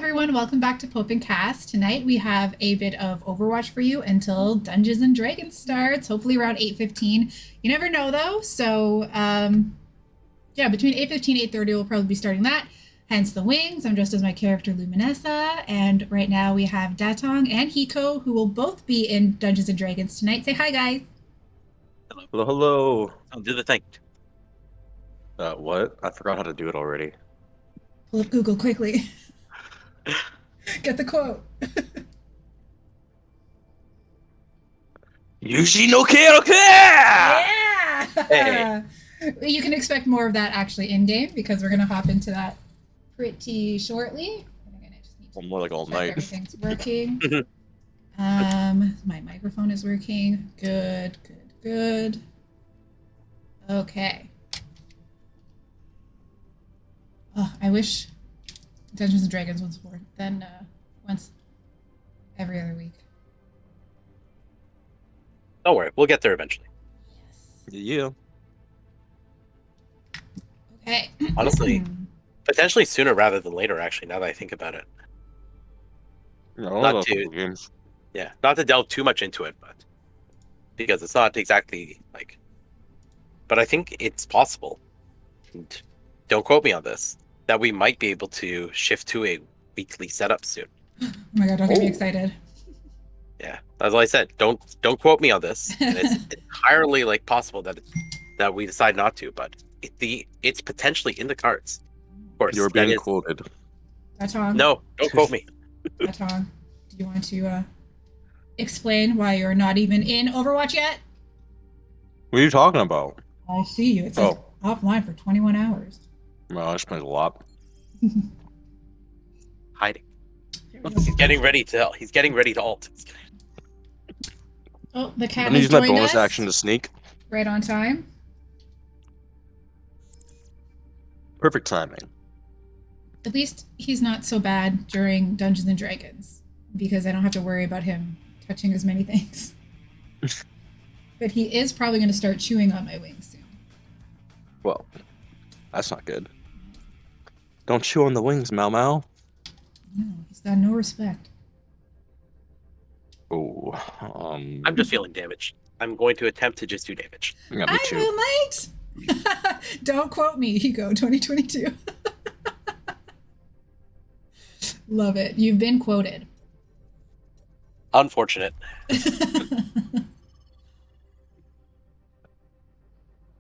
everyone, welcome back to Pope and Cast. Tonight we have a bit of Overwatch for you until Dungeons and Dragons starts, hopefully around 8:15. You never know though, so yeah, between 8:15 and 8:30 we'll probably be starting that. Hence the wings. I'm dressed as my character Luminessa, and right now we have Datong and Hiko, who will both be in Dungeons and Dragons tonight. Say hi, guys. Hello, hello. I'll do the thing. What? I forgot how to do it already. Pull up Google quickly. Get the quote. Yushi no kero ke! Yeah! Hey. You can expect more of that actually in game because we're going to hop into that pretty shortly. And again, I just need to More like all check night. everything's working. My microphone is working. Good, good, good. Okay. Oh, I wish Dungeons and Dragons once more than once every other week. Don't worry, we'll get there eventually. Yes. Yeah. Okay. Honestly, potentially sooner rather than later. Actually, now that I think about it, No, Not a to- couple games. yeah, not to delve too much into it, but because it's not exactly like, but I think it's possible. And don't quote me on this. That we might be able to shift to a weekly setup soon. Oh my god, don't get me Oh. excited. Yeah, that's all I said. Don't quote me on this. And it's entirely like possible that we decide not to, but it's potentially in the cards. Of course, You were that being is- quoted. Datong, No, don't quote me. Datong, do you want to explain why you're not even in Overwatch yet? What are you talking about? I see you. It says offline for 21 hours. No, I just played a lot. Hiding. There we go. He's getting ready to. He's getting ready to alt. Oh, the cat I'm has using that joined bonus us action to sneak. right on time. Perfect timing. At least he's not so bad during Dungeons and Dragons because I don't have to worry about him touching as many things. But he is probably going to start chewing on my wings soon. Well, that's not good. Don't chew on the wings, Mau Mau. No, he's got no respect. Oh, I'm just feeling damaged. I'm going to attempt to just do damage. yeah, me Hi, too. Moonlight! Don't quote me, Hugo, 2022. Love it. You've been quoted. Unfortunate.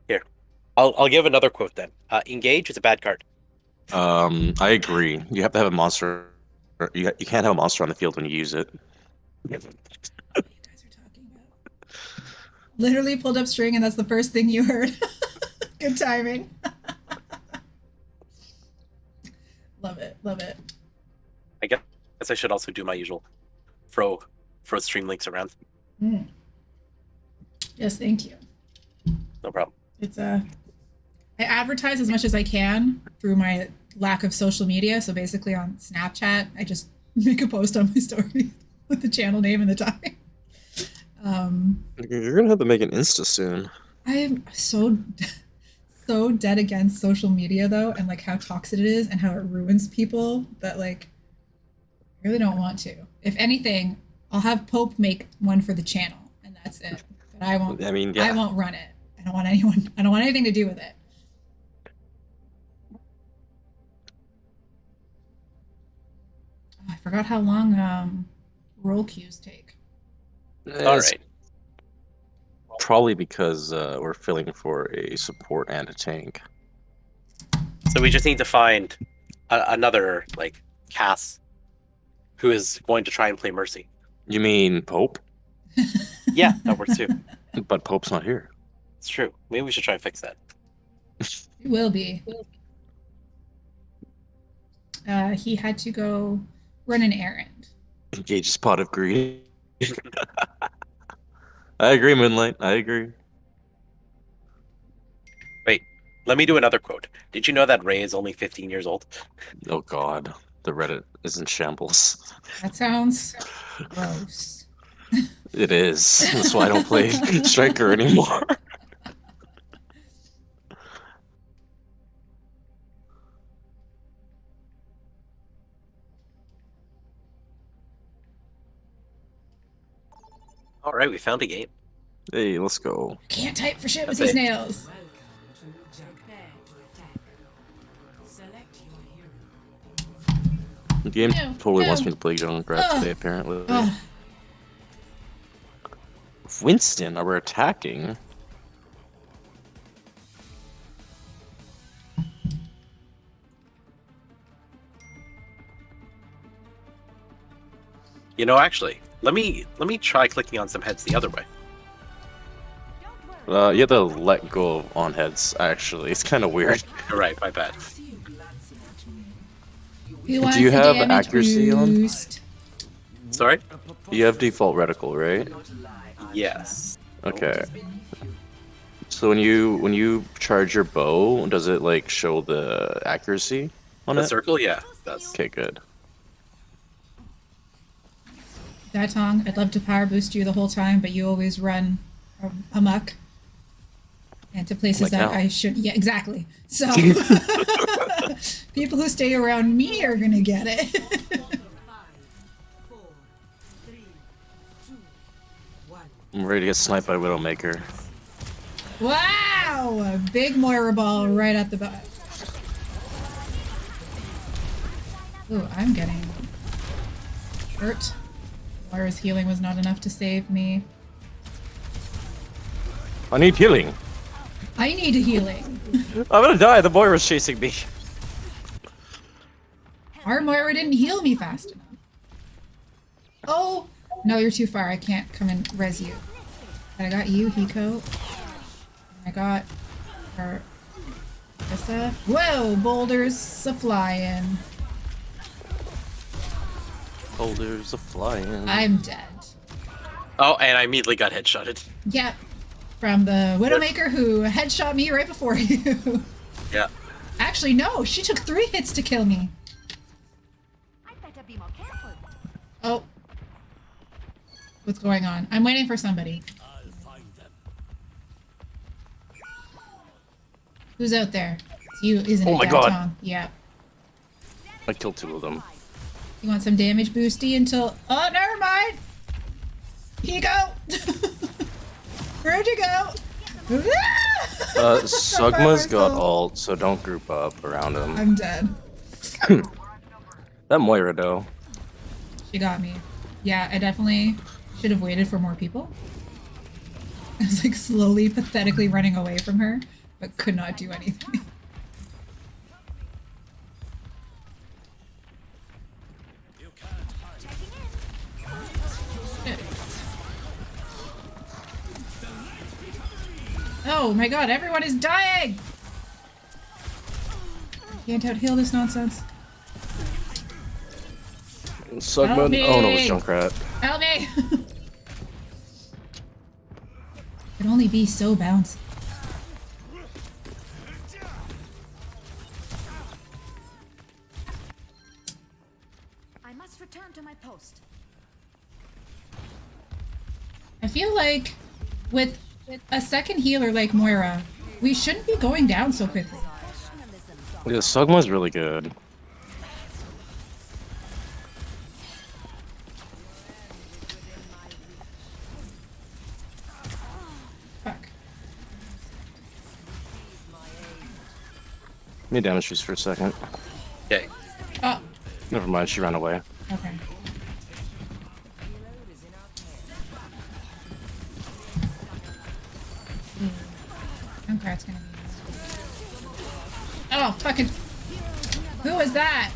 Here, I'll give another quote then. Engage is a bad card. I agree. You have to have a monster. You can't have a monster on the field when you use it. What you guys are talking about. Literally pulled up string and that's the first thing you heard. Good timing. Love it. Love it. I guess I should also do my usual throw stream links around. Mm. Yes, thank you. No problem. It's I advertise as much as I can through my lack of social media. So basically on Snapchat, I just make a post on my story with the channel name and the time. You're gonna have to make an Insta soon. I am so dead against social media though, and like how toxic it is and how it ruins people that like I really don't want to. If anything, I'll have Pope make one for the channel and that's it. But I won't I mean, yeah. I won't run it. I don't want anything to do with it. Oh, I forgot how long roll queues take. All It's right. probably because we're filling for a support and a tank. So we just need to find another like Cass who is going to try and play Mercy. You mean Pope? Yeah, that works too. But Pope's not here. It's true. Maybe we should try and fix that. It will be. He had to go run an errand. Engage his pot of greed. I agree, Moonlight. I agree. Let me do another quote. Did you know that Ray is only 15 years old? Oh God, the Reddit is in shambles. That sounds gross. It is. That's why I don't play Striker anymore. All right, we found a game. Hey, let's go. Can't type for shit with That's these it. nails. The game No, totally wants no. me to play Junkrat Ugh. today, apparently. Ugh. Winston, are we attacking? You know, actually, let me try clicking on some heads the other way. You have to let go of on heads, actually. It's kind of weird. All right, my bad. Who wants Do you the have damage accuracy on? boost? Sorry. You have default reticle, right? Yes. Okay. So when you charge your bow, does it like show the accuracy on The it? circle, yeah, that's Okay, good. Datong, I'd love to power boost you the whole time, but you always run amok. And to places Like that hell. I should. Yeah, exactly. So people who stay around me are gonna get it. I'm ready to get sniped by Widowmaker. Wow! A big Moira ball right at the butt. Ooh, I'm getting hurt. Moira's healing was not enough to save me. I need healing. I need a healing. I'm gonna die. The boy was chasing me. Our Moira didn't heal me fast enough. Oh! No, you're too far. I can't come and res you. But I got you, Hiko. And I got her. Marissa. Whoa! Boulders a flying. Boulders are flying. I'm dead. Oh, and I immediately got headshotted. Yep. From the Widowmaker who headshot me right before you. Yeah. Actually, no. She took 3 hits to kill me. I better be more careful. Oh. What's going on? I'm waiting for somebody. Who's out there? It's you, isn't it? Oh my God. Datong? Yeah. I killed 2 of them. You want some damage boosty until... Oh, never mind! Here you go! Where'd you go? Sugma's got myself. ult, so don't group up around him. I'm dead. That Moira, though. She got me. Yeah, I definitely should have waited for more people. I was like slowly, pathetically running away from her, but could not do anything. Shit. Oh my god, everyone is dying! I can't out-heal this nonsense. Sugma. Help me. Oh no, it's Junkrat. Help me! Could only be so bouncy. I must return to my post. I feel like with a second healer like Moira, we shouldn't be going down so quickly. Yeah, Sugma's really good. Fuck. Give me a damage boost for a second. Okay. Oh, Never mind, she ran away. okay. Junkrat's gonna be. Oh, fucking. Who was that?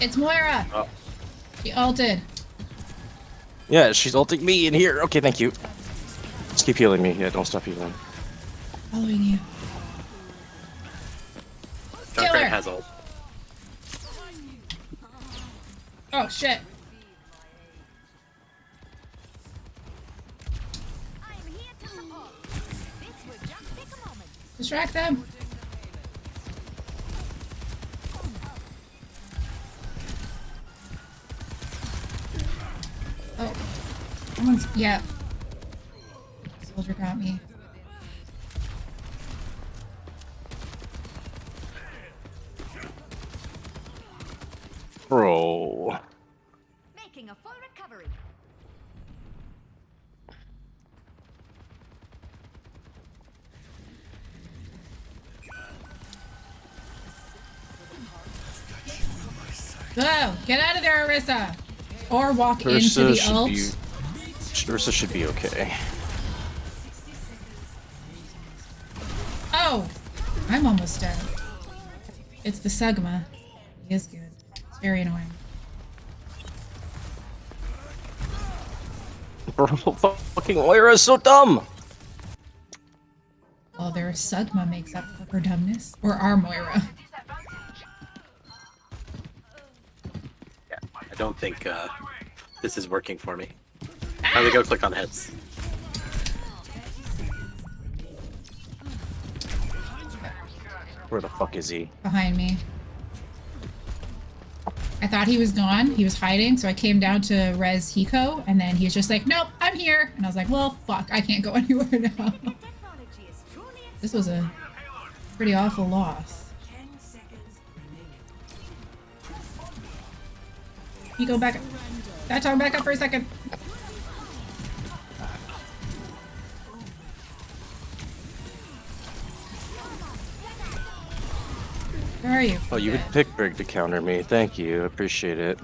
It's Moira! Oh. She ulted. Yeah, she's ulting me in here. Okay, thank you. Just keep healing me. Yeah, don't stop healing. Following you. Kill her. Junkrat has ult. Oh, shit. I am here to support. This will just take a moment. Distract them. Oh. Someone's. Yeah. Soldier got me. Bro. Making a full recovery. Oh, get out of there, Arissa! Or walk into Ursa the should ult. Ursa should be okay. Oh! I'm almost dead. It's the Sugma. He is good. It's very annoying. Bro, fucking Moira is so dumb. Well, their Sugma makes up for her dumbness. Or our Moira. Yeah, I don't think this is working for me. I'm gonna go click on heads. Where the fuck is he? Behind me. I thought he was gone. He was hiding, so I came down to res Hiko, and then he was just like, nope, I'm here. And I was like, well, fuck, I can't go anywhere now. Technology is truly This was a pretty awful loss. 10 seconds remaining. Hiko, back up. That back up for a second. Where are you? Oh, you would pick Brig to counter me. Thank you. Appreciate it.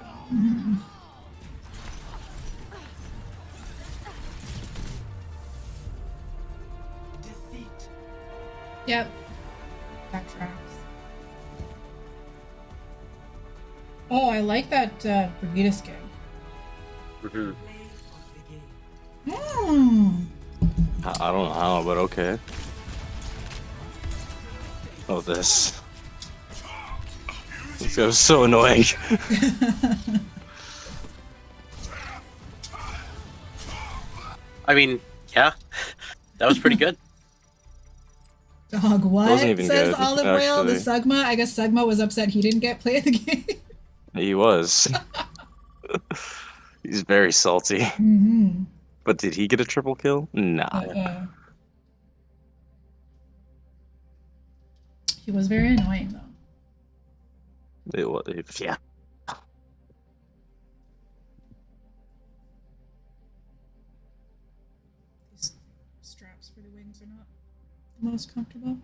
Yep. That tracks. Oh, I like that Brigida skin. Mhm. Hmm. I don't know how, but okay. Oh, this. This guy was so annoying. I mean, yeah, that was pretty good. Dog, what? Wasn't even Says good, Olive Oil, the actually. Sugma. I guess Sugma was upset he didn't get play of the game. He was. He's very salty. Mm-hmm. But did he get a triple kill? Nah. He was very annoying, though. It was, yeah. These straps for the wings are not the most comfortable.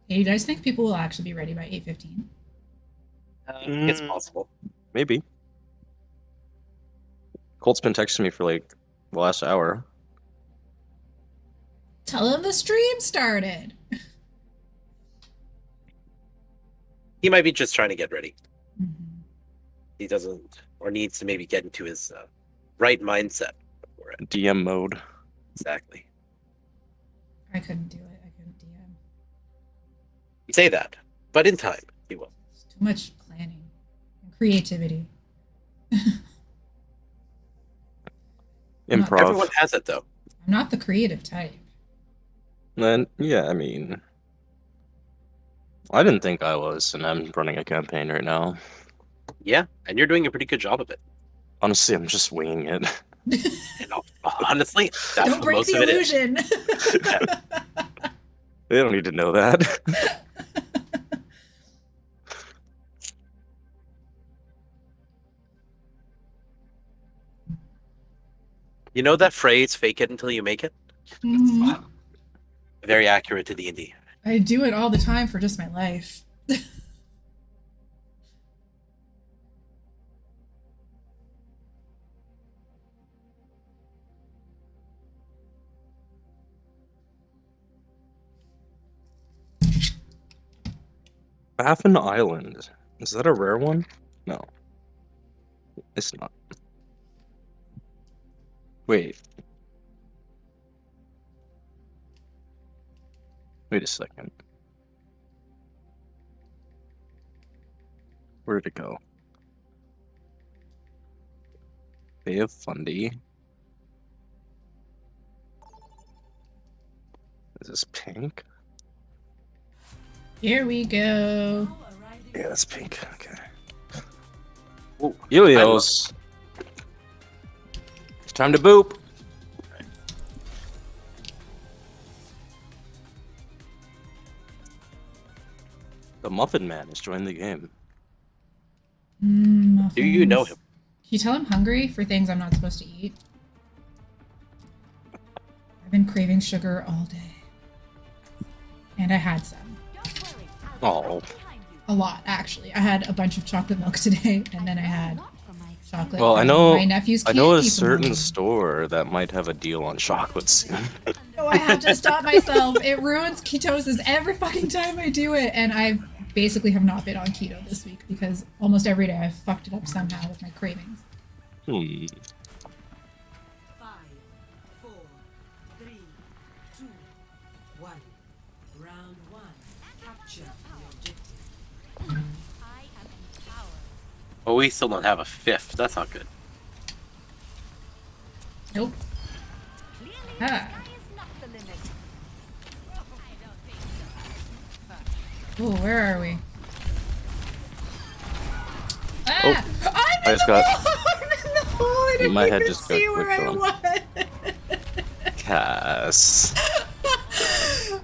Hey, you guys think people will actually be ready by 8:15? It's possible. Maybe. Colt's been texting me for like the last hour. Tell him the stream started. He might be just trying to get ready. Mm-hmm. He doesn't, or needs to maybe get into his right mindset for it. DM mode. Exactly. I couldn't do it. I couldn't DM. You say that, but in time, he will. It's too much planning and creativity. Improv. Everyone has it, though. I'm not the creative type. Then, yeah, I mean, I didn't think I was, and I'm running a campaign right now. Yeah, and you're doing a pretty good job of it. Honestly, I'm just winging it. And honestly, that's Don't what break most the of it is. illusion. They don't need to know that. You know that phrase, fake it until you make it? Mhm. Very accurate to D&D. I do it all the time for just my life. Baffin Island. Is that a rare one? No. It's not. Wait. Wait a second. Where did it go? Bay of Fundy. Is this pink? Here we go. Yeah, that's pink. Okay. Ooh, Helios. It's time to boop. The Muffin Man has joined the game. Do you know him? Can you tell I'm hungry for things I'm not supposed to eat? Been craving sugar all day. And I had some. Don't worry, I'll be Oh. right behind you. A lot, actually. I had a bunch of chocolate milk today, and then I had Not from my chocolate Well, I from know. my nephew's I candy. know a from certain home. store that might have a deal on chocolate soon. Oh, I have to stop myself. It ruins ketosis every fucking time I do it, and I basically have not been on keto this week because almost every day I've fucked it up somehow with my cravings. 5, 4, 3, 2, 1. Round 1. Capture the objective. I am empowered. Oh, we still don't have a fifth. That's not good. Nope. Clearly, Ah. the sky is not the limit. I don't think so. Oh, where are we? Ah! Oh, I'm I in just the got- hole! I'm in the hole! I didn't My head even just got see where I clicked on. was. Cass.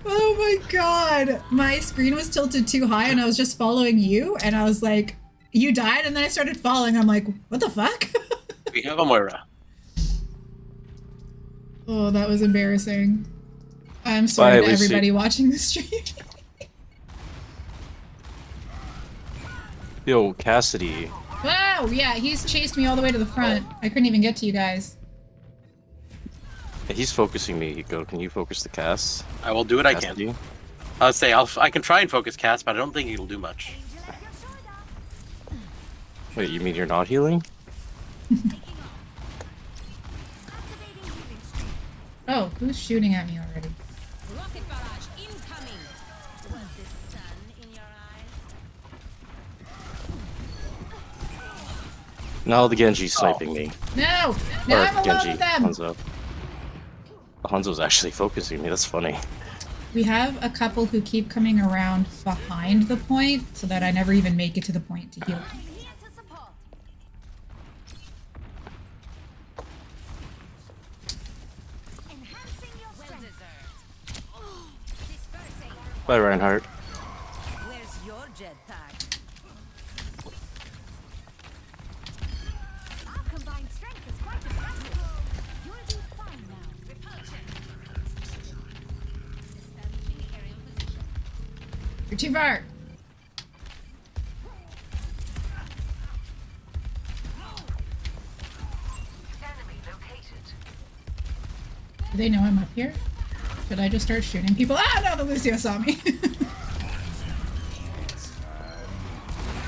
Oh my god. My screen was tilted too high and I was just following you and I was like, you died, and then I started falling. I'm like, what the fuck? We have a Moira. Oh, that was embarrassing. I'm sorry Bye, to Lucy. everybody watching the stream. Yo, Cassidy. Wow, yeah, he's chased me all the way to the front. I couldn't even get to you guys. He's focusing me. Go. Can you focus the Cass? I will do what I can. Cassidy? I'll say I can try and focus cast, but I don't think it'll do much. Angel at your shoulder. Wait, you mean you're not healing? Taking off. Activating healing stream. Oh, who's shooting at me already? Rocket barrage incoming. Was the sun in your eyes? Now the Genji's sniping me. No! Or Now I'm alone Genji. with them! Hanzo. Hanzo's actually focusing me. That's funny. We have a couple who keep coming around behind the point so that I never even make it to the point to heal them. I'm here to support. Enhancing your strength. Dispersing. Bye, Reinhardt. Where's your jetpack? Our combined strength is quite impressive. You'll be fine now. Repulsion. Establishing aerial position. You're too far! Do they know I'm up here? Should I just start shooting people? Ah, no, the Lucio saw me.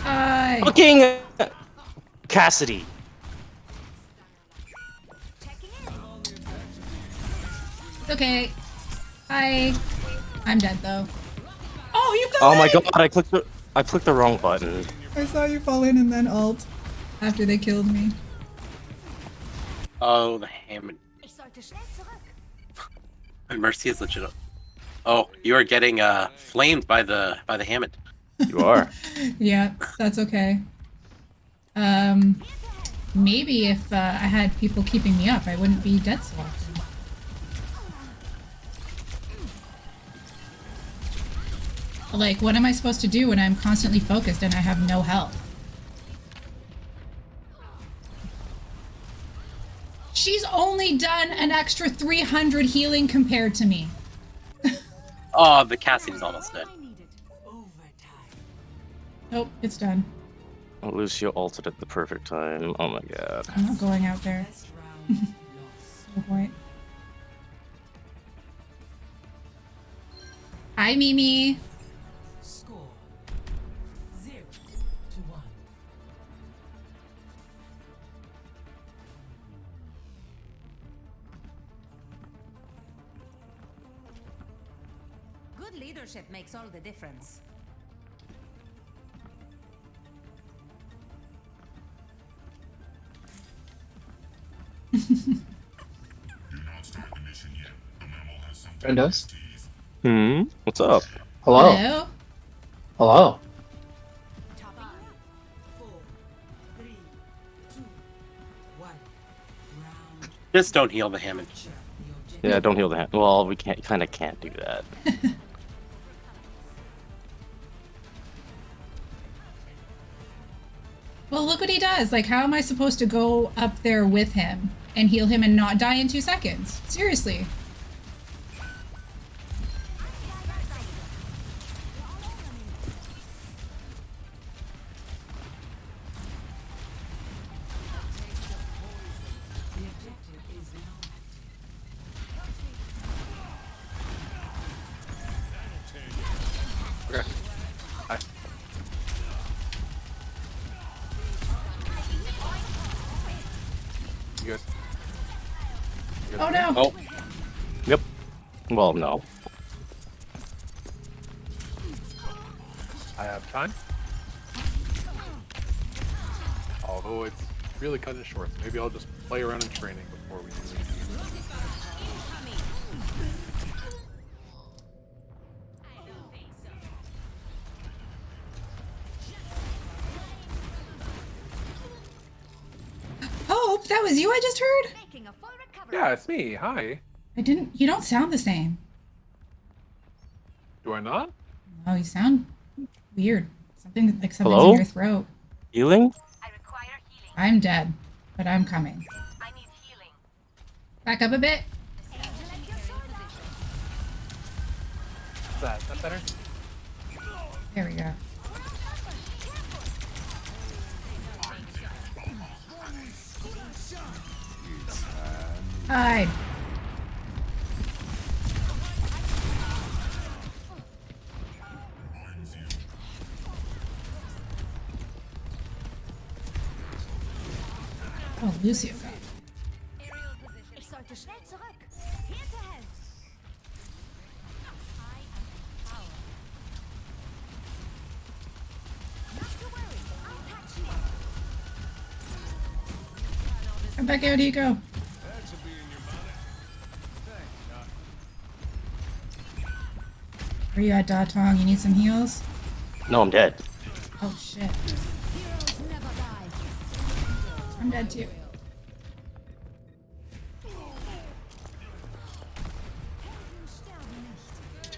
Hi. Fucking Cassidy. Checking in. It's okay. Hi. I'm dead though. Oh, you fell Oh my in! god! I clicked the wrong button. I saw you fall in and then ult after they killed me. Oh, the Hammond. Ich sollte schnell zurück. Mercy is legit. Oh, you are getting flamed by the Hammond. You are. Yeah, that's okay. Maybe if I had people keeping me up, I wouldn't be dead so often. Like, what am I supposed to do when I'm constantly focused and I have no health? She's only done an extra 300 healing compared to me. Oh, the Cassidy's almost dead. I needed overtime. Nope, it's done. Lucio ulted at the perfect time. Oh my god. I'm not going out there. Best round lost. No point. Hi, Mimi. Score 0 to 1. Good leadership makes all the difference. Brendos? What's up? Hello? Hello. Hello? 4, 3, 2, 1. Round Just don't heal the Hammond. capture the objective. Yeah, don't heal the hand. Well, we kind of can't do that. Well, look what he does. Like, how am I supposed to go up there with him and heal him and not die in 2 seconds? Seriously. Well, no. I have time. Although it's really cutting it short, so maybe I'll just play around in training before we do it. Hope, that was you I just heard? Making a full recovery. Yeah, it's me. Hi. You don't sound the same. Do I not? Oh, you sound weird. Something's Hello? in your throat. Healing? I require healing. I'm dead, but I'm coming. I need healing. Back up a bit. Angel at your shoulder. Is that better? There we go. Hide. Oh, Lucio got it. Aerial position. Ich sollte schnell zurück. Hinterhalt. I am power. Not to worry. I'll patch you up. Come back out, Hiko. Where you at, Datong? You need some heals? No, I'm dead. Oh, shit. Heroes never die. I'm dead too. Helden sterben nicht.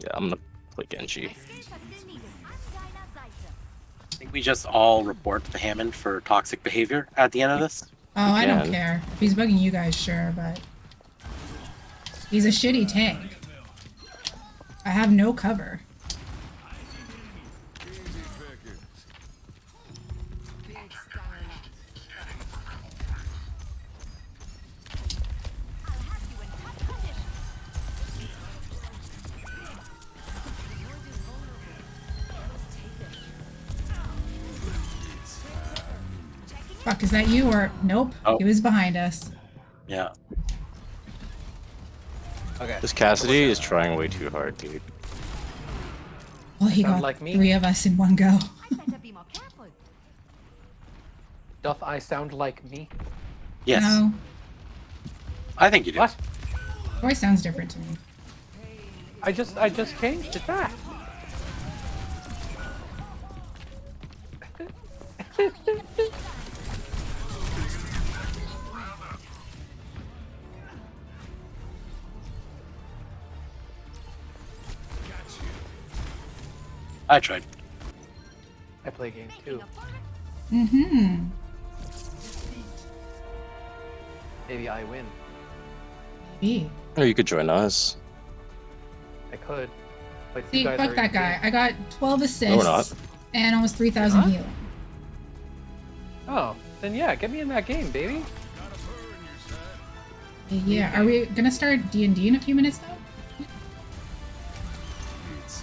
Yeah, I'm gonna play Genji. Skills are still needed. An deiner Seite. I think we just all report to Hammond for toxic behavior at the end of this. Oh, I don't can. care. If he's bugging you guys, sure, but he's a shitty tank. I have no cover. I'll have you in top condition. Fuck, is that you or nope? Oh. He was behind us. Yeah. Okay. This Cassidy is trying way too hard, dude. Well, he Sound got like me? 3 of us in one go. I better be more careful. Doth I sound like me? Yes. No, I think you do. What? voice sounds different to me. I just changed it back. I tried. I play games Making too. a full Mm-hmm. Maybe I win. Maybe. Or you could join us. I could. But See, you guys fuck are that guy. I got 12 assists we're not. and almost 3,000 You're not? healing. Oh, then yeah, get me in that game, baby. Yeah, are we gonna start D&D in a few minutes though?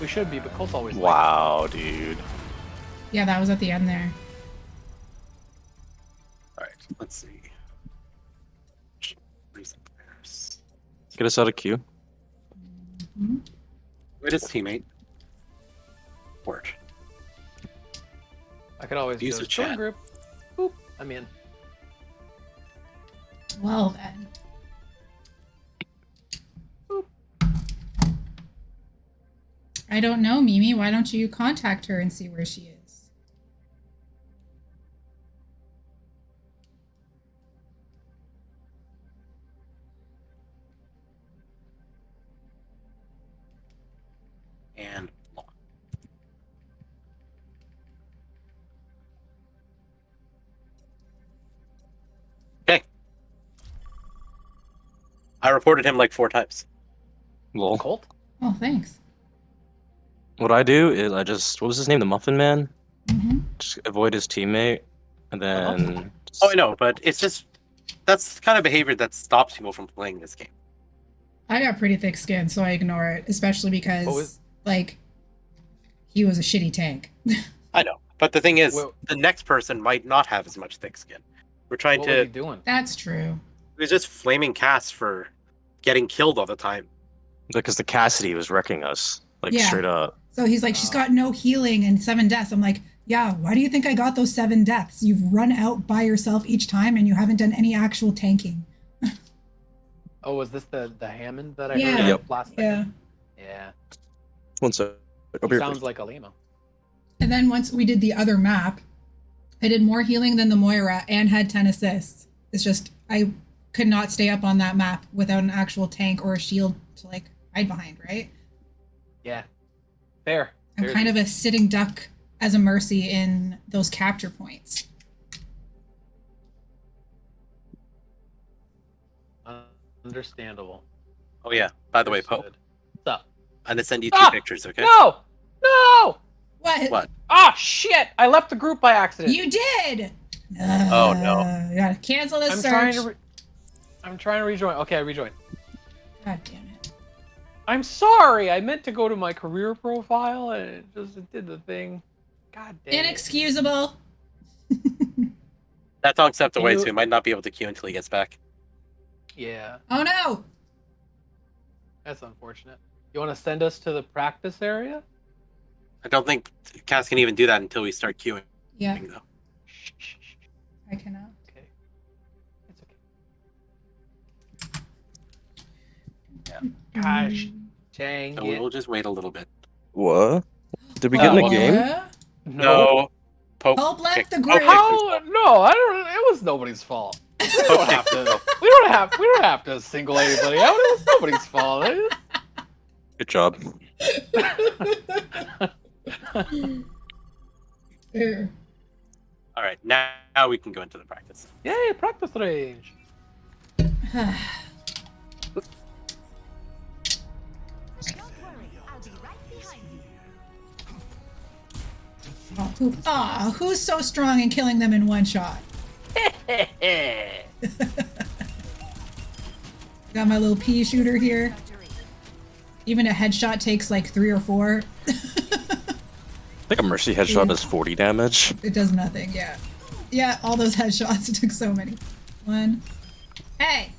We should be, but Colt always. Wow, dude. Yeah, that was at the end there. All right. Let's see. Recent players. Get us out of queue. Mhm. Wait, his teammate. Word. I could always Use go the join chat. group. Boop. I'm in. Well then. I don't know, Mimi. Why don't you contact her and see where she is? And okay. I reported him like 4 times. Lol. Colt? Oh, thanks. What I do is I just, what was his name? The Muffin Man? Mm-hmm. Just avoid his teammate. And then. Oh, I know, but it's just that's the kind of behavior that stops people from playing this game. I got pretty thick skin, so I ignore it, especially because, What was- like, he was a shitty tank. I know, but the thing is, Well- the next person might not have as much thick skin. We're trying What was he to. doing? That's true. It was just flaming cast for getting killed all the time. Because the Cassidy was wrecking us, like Yeah. straight up. So he's like, she's got no healing and 7 deaths. I'm like, yeah, why do you think I got those 7 deaths? You've run out by yourself each time and you haven't done any actual tanking. Oh, was this the Hammond that I Yeah. heard Yep. of last Yeah. second? Yeah. One sec. I'll be He right sounds back. like a Lima. And then once we did the other map, I did more healing than the Moira and had 10 assists. It's just, I could not stay up on that map without an actual tank or a shield to like hide behind, right? Yeah. Fair. I'm Fair. kind of a sitting duck as a Mercy in those capture points. Understandable. Oh yeah. By the way, Pope, Understood. What's up? I'm gonna send you 2 Ah! pictures, okay? No! No! What? What? Ah, shit! I left the group by accident. You did! Oh, no. You gotta cancel this I'm search. trying to rejoin. Okay, I rejoined. God damn it. I'm sorry. I meant to go to my career profile and it did the thing. God damn. it. Inexcusable. That dog stepped away, You- so he might not be able to queue until he gets back. Yeah, Oh no! that's unfortunate. You want to send us to the practice area? I don't think Cass can even do that until we start queuing, Yeah, though. Shh, shh, shh. I cannot. Okay. It's okay. Yeah. Gosh, dang So it. we'll just wait a little bit. What? Did we get in the Well, game? No. Pope. Pope left kicked- the Pope group. kicked How? No, I don't. It was nobody's fault. We don't have to. We don't have to single anybody out. It was nobody's fault. Good job. Here. All right, now we can go into the practice. Yay, practice range. Don't worry, I'll be right behind you. Who's so strong in killing them in one shot? Got my little pea shooter here. Even a headshot takes like 3 or 4. I think a Mercy headshot does 40 damage. It does nothing, yeah. Yeah, all those headshots, it took so many. 1. Hey!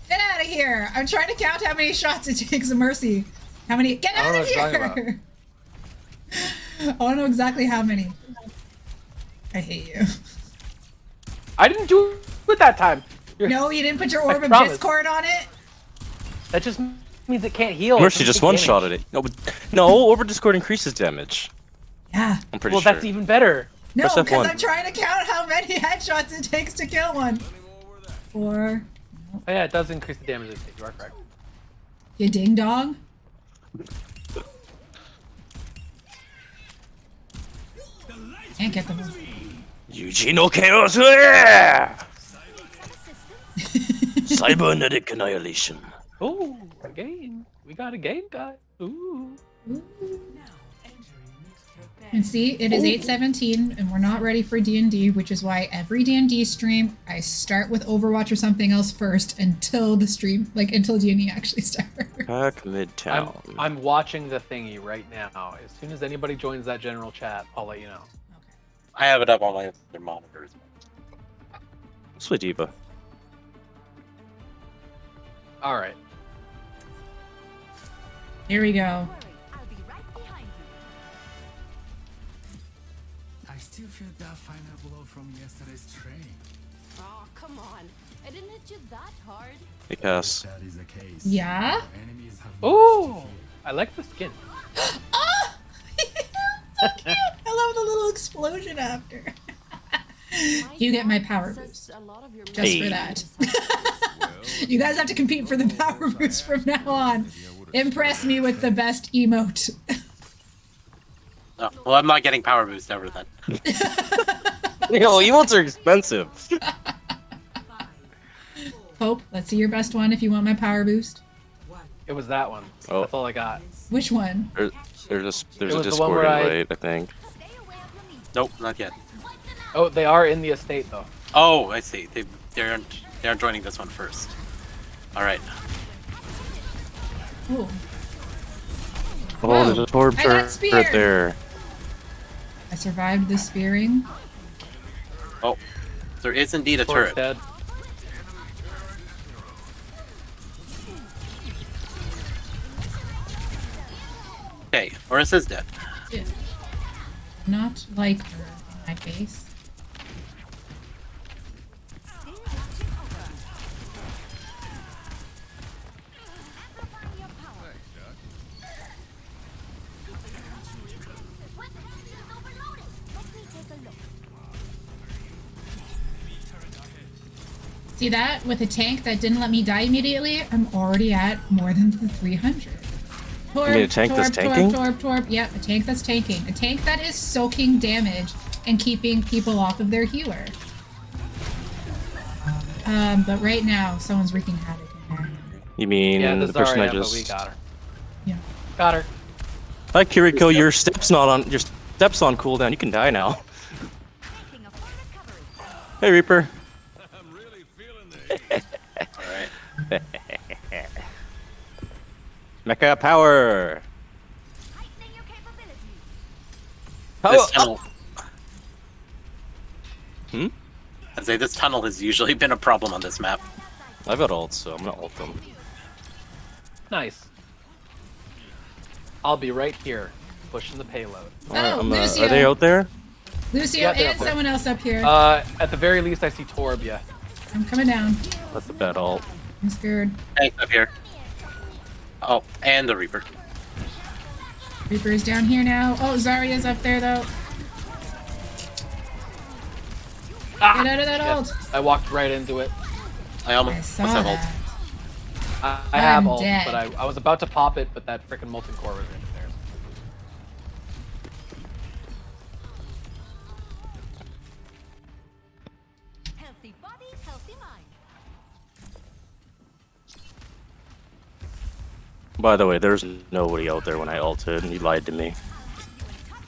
Get out of here! I'm trying to count how many shots it takes a Mercy. How many? Get I out don't of know what you're talking here! I want to know exactly how many. I hate you. I didn't do it that time. No, you didn't put your Orb of promise. Discord on it? That just means it can't heal. Mercy It just doesn't one take shot damage. at it. No, no, Over Discord increases damage. Yeah. I'm pretty Well, sure. that's even better. No, Press because F1. I'm trying to count how many headshots it takes to kill one. 4. Oh, yeah, it does increase the damage it takes. You are correct. You ding dong. Can't get them. Yuji no Chaos! Yeah! Cybernetic Annihilation. Ooh, a game. We got a game, guy. Ooh. Now entering mixture And see, it is 8:17, and we're not ready for D&D, which is why every D&D stream I start with Overwatch or something else first until the stream, like until D&D actually starts. Pack Midtown. I'm watching the thingy right now. As soon as anybody joins that general chat, I'll let you know. I have it up on my other monitors. Sweet Diva. All right. Here we go. Don't worry, I'll be right behind you. I still feel that final blow from yesterday's training. Oh, come on. I didn't hit you that hard. Hey, Cass. That is the case. Yeah? Your enemies have been Ooh, defeated. I like the skin. Oh! So cute! I love the little explosion after. You get my power boost. Just for that. You guys have to compete for the power boost from now on. Impress me with the best emote. Oh, well, I'm not getting power boost ever then. You know, emotes are expensive. Hope, let's see your best one if you want my power boost. It was that one. Oh. That's all I got. Which one? There's It a was the one Discord where I- invite, I think. Stay away from me. Nope, not yet. Oh, they are in the estate though. Oh, I see. They're joining this one first. All right. Ooh. Oh, Whoa, there's a torp I got right speared. there. I survived the spearing. Oh, there is indeed a Tor's turret. dead. Orissa's dead. Yeah. Not like her in my face. Still watching over. Amplifying your power. Weapon field overloaded. Let me take a look. See that? With a tank that didn't let me die immediately, I'm already at more than the 300. Torp, You mean a tank that's tanking? Torp. Yep, a tank that's tanking. A tank that is soaking damage and keeping people off of their healer. But right now, someone's wreaking havoc in there. You mean Yeah, the person I Zarya, but we just? got her. Yeah. Got her. Hi Kiriko, your steps on cooldown. You can die now. Taking a full recovery. Hey Reaper. Alright. Mecha power. Heightening your capabilities. This tunnel. Hmm? I'd say this tunnel has usually been a problem on this map. I've got ults, so I'm gonna ult them. Nice. I'll be right here, pushing the payload. Oh, Are Lucio. they out there? Lucio Yeah, they're and up there. someone else up here. At the very least, I see Torb, yeah. I'm coming down. That's a bad ult. I'm scared. Tank up here. Oh, and the Reaper. Reaper's down here now. Oh, Zarya's up there though. Get out of that Shit. ult. I walked right into it. I I almost saw have ult. that. I have I'm ult, dead. but I was about to pop it, but that freaking molten core was in there. Healthy body, healthy mind. By the way, there's nobody out there when I ulted, and you lied to me.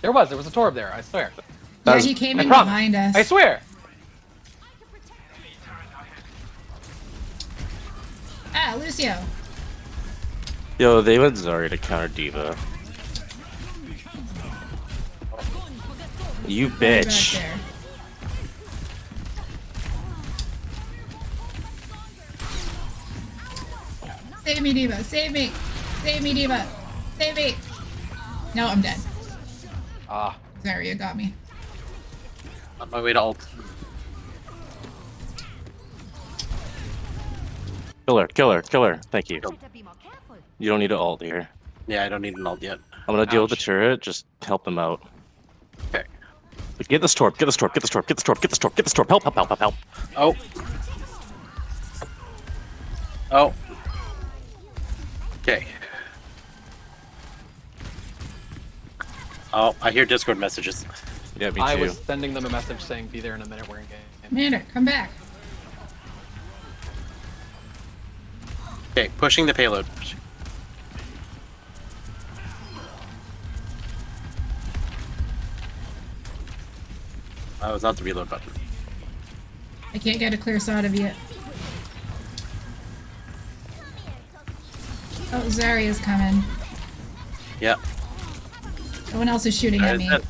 There was a Torb there, I swear. Yeah, That's- he came I in promise. behind us. I swear! Ah, Lucio. Yo, they went Zarya to counter Diva. You Right back bitch. there. Save me, Diva. Save me. Save me, Diva. Save me. No, I'm dead. Ah, Zarya got me. On my way to ult. Kill her. Thank you. Better be more careful. You don't need to ult here. Yeah, I don't need an ult yet. I'm gonna deal with the Ouch. turret, just help them out. Okay. Get this torp, get this torp. Help. Oh. Oh. Okay. Oh, I hear Discord messages. Yeah, me I too. was sending them a message saying, be there in a minute, we're in game. Commander, come back. Okay, pushing the payload. That was not the reload button. I can't get a clear shot of you. Oh, Zarya's coming. Yeah. Someone else is shooting at me. That is it.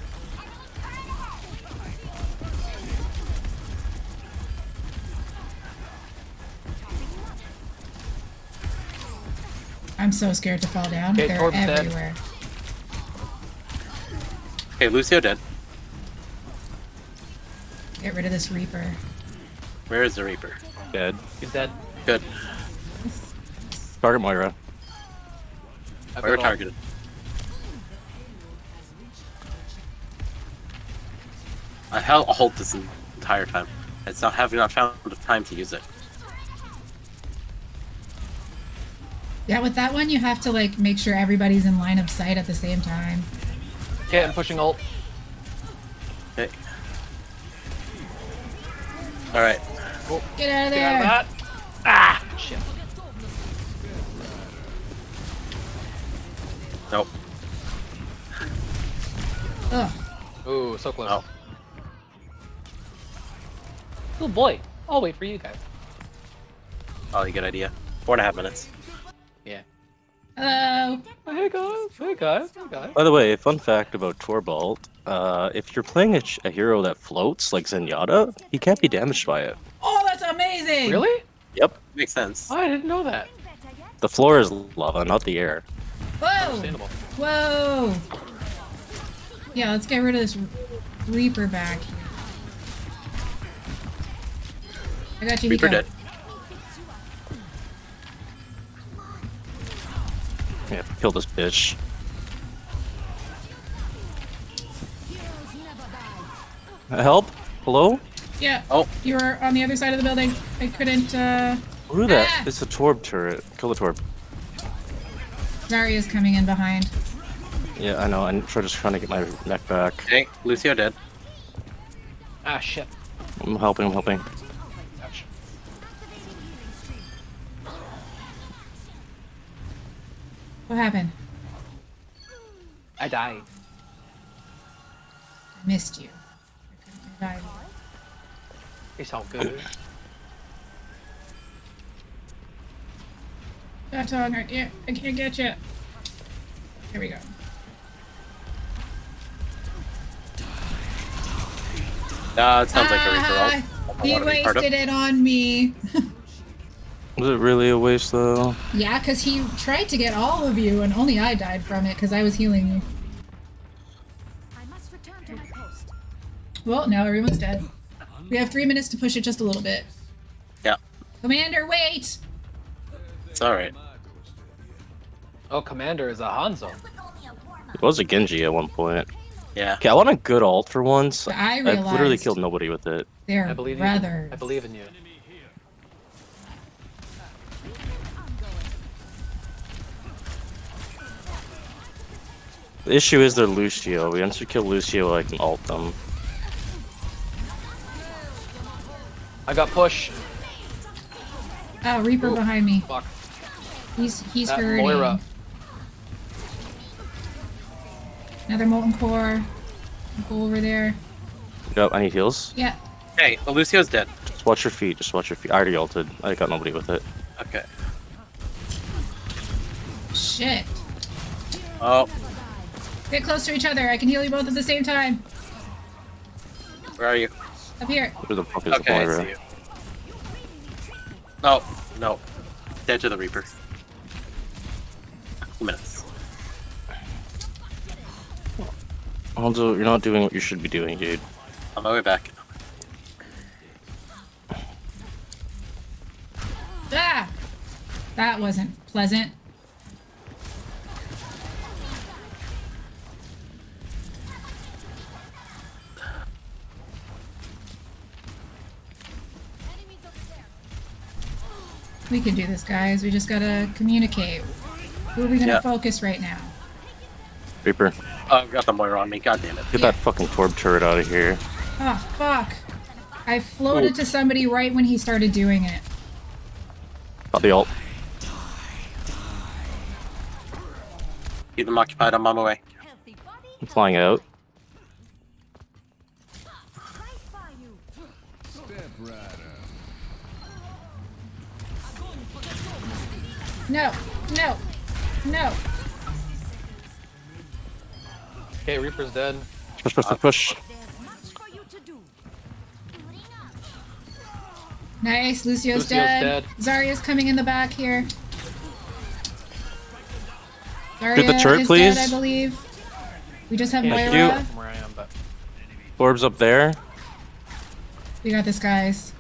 I'm so scared to fall down. Okay, They're Torb's dead. everywhere. Okay, Lucio dead. Get rid of this Reaper. Where is the Reaper? Dead. He's dead. Good. Target Moira. I've Where got ult. targeted. I held ult this entire time. It's not having not found the time to use it. Yeah, with that one, you have to like make sure everybody's in line of sight at the same time. Okay, I'm pushing ult. Okay. Alright. Get out of Get there! out of that. Ah, shit. Nope. Ugh. Ooh, so close. Oh. Oh boy, I'll wait for you guys. Probably a good idea. 4.5 minutes. Yeah. Hello. Hey guys. By the way, fun fact about Torbalt, if you're playing a hero that floats, like Zenyatta, he can't be damaged by it. Oh, that's amazing! Really? Yep. Makes sense. I didn't know that. The floor is lava, not the air. Whoa! Understandable. Whoa! Yeah, let's get rid of this Reaper back here. I got you, Reaper Hiko. dead. Yeah, kill this bitch. Help? Hello? Yeah. Oh. You were on the other side of the building. I couldn't, Who that? Ah! It's a Torb turret. Kill the Torb. Zarya's coming in behind. Yeah, I know. I'm just trying to get my neck back. Okay, Lucio dead. Ah, shit. I'm helping. I'm helping. Ouch. What happened? I died. I missed you. I died. It's all good. That tongue, I can't get you. Here we go. It sounds like a Reaper ult. I He wanna be part of- wasted it on me. Was it really a waste though? Yeah, because he tried to get all of you, and only I died from it because I was healing you. I must return to my post. Well, now everyone's dead. We have 3 minutes to push it just a little bit. Yeah, Commander, wait! it's alright. Oh, Commander is a Hanzo. It was a Genji at one point. Yeah. Okay, I want a good ult for once. But I I've literally realized- killed nobody with it. They're I believe brothers. you. I believe in you. The issue is they're Lucio. Once we kill Lucio, I can ult them. I got push. Oh, Reaper Ooh. behind me. Fuck. He's That hurting. Moira. Another molten core. Go over there. Yep, I need heals. Yeah. Okay, Lucio's dead. Just watch your feet. Just watch your feet. I already ulted. I got nobody with it. Okay. Shit. Oh, Get close to each other. I can heal you both at the same time. where are you? Up here. Where the fuck is Okay, I the see Moira? you. No, no. Dead to the Reaper. 2 minutes. Alonso, you're not doing what you should be doing, dude. On my way back. Ah! That wasn't pleasant. We can do this, guys. We just gotta communicate. Who are we gonna Yeah. focus right now? Reaper, Oh, I've got the Moira on me. God damn it. get Yeah. that fucking Torb turret out of here. Oh, fuck. I floated to somebody right when he started doing it. Got the ult. Keep them occupied. I'm on my way. Healthy body, I'm flying out. right by you. No, no, no. Okay, Reaper's dead. Push, push, push, push. There's much for you to do. Nice, Lucio's Lucio's dead. dead. Zarya's coming in the back here. Zarya Get the turret, is please. dead, I believe. We just have Can't Thank Moira. you. from where I am, but Orb's up there. We got this, guys.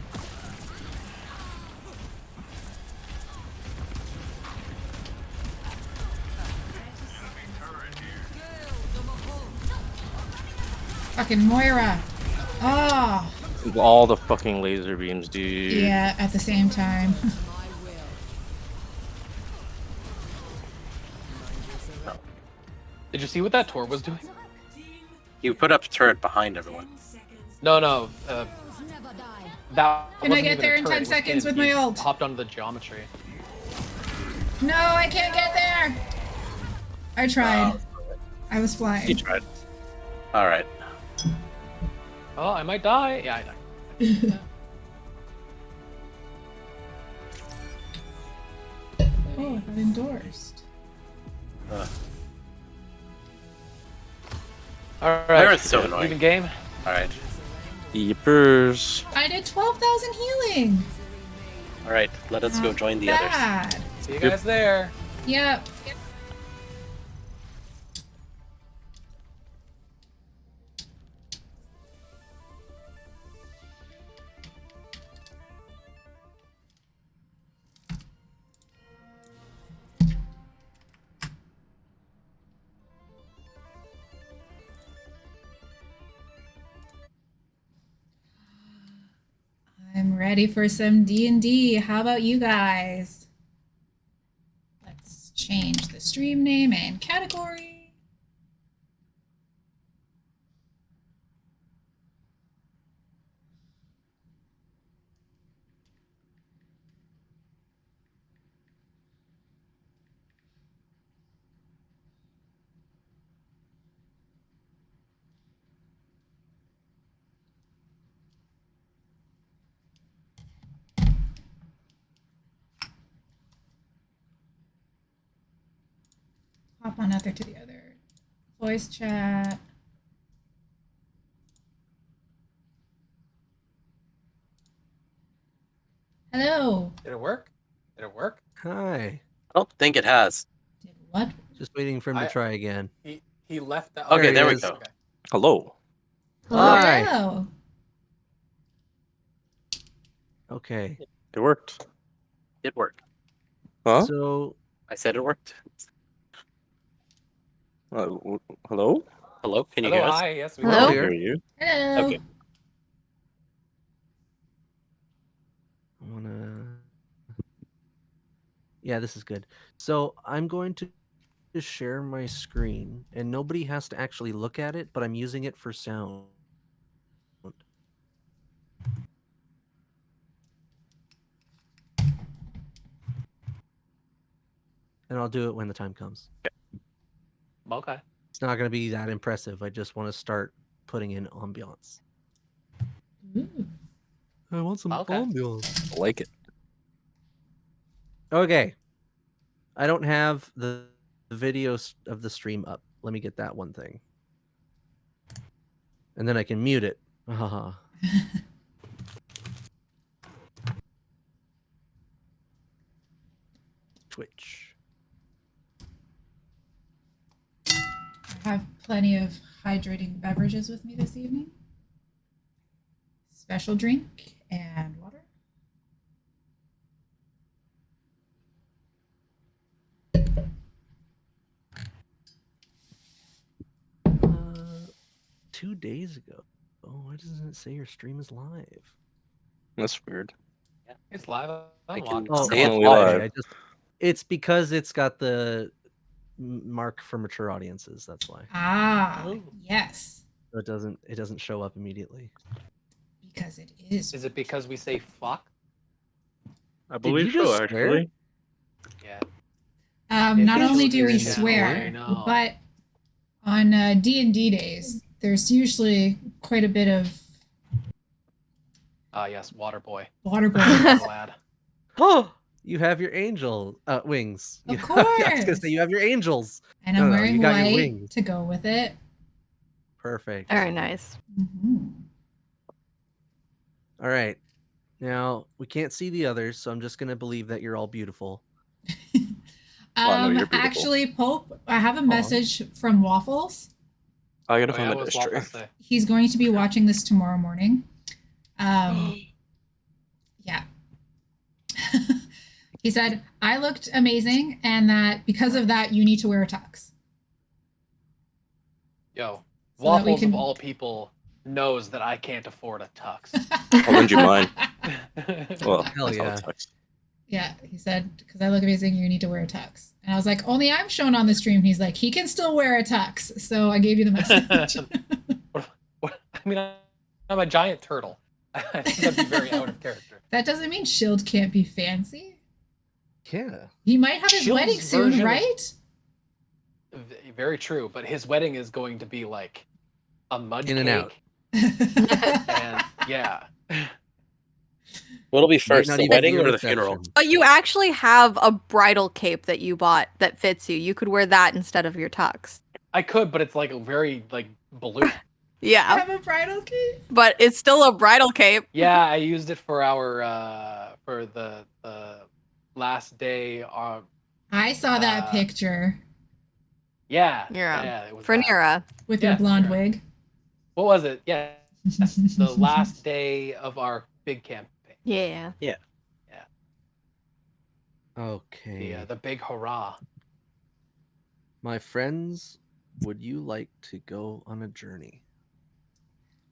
Fucking Moira. Oh, All the fucking laser beams, dude. yeah, at the same time. did you see what that Tor was doing? You put up a turret behind everyone. No, no. Never die. That Can I wasn't get even there a in turret, 10 it was seconds him. with He my ult? Hopped onto the geometry. No, I can't get there. I tried. I was He flying. tried. Alright. Oh, I might die. Yeah, I died. Oh, I got endorsed. All right. Pirate's so annoying. Even game. Alright. Yeepers. I did 12,000 healing. Alright, let us go join the others. Bad. See you guys there. Yep. Ready for some D&D. How about you guys? Let's change the stream name and category. Hop on other to the other. Voice chat. Hello. Did it work? Did it work? Hi. I don't think it has. Did what? Just waiting for him to try again. He left the. Okay, he there we is. go. Okay. Hello. Hi. Hello. Okay. It worked. It worked. Huh? So I said it worked. Hello? Hello, can you Hello, hear us? hi. Yes, we I Hello? can can. hear you. Hello. Okay. I wanna. Yeah, this is good. So I'm going to share my screen, and nobody has to actually look at it, but I'm using it for sound. And I'll do it when the time comes. Okay. It's not going to be that impressive. I just want to start putting in ambiance. Ooh. I want some Okay. ambiance. I like it. Okay. I don't have the video of the stream up. Let me get that one thing. And then I can mute it. Haha. Twitch. I have plenty of hydrating beverages with me this evening. Special drink and water. Uh, 2 days ago. Oh, why doesn't it say your stream is live? That's weird. It's live. I I'm can logged. say it's Only live. live. It's because it's got the mark for mature audiences. That's why. Ah, Oh. yes. So it doesn't show up immediately. Because it is. Is it because we say fuck? I Did you just swear? Yeah. Not Official only do we channel, I swear, know. but on D&D days, there's usually quite a bit of Yes, water boy. water boy. Lad. Oh, you have your angel wings. Of I was gonna course. say you have your angels. And I'm No, wearing you got your white wings. to go with it. Perfect. Very nice. Mhm. All right. Now we can't see the others, so I'm just gonna believe that you're all beautiful. I know you're beautiful. Actually, Pope, I have a message from Waffles. I gotta Oh, find yeah, the what's district. Waffles say? He's going to be watching this tomorrow morning. Yeah. He said, I looked amazing, and that because of that, you need to wear a tux. Yo, So that we Waffles can- of all people knows that I can't afford a tux. I'll lend you mine. Well, Hell that's not a yeah. tux. Yeah, he said, because I look amazing, you need to wear a tux. And I was like, only I'm shown on the stream. He's like, he can still wear a tux. So I gave you the message. What? I mean, I'm a giant turtle. I think that'd be very out of character. That doesn't mean Shield can't be fancy. Yeah. He might have his Shield's wedding soon, version of- right? Very true, but his wedding is going to be like a mud In and out. and yeah. What'll be first, not the even wedding be a or the funeral? reception. But you actually have a bridal cape that you bought that fits you. You could wear that instead of your tux. I could, but it's like a very like blue. I Yeah, have a bridal cape. but it's still a bridal cape. Yeah, I used it for our for the last day. I saw that Uh, picture Yeah, Yeah. it was For that. Nira. with Yeah, your blonde you're right. wig. What was it? Yeah, the last day of our big campaign. Yeah. Okay. The big hurrah. My friends, would you like to go on a journey?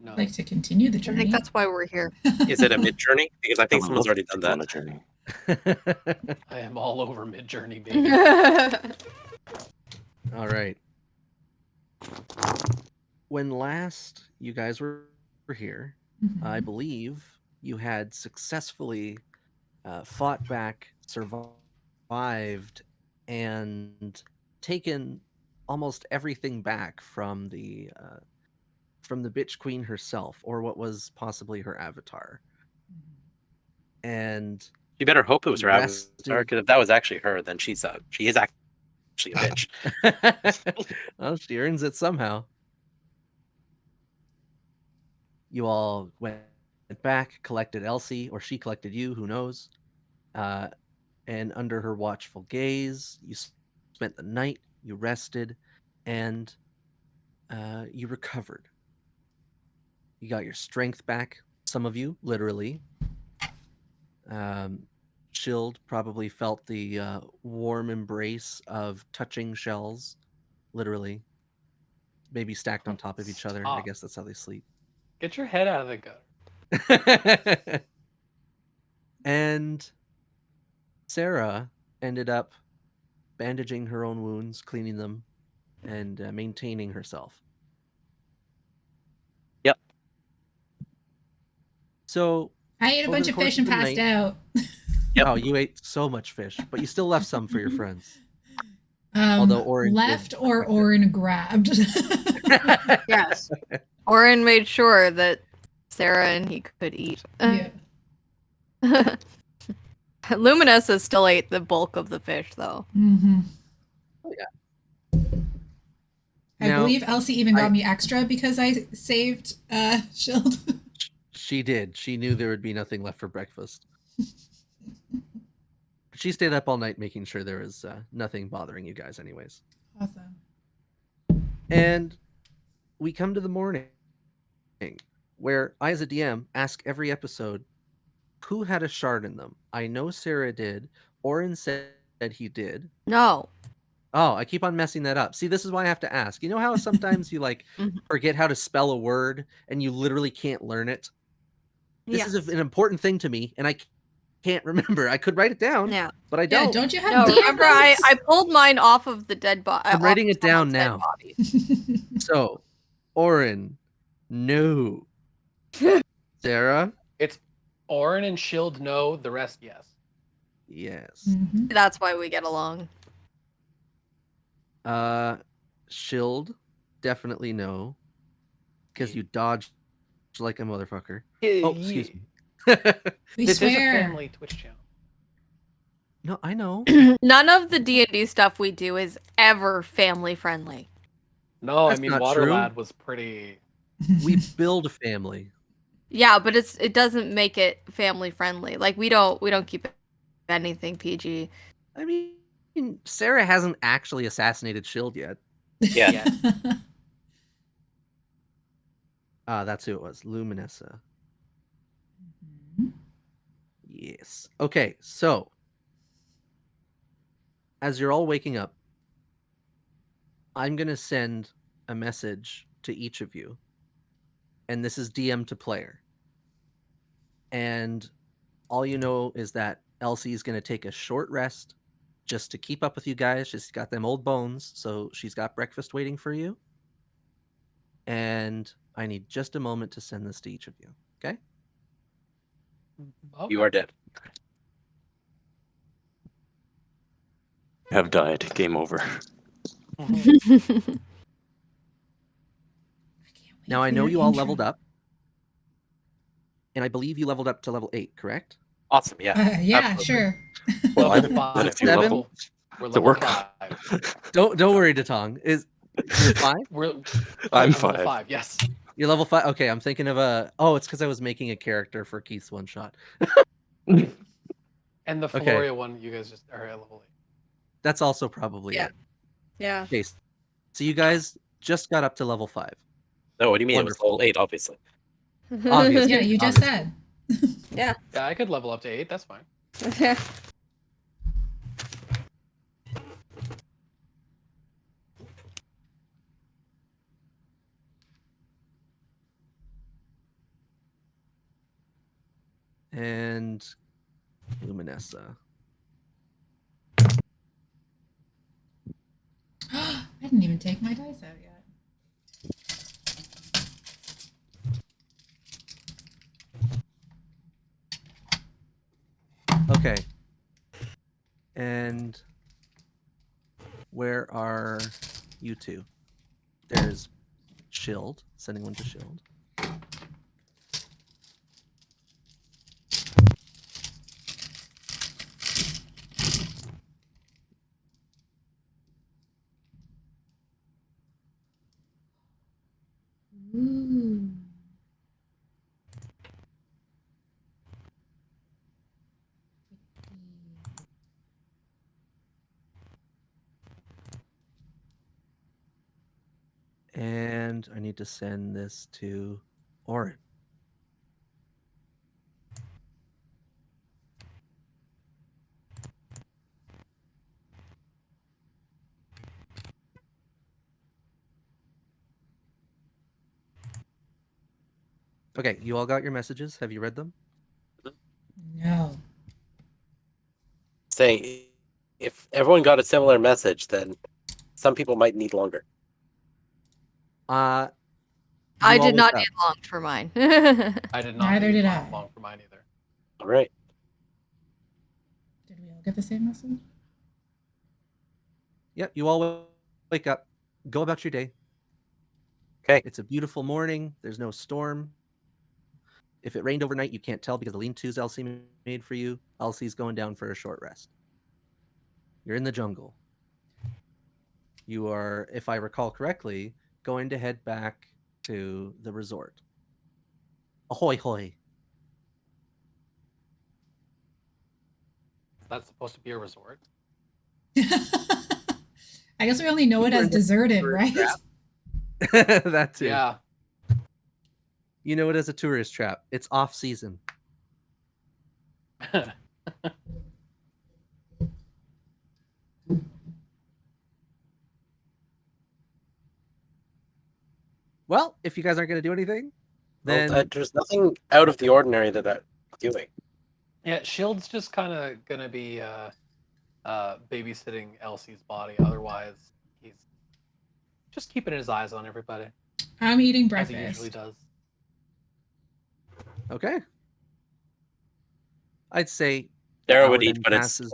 No. Like to continue the I journey. think that's why we're here. Is it a mid journey? Because I think would someone's love already to done go on that. a journey. I am all over Mid Journey, baby. All right. When last you guys were here, I Mhm. believe you had successfully fought back, survived, and taken almost everything back from the bitch queen herself, or what was possibly her avatar. And You better hope it was you her avatar, rested. because if that was actually her, then she is actually a bitch. Well, she earns it somehow. You all went back, collected Elsie, or she collected you, who knows? And under her watchful gaze, you spent the night, you rested, and you recovered. You got your strength back, some of you, literally. Shield probably felt the warm embrace of touching shells, literally. Maybe stacked on top of each other. I Stop. guess that's how they sleep. Get your head out of the gutter. And Sarah ended up bandaging her own wounds, cleaning them, and maintaining herself. Yep. So I ate a over bunch the of course fish and the passed night- out. Yep. Oh, you ate so much fish, but you still left some for your friends. Although Orin left did or protect it. Orin grabbed. Yes. Orin made sure that Sarah and he could eat. Yeah. Luminessa still ate the bulk of the fish, though. Mm-hmm. Oh, yeah. I Now, believe Elsie even got I- me extra because I saved Shield. She did. She knew there would be nothing left for breakfast. She stayed up all night making sure there was nothing bothering you guys anyways. Awesome. And we come to the morning where I, as a DM, ask every episode who had a shard in them. I know Sarah did. Orin said he did. No. Oh, I keep on messing that up. See, this is why I have to ask. You know how sometimes you like forget how to spell a word and you literally can't learn it? This is an important thing to me, and I can't remember. I could write it down, Yeah. but I Yeah, don't. don't you have No, DM remember I notes? pulled mine off of the dead body. I'm writing it down now. So, Orin, no. Sarah, It's Orin and Shield no, the rest yes. yes. Mhm. That's why we get along. Shield, definitely no, because you dodged like a motherfucker. Yeah, Oh, excuse me. We This is a swear. family Twitch channel. No, I know. None of the D&D stuff we do is ever family friendly. No, That's I mean not Water true. Lad was pretty. We build a family. Yeah, but it doesn't make it family friendly. Like we don't keep anything PG. I mean, Sarah hasn't actually assassinated Shield yet. Yeah. That's who it was. Luminessa. Mhm. Yes. Okay, so as you're all waking up, I'm going to send a message to each of you. And this is DM to player. And all you know is that Elsie is going to take a short rest just to keep up with you guys. She's got them old bones, so she's got breakfast waiting for you. And I need just a moment to send this to each of you. Okay? Okay. You are dead. Have died. Game over. Now, I know you all leveled up. And I believe you leveled up to level 8, correct? Awesome. Yeah. Yeah, Absolutely. sure. Well, Level I've done a 5. few Seven? levels We're to level work 5. Don't worry, Datong. You're 5? I'm level 5. 5. Yes. You're level 5? Okay, I'm thinking of oh, it's because I was making a character for Keith's one shot. And the Okay. Floria one, you guys just are at level 8. That's also probably Yeah. it. Yeah. Okay, so you guys just got up to level 5. No, what do you mean? Wonderful. It was level 8, obviously. Obviously. Yeah, you just obviously. said. Yeah. Yeah, I could level up to 8. That's fine. and Luminessa. I didn't even take my dice out yet. Okay. And where are you two? There's Shield. Sending one to Shield. Ooh. And I need to send this to Orin. Okay, you all got your messages. Have you read them? No. Saying if everyone got a similar message, then some people might need longer. You I all did not wake need up. long for mine. I did not Neither need did long, I. long for mine either. All right. Did we all get the same message? Yep, you all wake up. Go about your day. Okay. It's a beautiful morning. There's no storm. If it rained overnight, you can't tell because the lean-tos Elsie made for you. Elsie's going down for a short rest. You're in the jungle. You are, if I recall correctly, going to head back to the resort. Ahoy hoy. That's supposed to be a resort. I guess we only know it You were as in the deserted, tourist right? That too. Yeah. You know it as a tourist trap. It's off season. Well, if you guys aren't going to do anything, then Well, there's nothing out of the ordinary that I'm doing. Yeah, Shield's just kind of gonna be babysitting Elsie's body. Otherwise, he's just keeping his eyes on everybody I'm eating as he usually breakfast. does. okay. I'd say Sarah hour would eat, then but it's passes.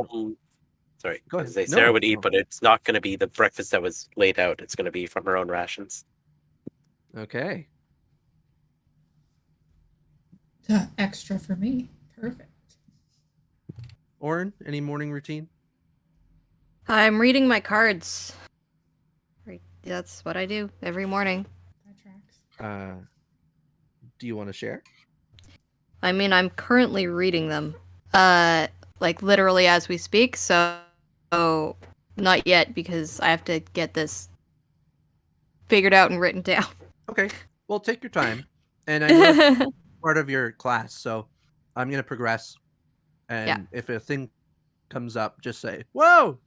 sorry. Go I ahead. was gonna say No, Sarah no, would eat, no. but it's not going to be the breakfast that was laid out. It's going to be from her own rations. Okay. Extra for me. Perfect. Orin, any morning routine? I'm reading my cards. Right, that's what I do every morning. That tracks. Do you want to share? I mean, I'm currently reading them, like literally as we speak. So not yet because I have to get this figured out and written down. Okay. Well, take your time. And I know it's part of your class, so I'm going to progress. And if a thing comes up, just say, whoa!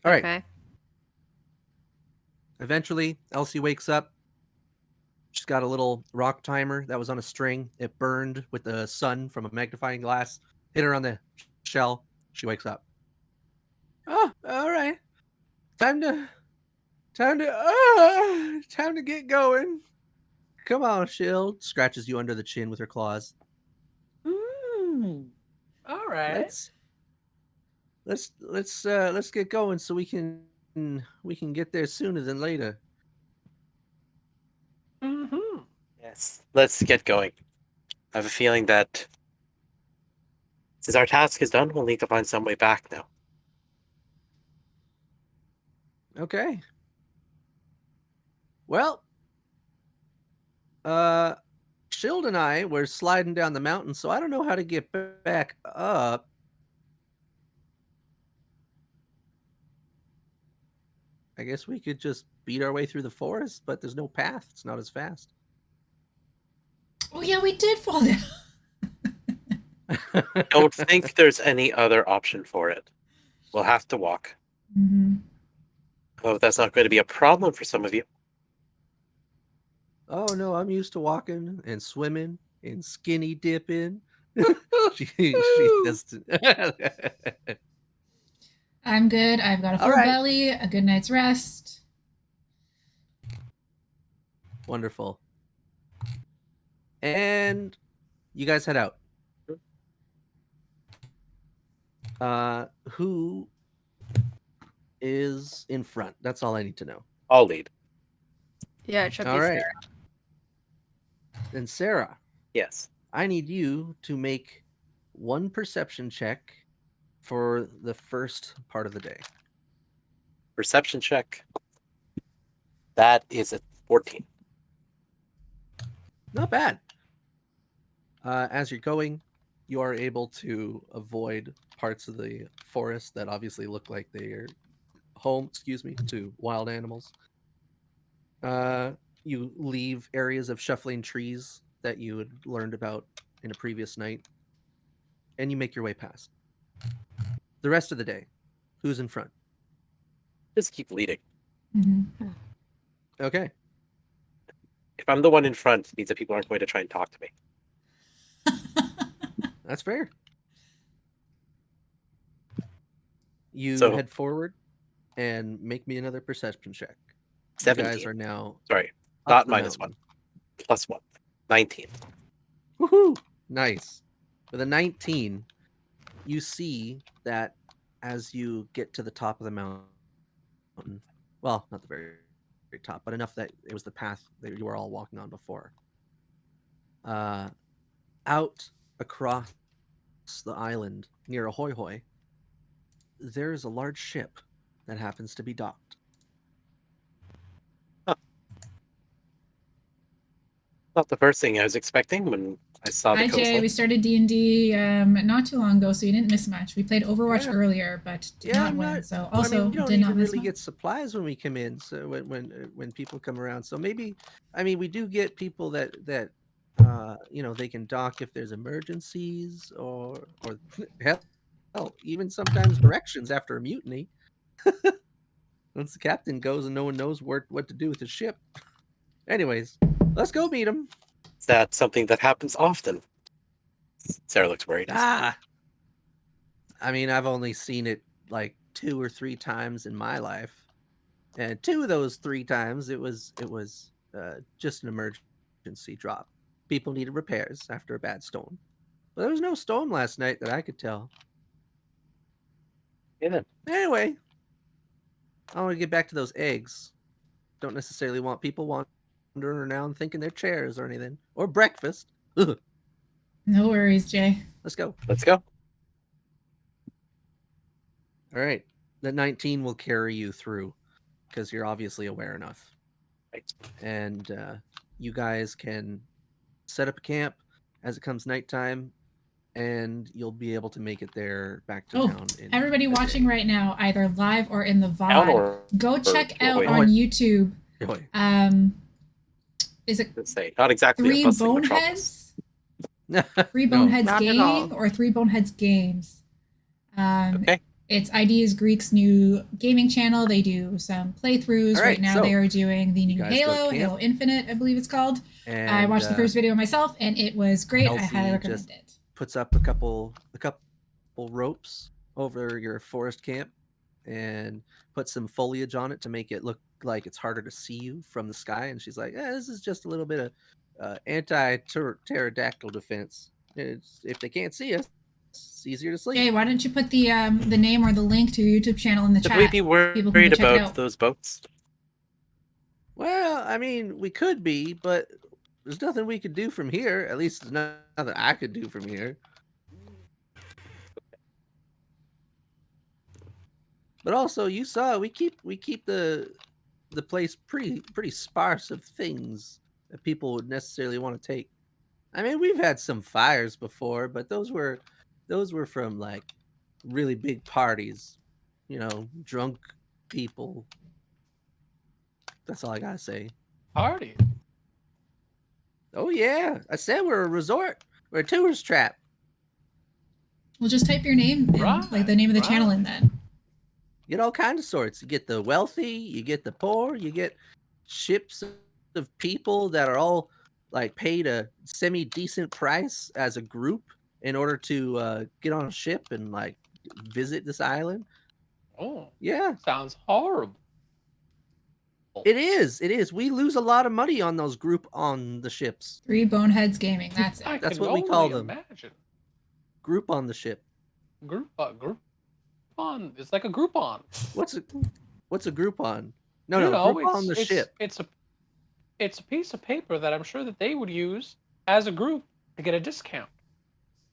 All right. Okay. Eventually, Elsie wakes up. She's got a little rock timer that was on a string. It burned with the sun from a magnifying glass. Hit her on the shell. She wakes up. Oh, all right. Time to get going. Come on, Shield. Scratches you under the chin with her claws. All right. Let's get going so we can get there sooner than later. Mm-hmm. Yes. Let's get going. I have a feeling that since our task is done, we'll need to find some way back now. Okay. Well, Shield and I were sliding down the mountain, so I don't know how to get back up. I guess we could just beat our way through the forest, but there's no path. It's not as fast. Oh yeah, we did fall down. Don't think there's any other option for it. We'll have to walk. Mm-hmm. Oh, that's not going to be a problem for some of you. Oh no, I'm used to walking and swimming and skinny dipping. she just I'm good. I've got a All full right. belly, a good night's rest. Wonderful. And you guys head out. Who is in front? That's all I need to know. I'll lead. Yeah, it should All be right. Sarah. Then Sarah, Yes. I need you to make one perception check for the first part of the day. Perception check. That is a 14. Not bad. As you're going, you are able to avoid parts of the forest that obviously look like they're home, to wild animals. You leave areas of shuffling trees that you had learned about in a previous night, and you make your way past. The rest of the day, who's in front? Just keep leading. Mm-hmm. Okay. If I'm the one in front, it means that people aren't going to try and talk to me. That's fair. You So- head forward and make me another perception check. 17. You guys are now Sorry, up not the minus mountain. 1. Plus 1. 19. Woohoo! Nice. With a 19, you see that as you get to the top of the mountain, well, not the very top, but enough that it was the path that you were all walking on before. Out across the island near Ahoy Hoy, there's a large ship that happens to be docked. Not the first thing I was expecting when I saw the Hi, Jay. coastline. We started D&D not too long ago, so you didn't miss much. We played Overwatch Yeah. earlier, but did not I'm win. So I also mean, we don't did not even miss really much. get supplies when we come in. So when people come around, so maybe I mean we do get people that they can dock if there's emergencies or hell even sometimes directions after a mutiny. Once the captain goes and no one knows what to do with the ship. Anyways, let's go meet him. Is that something that happens often? Sarah looks worried. I mean, I've only seen it like 2 or 3 times in my life, and 2 of those 3 times it was just an emergency drop. People needed repairs after a bad storm, but there was no storm last night that I could tell. Yeah. Anyway, I want to get back to those eggs. Don't necessarily want people wandering around thinking they're chairs or anything, or breakfast. Ugh. No worries, Jay. Let's go. Let's go. All right. The 19 will carry you through because you're obviously aware enough. Right. And you guys can set up a camp as it comes nighttime, and you'll be able to make it there back to town. Everybody watching right now, either live or in the Town VOD, or- go check or- out wait. on YouTube. Ahoy. Is it Let's say not exactly Three a bustling metropolis. Boneheads? Three No. Boneheads Not at Gaming all. or Three Boneheads Games? Okay. It's Ideas Greek's new gaming channel. They do some playthroughs. All Right right, now so they are doing the new guys go Halo, camp. Halo Infinite, I believe it's called. And I watched the first video myself and it was great. I Elsie highly recommend just it. puts up a couple ropes over your forest camp and put some foliage on it to make it look like it's harder to see you from the sky. And she's like, this is just a little bit of anti-pterodactyl defense. If they can't see us, it's easier to sleep. Jay, why don't you put the name or the link to your YouTube channel in the Should chat? we be People can go worried check it about out. those boats? Well, I mean, we could be, but there's nothing we could do from here. At least nothing I could do from here. But also, you saw we keep the place pretty sparse of things that people would necessarily want to take. I mean, we've had some fires before, but those were from like really big parties, drunk people. That's all I gotta say. Party. Oh yeah, I said we're a resort. We're a tourist trap. Well, just type your name, in, like the name of the channel in then. You get all kinds of sorts. You get the wealthy, you get the poor, you get ships of people that are all like paid a semi decent price as a group in order to get on a ship and like visit this island. Oh, Yeah, sounds horrible. it is. It is. We lose a lot of money on those group on the ships. 3 Boneheads Gaming. That's it. I That's can what we only call them. Imagine. Group on the ship. Groupon. It's like a Groupon. What's a Groupon? No, You no, know, group on the ship. it's a piece of paper that I'm sure that they would use as a group to get a discount.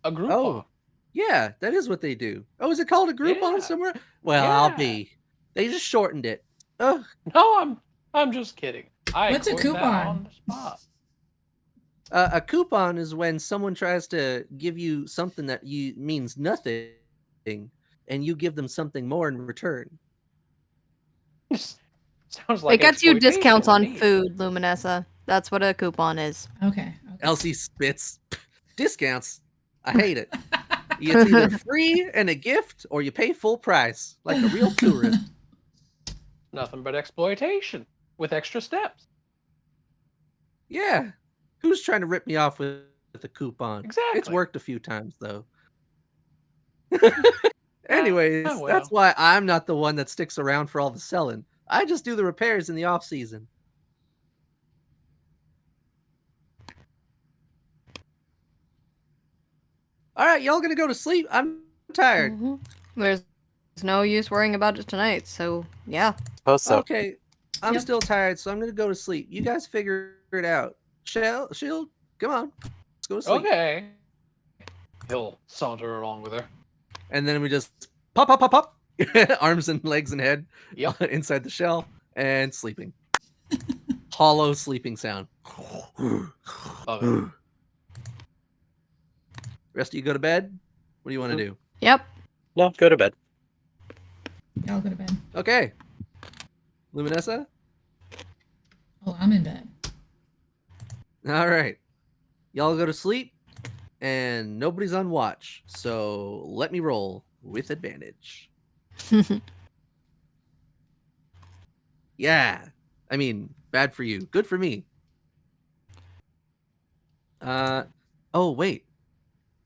A Groupon. Oh, yeah, that is what they do. Oh, is it called a Groupon Yeah. somewhere? Well, I'll Yeah. be. They just shortened it. Ugh. No, I'm just kidding. What's a coined that coupon? on the spot. A coupon is when someone tries to give you something that means nothing, and you give them something more in return. Sounds like It gets you exploitation discounts to on me. food, Luminessa. That's what a coupon is. Okay. Elsie spits. Discounts. I hate it. It's either free and a gift, or you pay full price, like a real tourist. Nothing but exploitation with extra steps. Yeah. Who's trying to rip me off with a coupon? Exactly. It's worked a few times, though. Anyways, well. that's why I'm not the one that sticks around for all the selling. I just do the repairs in the off season. All right, y'all gonna go to sleep? I'm tired. There's no use worrying about it tonight, so yeah. Suppose so. Okay, I'm Yep. still tired, so I'm gonna go to sleep. You guys figure it out. Shield, come on, let's go to sleep. Okay. He'll saunter along with her. And then we just pop, pop, pop, pop, arms and legs and head Yep. inside the shell and sleeping. Hollow sleeping sound. Love it. Rest of you go to bed. What do you want to do? Yep. No, go to bed. Yeah, I'll go to bed. Okay. Luminessa? Oh, I'm in bed. All right. Y'all go to sleep, and nobody's on watch. So let me roll with advantage. Yeah. I mean, bad for you. Good for me. Oh, wait.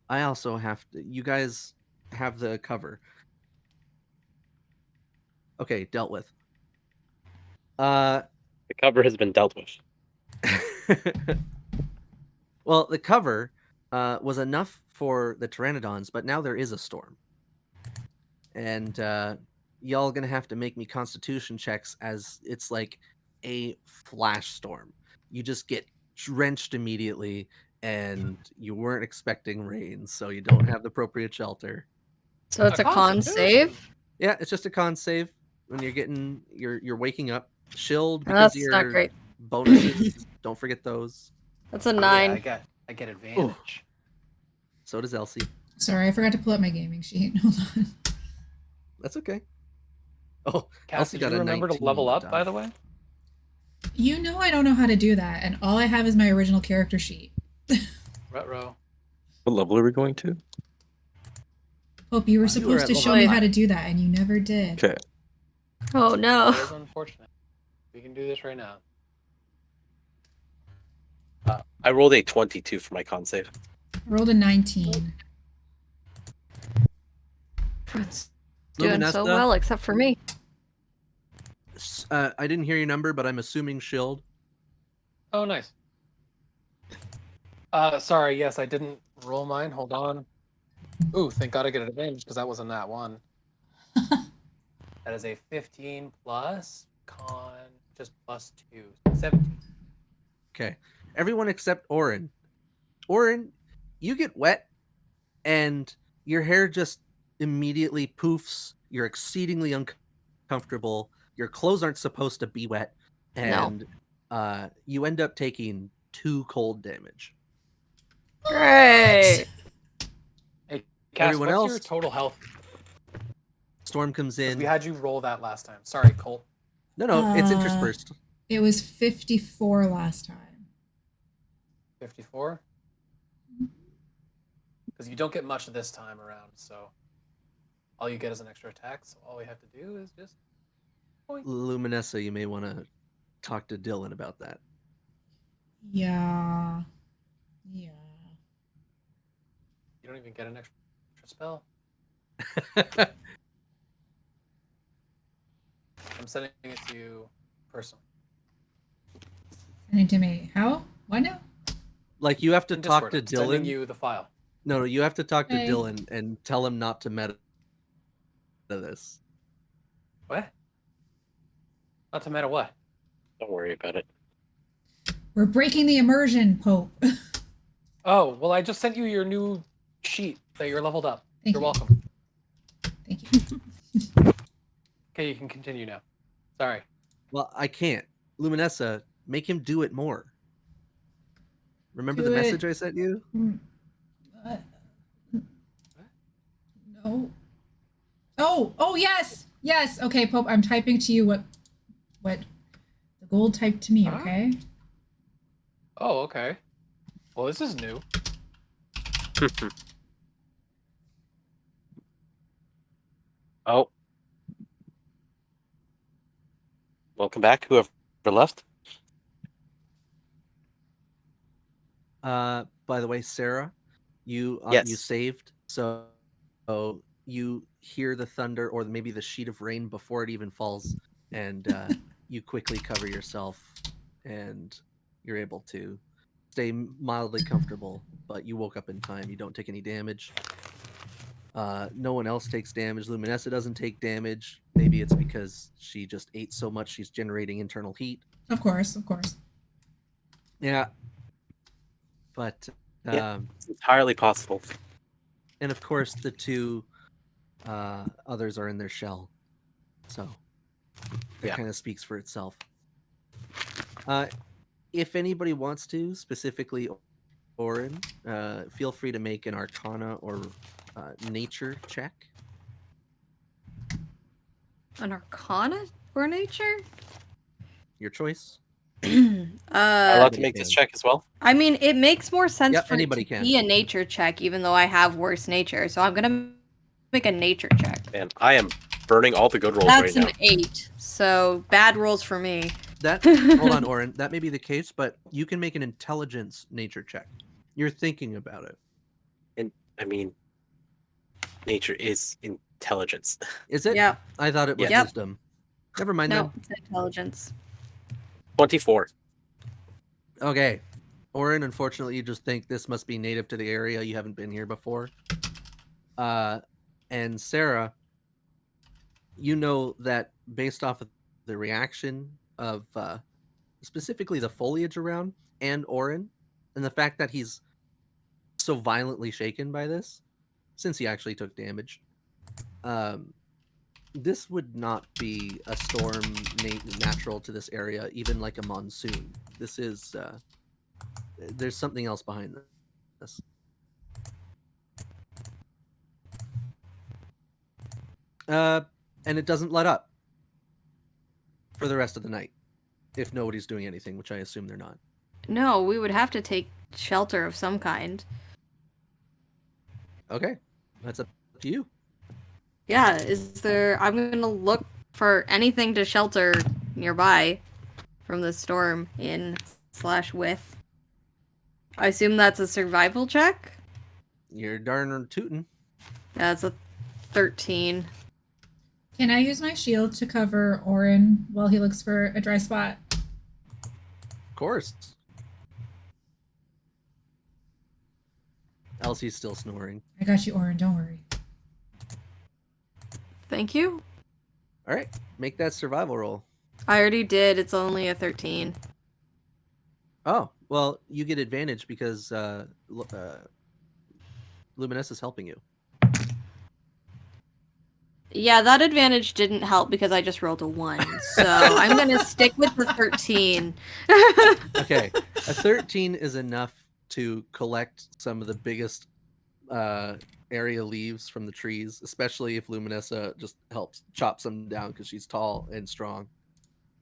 I also have to. You guys have the cover. Okay, dealt with. The cover has been dealt with. Well, the cover was enough for the pteranodons, but now there is a storm. And y'all gonna have to make me constitution checks, as it's like a flash storm. You just get drenched immediately, and you weren't expecting rain, so you don't have the appropriate shelter. So it's a con save? Yeah, it's just a con save when you're waking up. Shield That's because not your great. bonuses. Don't forget those. That's a Yeah, 9. I get advantage. So does Elsie. Sorry, I forgot to pull up my gaming sheet. Hold on. That's okay. Oh, Cass, Elsie did got you a remember to 19 level on up, the by die. the way? You know I don't know how to do that, and all I have is my original character sheet. Retro. What level are we going to? Hope you were You were supposed at to level show me 5. how to do that, and you never did. Okay. Oh no. That is unfortunate. We can do this right now. I rolled a 22 for my con save. Rolled a 19. Everyone's doing so Luminessa? well except for me. I didn't hear your number, but I'm assuming Shield. Oh, nice. Sorry, yes, I didn't roll mine. Hold on. Ooh, thank God I get an advantage because that wasn't that one. That is a 15 plus con, just plus 2. 17. Okay. Everyone except Orin. Orin, you get wet, and your hair just immediately poofs. You're exceedingly uncomfortable. Your clothes aren't supposed to be wet, and you end up taking 2 cold damage. Great. Hey, Cass, Everyone what's your else? total health? Storm comes 'Cause in. we had you roll that last time. Sorry, Colt. No, it's interspersed. It was 54 last time. 54? Because you don't get much this time around, so all you get is an extra attack, so all we have to do is just... Luminessa, you may want to talk to Dylan about that. Yeah. Yeah. You don't even get an extra spell. I'm sending it to you personally. Sending to me. How? What now? Like you have to In talk Discord, to I'm sending Dylan. you the file. No, you have to talk to Hey. Dylan and tell him not to meta this. What? Not to matter what. Don't worry about it. We're breaking the immersion, Pope. Oh, well, I just sent you your new sheet that you're leveled up. Thank You're you. welcome. Thank you. Okay, you can continue now. Sorry. Well, I can't. Luminessa, make him do it more. Remember Do the it. message I sent you? Uh, no. Oh, yes. Yes. Okay, Pope, I'm typing to you what the gold typed to me, Huh? okay? Oh, okay. Well, this is new. Oh. Welcome back, whoever left. By the way, Sarah, you Yes. saved, so you hear the thunder or maybe the sheet of rain before it even falls, and you quickly cover yourself, and you're able to stay mildly comfortable. But you woke up in time. You don't take any damage. No one else takes damage. Luminessa doesn't take damage. Maybe it's because she just ate so much she's generating internal heat. Of course, of course. Yeah. But Yeah, it's entirely possible. and of course the two others are in their shell, so that Yeah. kind of speaks for itself. If anybody wants to, specifically Orin, feel free to make an Arcana or Nature check. An Arcana or Nature? Your choice. Allowed to make this check as well? I mean, it makes more sense Yep, for it anybody to can. be a nature check, even though I have worse nature. So I'm gonna make a nature check. Man, I am burning all the good rolls That's right an 8. So bad rolls for me. That hold on, Orin. That may be the case, but you can make an intelligence nature check. You're thinking about it. And I mean, nature is intelligence. Is it? Yep. I thought it was Yep. wisdom. Never mind No, it's intelligence. 24. then. Okay. Orin, unfortunately, you just think this must be native to the area. You haven't been here before. And Sarah, you know that based off of the reaction of specifically the foliage around and Orin, and the fact that he's so violently shaken by this, since he actually took damage, this would not be a storm natural to this area, even like a monsoon. This is there's something else behind this. And it doesn't let up for the rest of the night if nobody's doing anything, which I assume they're not. No, we would have to take shelter of some kind. Okay, that's up to you. Yeah, is there... I'm gonna look for anything to shelter nearby from the storm in/with. I assume that's a survival check? You're darn tootin'. That's a 13. Can I use my shield to cover Orin while he looks for a dry spot? Of course. Elsie's still snoring. I got you, Orin. Don't worry. Thank you. All right, make that survival roll. I already did. It's only a 13. Oh, well, you get advantage because Luminous is helping you. Yeah, that advantage didn't help because I just rolled a 1. So I'm going to stick with the 13. Okay, a 13 is enough to collect some of the biggest area leaves from the trees, especially if Luminessa just helps chop some down because she's tall and strong.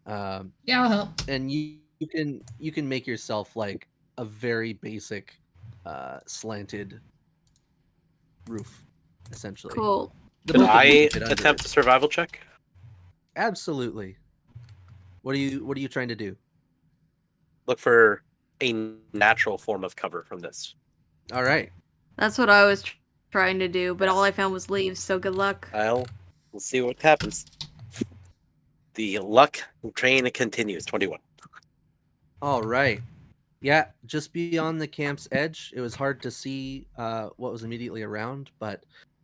Yeah, I'll help. And you can make yourself like a very basic slanted roof, essentially. Cool. The Can both of you I can fit under attempt it. a survival check? Absolutely. What are you trying to do? Look for a natural form of cover from this. All right. That's what I was trying to do, but all Yes. I found was leaves, so good luck. We'll see what happens. The luck train continues. 21. All right. Yeah, just beyond the camp's edge, it was hard to see what was immediately around, but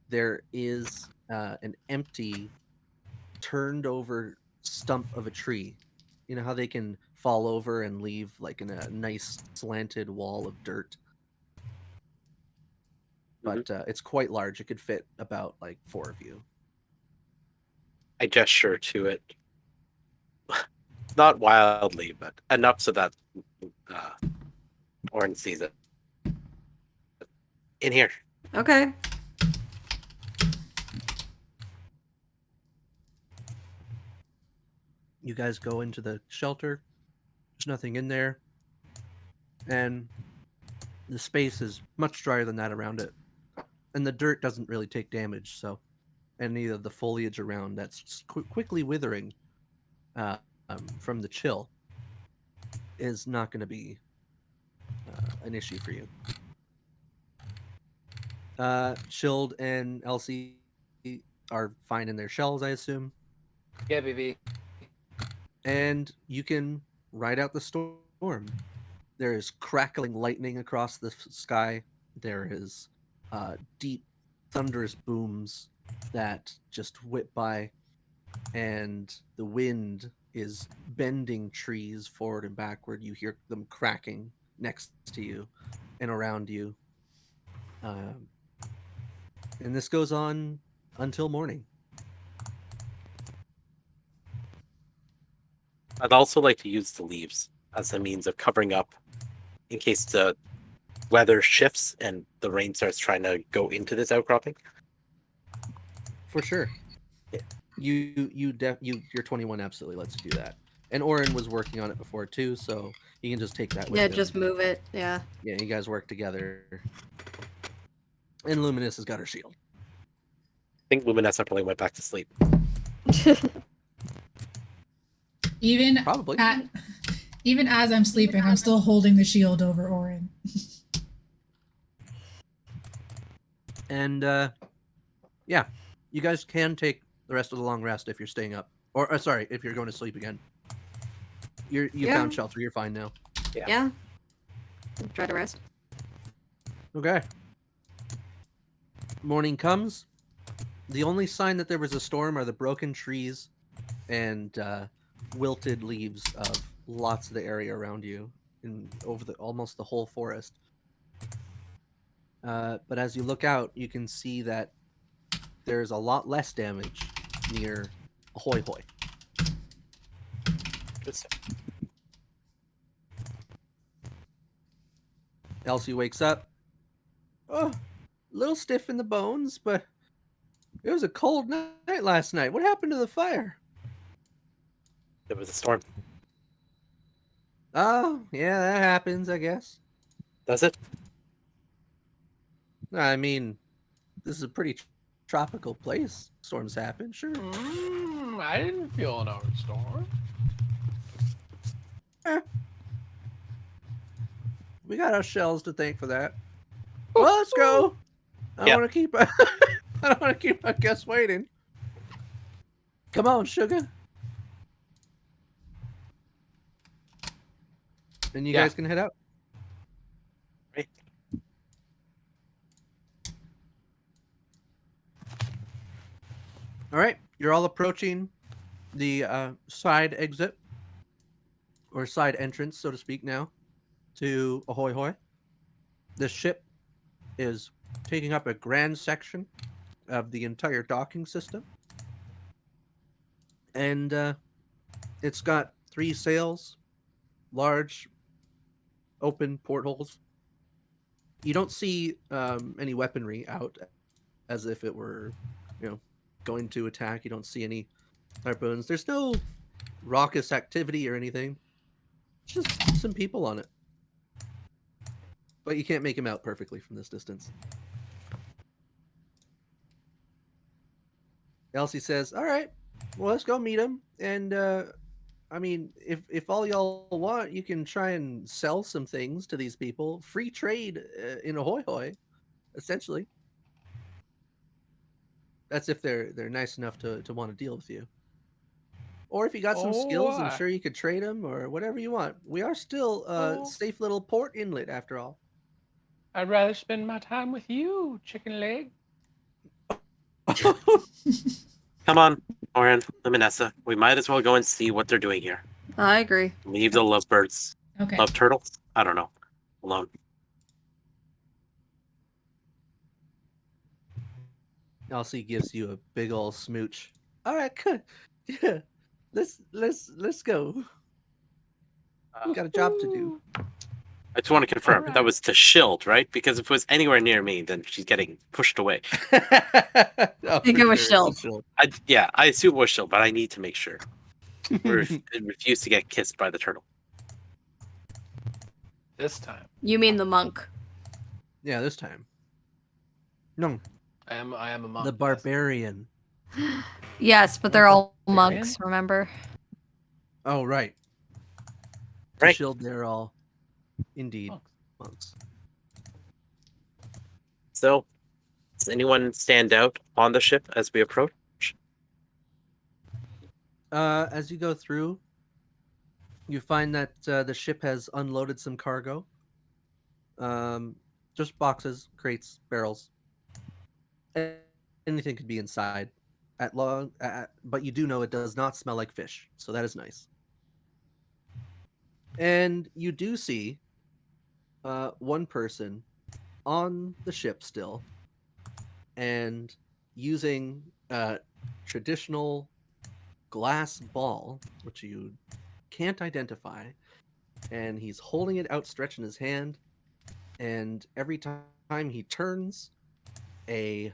there is an empty, turned over stump of a tree. You know how they can fall over and leave like in a nice slanted wall of dirt? But it's quite large. It could fit about like 4 of you. I gesture to it. Not wildly, but enough so that Orin sees it. In here. Okay. You guys go into the shelter. There's nothing in there. And the space is much drier than that around it. And the dirt doesn't really take damage, so any of the foliage around that's quickly withering from the chill is not going to be an issue for you. Chilled and Elsie are fine in their shells, I assume. Yeah, BB. And you can ride out the storm. There is crackling lightning across the sky. There is deep, thunderous booms that just whip by, and the wind is bending trees forward and backward. You hear them cracking next to you and around you. And this goes on until morning. I'd also like to use the leaves as a means of covering up in case the weather shifts and the rain starts trying to go into this outcropping. For sure. Yeah. Your 21 absolutely lets you do that. And Oren was working on it before too, so you can just take that with Yeah, him. just move it. Yeah. Yeah, you guys work together. And Luminous has got her shield. I think Luminessa probably went back to sleep. Even Probably. even as I'm sleeping, I'm still holding the shield over Orin. And yeah, you guys can take the rest of the long rest if you're staying up, or sorry, if you're going to sleep again. You found shelter. You're fine now. Yeah. Try to rest. Okay. Morning comes. The only sign that there was a storm are the broken trees and wilted leaves of lots of the area around you, and over almost the whole forest. But as you look out, you can see that there's a lot less damage near Ahoy Hoy. Good stuff. Elsie wakes up. Oh, a little stiff in the bones, but it was a cold night last night. What happened to the fire? There was a storm. Oh, yeah, that happens, I guess. Does it? I mean, this is a pretty tropical place. Storms happen, sure. I didn't feel no storm. We got our shells to thank for that. Well, let's go. I don't Yeah. want to keep. I don't want to keep my guests waiting. Come on, sugar. And you guys can head out. Right. All right, you're all approaching the side exit or side entrance, so to speak, now to Ahoy Hoy. The ship is taking up a grand section of the entire docking system, and it's got 3 sails, large open portholes. You don't see any weaponry out, as if it were, going to attack. You don't see any harpoons. There's no raucous activity or anything. It's just some people on it. But you can't make them out perfectly from this distance. Elsie says, all right, well, let's go meet him. And I mean, if all y'all want, you can try and sell some things to these people. Free trade in Ahoy Hoy, essentially. That's if they're nice enough to want to deal with you. Or if you got some skills, I'm sure you could trade them or whatever you want. We are still a safe little port inlet, after all. I'd rather spend my time with you, chicken leg. Come on, Oren, Luminessa. We might as well go and see what they're doing here. I agree. Leave the lovebirds, Okay. love turtles. I don't know, alone. Elsie gives you a big old smooch. All right, good. Yeah, let's go. We got a job to do. I just want to confirm that was the shield, right? Because if it was anywhere near me, then she's getting pushed away. I think it was Shield. I assume it was shield, but I need to make sure. I refuse to get kissed by the turtle. This time. You mean the monk? Yeah, this time. No, I am a monk. the barbarian. Yes, but they're all Barbarian? monks, remember? Oh, right. To Right. shield, they're all indeed monks. So, does anyone stand out on the ship as we approach? As you go through, you find that the ship has unloaded some cargo. Just boxes, crates, barrels. Anything could be inside. But you do know it does not smell like fish, so that is nice. And you do see one person on the ship still, and using a traditional glass ball, which you can't identify, and he's holding it outstretched in his hand, and every time he turns, a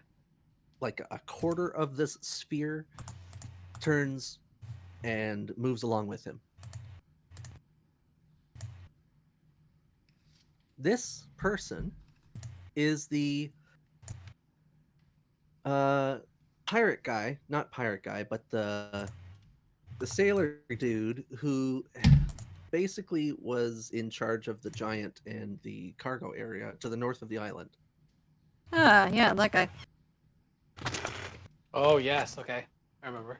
quarter of this sphere turns and moves along with him. This person is the pirate guy, not pirate guy, but the sailor dude who basically was in charge of the giant and the cargo area to the north of the island. Ah, yeah, that guy. Oh yes, okay, I remember.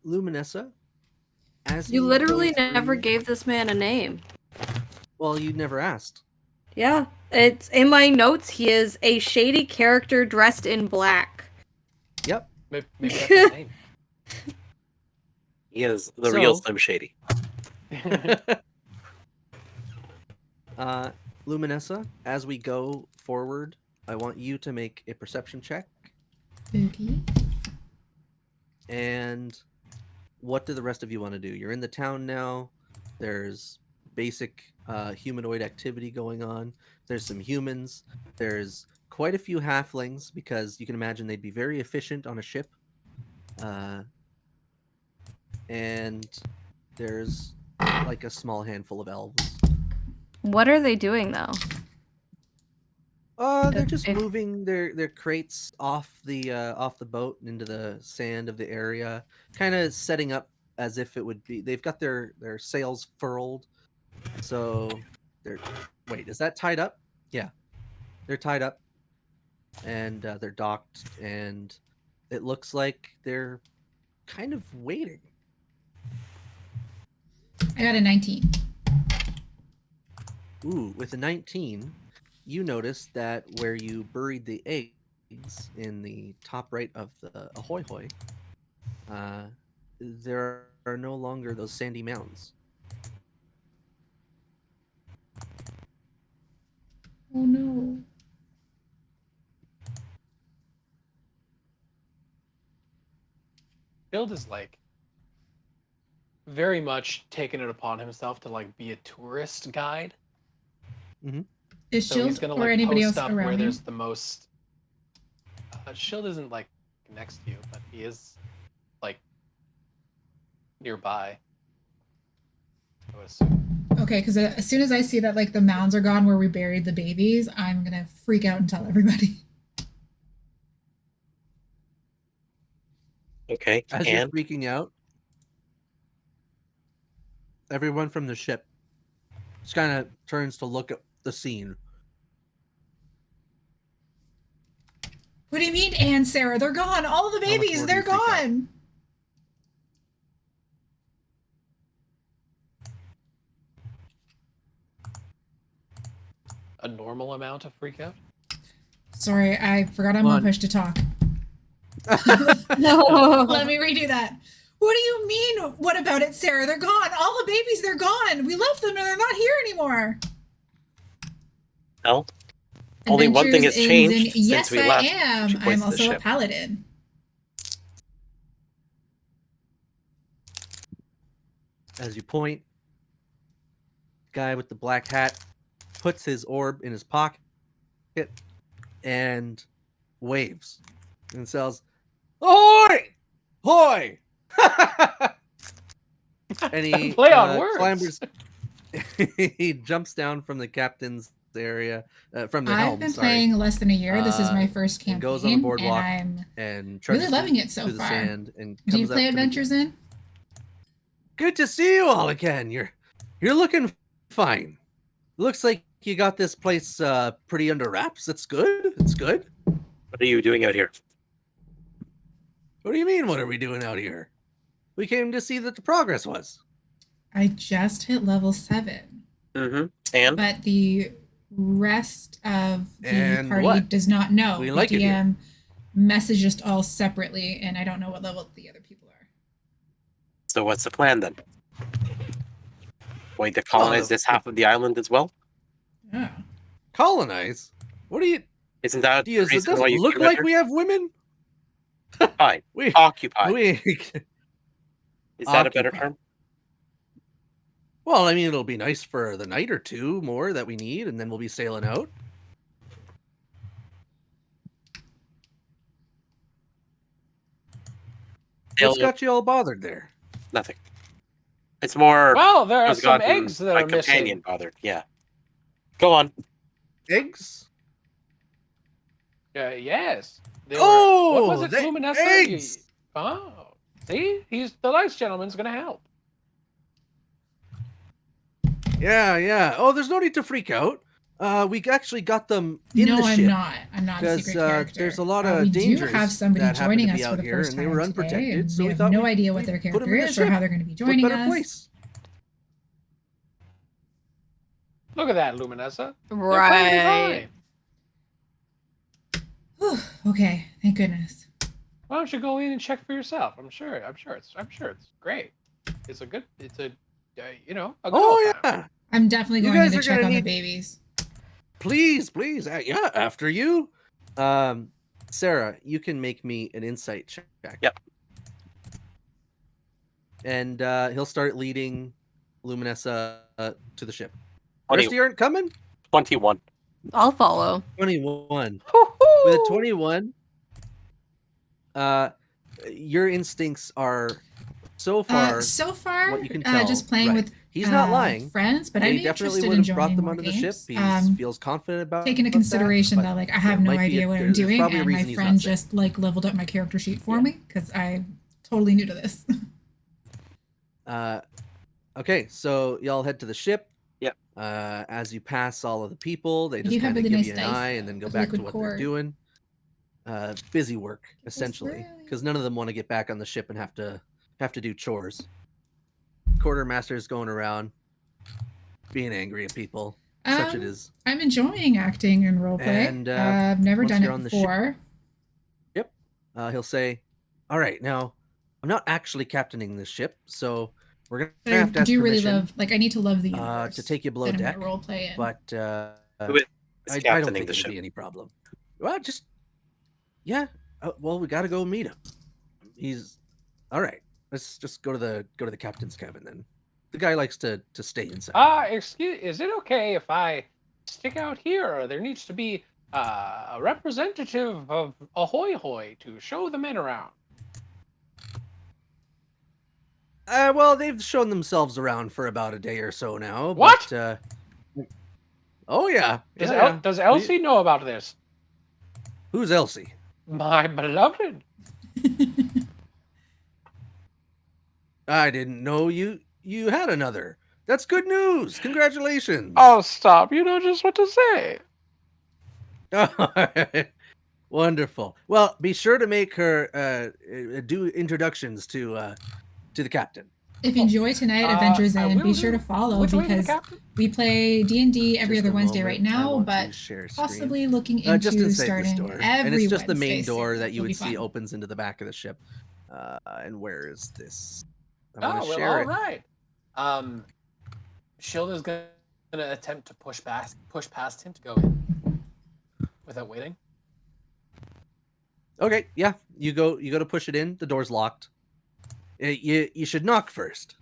Luminessa, as You go literally never through- gave this man a name. Well, you never asked. Yeah, it's in my notes. He is a shady character dressed in black. Yep. Maybe that's his name. He is the real So- Slim Shady. Luminessa, as we go forward, I want you to make a perception check. Okay. And what do the rest of you want to do? You're in the town now. There's basic humanoid activity going on. There's some humans. There's quite a few halflings, because you can imagine they'd be very efficient on a ship. And there's like a small handful of elves. What are they doing though? They're just If- moving their crates off the boat and into the sand of the area, kind of setting up as if it would be. They've got their sails furled, so they're. Wait, is that tied up? Yeah, they're tied up, and they're docked, and it looks like they're kind of waiting. I got a 19. Ooh, with a 19, you notice that where you buried the eggs in the top right of the Ahoy Hoy, there are no longer those sandy mounds. Oh no. Build is like very much taken it upon himself to like be a tourist guide. Is So he's Shield gonna or like anybody else post up where around me? there's the most. Shield isn't like next to you, but he is like nearby. I would assume. Okay, because as soon as I see that like the mounds are gone where we buried the babies, I'm gonna freak out and tell everybody. Okay, As and you're freaking out, everyone from the ship just kind of turns to look at the scene. What do you mean, Anne, Sarah? They're gone. All the How much babies, more do you they're freak out? gone. A normal amount of freak out? Sorry, I forgot I'm Come on on. push to talk. No. Let me redo that. What do you mean? What about it, Sarah? They're gone. All the babies, they're gone. We left them and they're not here anymore. well, only one thing has Adventures ends changed in, since yes, we I left. am. She I'm points to the also a ship. paladin. As you point, guy with the black hat puts his orb in his pocket and waves and says, "Ahoy! Hoy!" And he Play on words. clambers. He jumps down from the captain's area, from the I've helm. been Sorry, playing less than a year. This is my first campaign, and goes on the boardwalk and I'm and really trudges loving it so through the far. sand and Do you comes play up to me Adventures again. in? Good to see you all again. You're looking fine. Looks like you got this place pretty under wraps. It's good. It's good. What are you doing out here? What do you mean? What are we doing out here? We came to see that the progress was. I just hit level 7. Mm-hmm. And But the rest of the And party what? does not know. We The like it here. DM messaged us all separately, and I don't know what level the other people are. so what's the plan then? Going to colonize this half of the island as well? Oh. Colonize? What do you? Isn't that the It reason why doesn't you look came out like here? we have women. Fine. We Occupy. we. Is that a better Occupy. term? Well, I mean, it'll be nice for the night or two more that we need, and then we'll be sailing out. What's Sail- got you all bothered there? Nothing. It's more. Well, there are has some gotten eggs that my are companion missing. bothered. Yeah. Go on. Eggs? Yes. They Oh, what was it, the Luminessa? eggs! Oh, see, the Lights Gentleman's gonna help. Yeah, yeah. Oh, there's no need to freak out. We actually got them in No, the I'm ship. not. I'm not a Because secret character. there's a lot of we do dangers have somebody that happen joining to us be for out the here, first and they time were today, unprotected, and so we we have thought no we'd- idea what their we'd put 'em character in the is or ship. how they're going to be What joining better us. place? Look at that, Luminessa. Right. Whew, okay, thank goodness. Why don't you go in and check for yourself? I'm sure it's great. It's a good a good Oh old time. yeah. I'm definitely You going in guys to are check gonna on the need- babies. Please. Yeah, after you. Sarah, you can make me an insight check. Yep. And he'll start leading Luminessa to the ship. 20 Rest of you aren't coming? 21. I'll follow. 21. With a 21, your instincts are so far. So far, what you can tell, just playing right. with He's not lying. friends, but He I'd be definitely interested would in have brought joining them more onto the games. ship. He feels confident about Take into about consideration that, that, but like, I have there no might be idea what I'm there's doing, probably a and my reason he's not friend saying. just like leveled up my character sheet for me because I'm totally new to this. Okay, so y'all head to the ship. Yep. As you pass all of the people, they do just have kind of really give nice you an dice, eye though, and then go with back to liquid what cord. they're doing. Busy work, essentially, really- because none of them want to get back on the ship and have to do chores. Quartermaster's going around being angry at people. Such it is. I'm enjoying acting and roleplay. And, I've never once done you're it on the ship- before. He'll say, "All right, now I'm not actually captaining this ship, so we're gonna But have to I ask do really permission love, like, I need to love the universe to take you below that I'm deck." gonna roleplay in. But Who is I don't captaining think the it'll ship? be any problem. Well, just yeah. Well, we got to go meet him. He's all right. Let's just go to the captain's cabin then. The guy likes to stay inside. Is it okay if I stick out here? Or there needs to be a representative of Ahoy Hoy to show the men around. Well, they've shown themselves around for about a day or so now. What? But, oh yeah. Does Elsie know about this? Who's Elsie? My beloved. I didn't know you had another. That's good news. Congratulations. Oh, stop! You know just what to say. Wonderful. Well, be sure to make her do introductions to the captain. If you enjoy tonight, Adventures I In, will be sure do. to follow Which way to the because captain? we play D&D every Just other a Wednesday right moment. I now, want to but share screen. possibly looking into Just inside starting this door, every and it's just the main Wednesday door soon. that you It'll be would see fun. opens into the back of the ship. And where is this? I want Oh, to well, share all it. right. Shield is gonna attempt to push past him to go in without waiting. Okay, yeah, you go to push it in. The door's locked. You should knock first,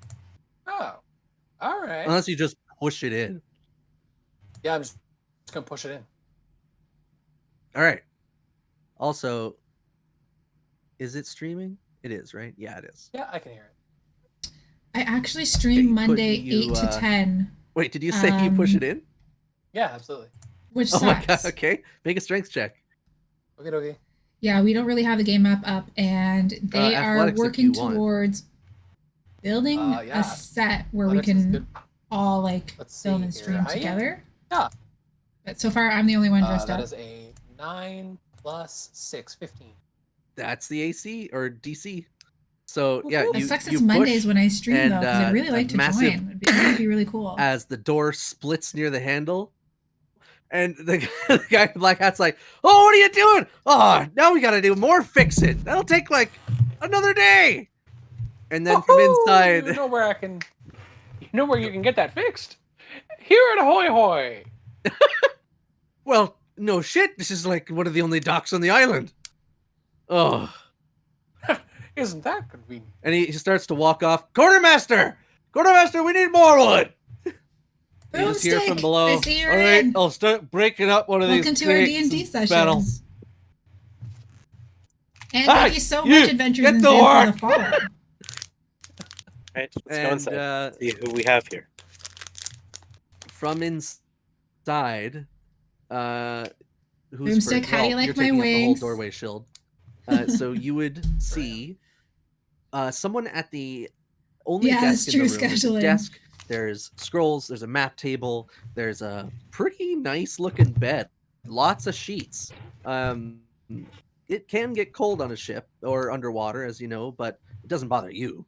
Oh, all right. unless you just push it in. Yeah, I'm just gonna push it in. All right. Also, is it streaming? It is, right? Yeah, it is. Yeah, I can hear it. I actually stream Monday you, 8 to 10. Wait, did you say you push it in? Yeah, absolutely. Which Oh sucks. my god! Okay, make a strength check. Okay. Yeah, we don't really have a game map up, and they are athletics if working you want. towards building Yeah. a set where Athletics we is can good. all like Let's film see and here. stream Yeah. together. Yeah. But so far, I'm the only one dressed That up. is a 9 plus 6, 15. That's the AC or DC. So yeah, It you sucks you it's Mondays push, when I stream and, though, because I'd really a like to massive- join. It'd be really cool. as the door splits near the handle, and the guy in black hat's like, "Oh, what are you doing? Oh, now we got to do more fixing. That'll take like another day." And then from inside, You know where I can. You know where you can get that fixed? Here at Ahoy Hoy. well, no shit. This is like one of the only docks on the island. Oh. Isn't that convenient? And he starts to walk off. Quartermaster, we need more wood. You just hear from Boomstick, below. I see you're All right, in. I'll start breaking up one of Welcome these. to our crates D&D and sessions. battle. And Hey, thank you so you, much, Adventures get in to Zen, for work. the follow. Right, let's go And inside. See who we have here. from inside, who's Boomstick, first? how do you Well, like you're my taking up the whole wings? doorway shield. So you would see someone at the only Yeah, desk it's in the true room. There's a scheduling. desk. There's scrolls. There's a map table. There's a pretty nice looking bed. Lots of sheets. It can get cold on a ship or underwater, as you know, but it doesn't bother you.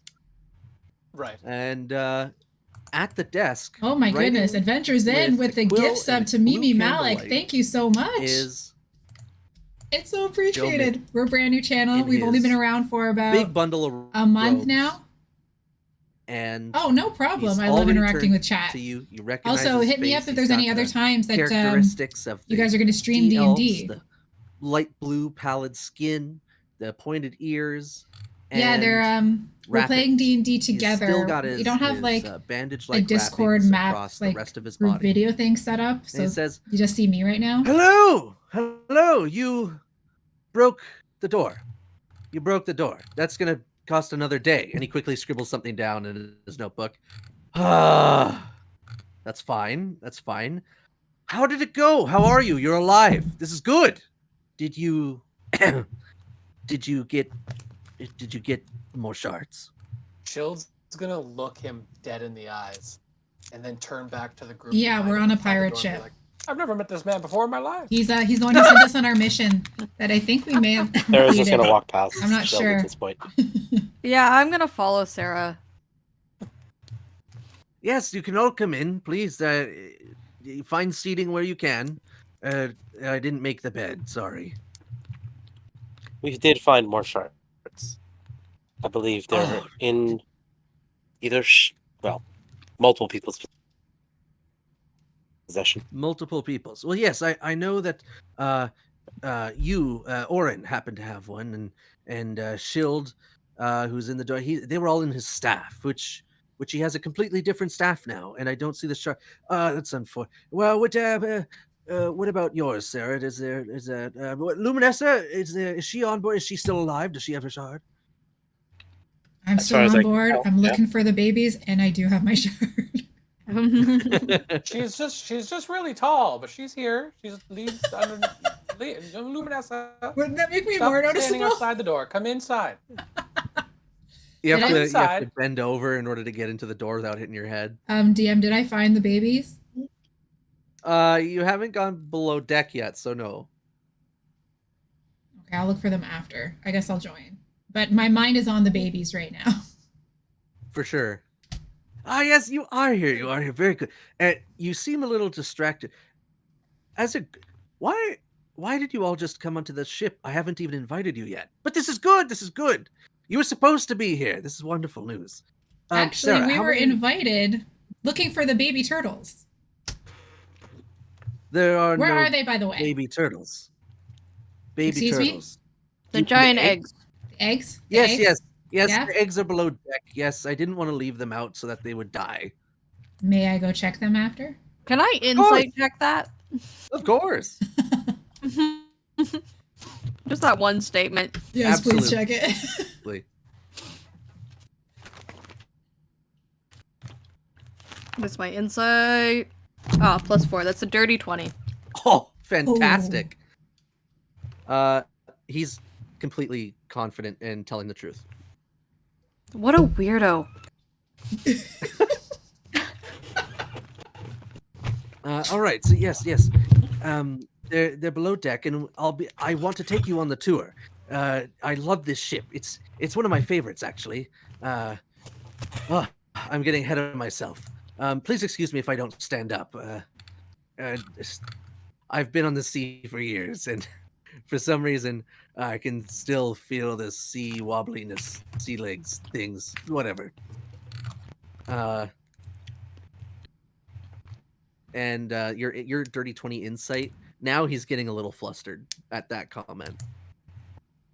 Right. And at the desk, Oh my goodness, writing Adventures In with the quill gift and sub a to blue Mimi Malik. candlelight Thank you so much. is It's so appreciated. We're a brand new channel. in We've only been his around for big about bundle of a month robes. now. And Oh, no problem. he's I love already interacting turned with chat. to you. You recognize Also, his hit me face. up if He's there's any got other the times that characteristics of you the guys are going to stream sea elves, D&D. the light blue pallid skin, the pointed ears. Yeah, they're we're playing D&D He's together. still got his, we don't have his, like bandage-like a Discord wrappings map across the like rest of his group body. video thing set up. So And it says, you just see me right now. Hello, you broke the door. You broke the door. That's gonna cost another day. And he quickly scribbles something down in his notebook. That's fine. How did it go? How are you? You're alive. This is good. Did you did you get more shards? Shield's gonna look him dead in the eyes, and then turn back to the group. Yeah, behind we're him on a outside the pirate door and be ship. like, I've never met this man before in my life. He's the one who sent us on our mission that I think we may have Sarah's just completed. gonna walk past. I'm not Shield sure. at this point. Yeah, I'm gonna follow Sarah. Yes, you can all come in, please. Find seating where you can. I didn't make the bed. Sorry. We did find more shards. I believe they're in either, multiple people's possession. Multiple people's. Well, yes, I know that you, Orin, happened to have one, and Shield, who's in the door. They were all in his staff, which he has a completely different staff now, and I don't see the shard. That's unfortunate. Well, what about yours, Sarah? Luminessa? Is she on board? Is she still alive? Does she have a shard? I'm As still far as on I can board. tell, I'm yeah. looking for the babies, and I do have my shard. She's just really tall, but she's here. She's leaves under Luminessa. Wouldn't that make me Stop more standing noticeable? outside the door. Come inside. You have Did I- to Inside. bend over in order to get into the door without hitting your head. DM, did I find the babies? You haven't gone below deck yet, so no. Okay, I'll look for them after. I guess I'll join. But my mind is on the babies right now. For sure. Ah, yes, you are here. You are here. Very good. And you seem a little distracted. Why did you all just come onto the ship? I haven't even invited you yet. But this is good. This is good. You were supposed to be here. This is wonderful news. Actually, Sarah, we how were many- invited looking for the baby turtles. There are Where no are they, by the way? baby turtles. Baby Excuse me? turtles. The giant eggs. Eggs? The Yes, eggs? yes. Yes, Yeah? the eggs are below deck. Yes, I didn't want to leave them out so that they would die. May I go check them after? Can I insight check that? Of course. Just that one statement. Yes, Absolutely. please check it. What's my insight? Oh, +4. That's a dirty 20. Oh, fantastic. He's completely confident in telling the truth. What a weirdo. All right. So yes. They're below deck, and I want to take you on the tour. I love this ship. It's one of my favorites, actually. Oh, I'm getting ahead of myself. Please excuse me if I don't stand up. I've been on the sea for years, and for some reason, I can still feel the sea wobbliness, sea legs, things, whatever. And your dirty 20 insight. Now he's getting a little flustered at that comment.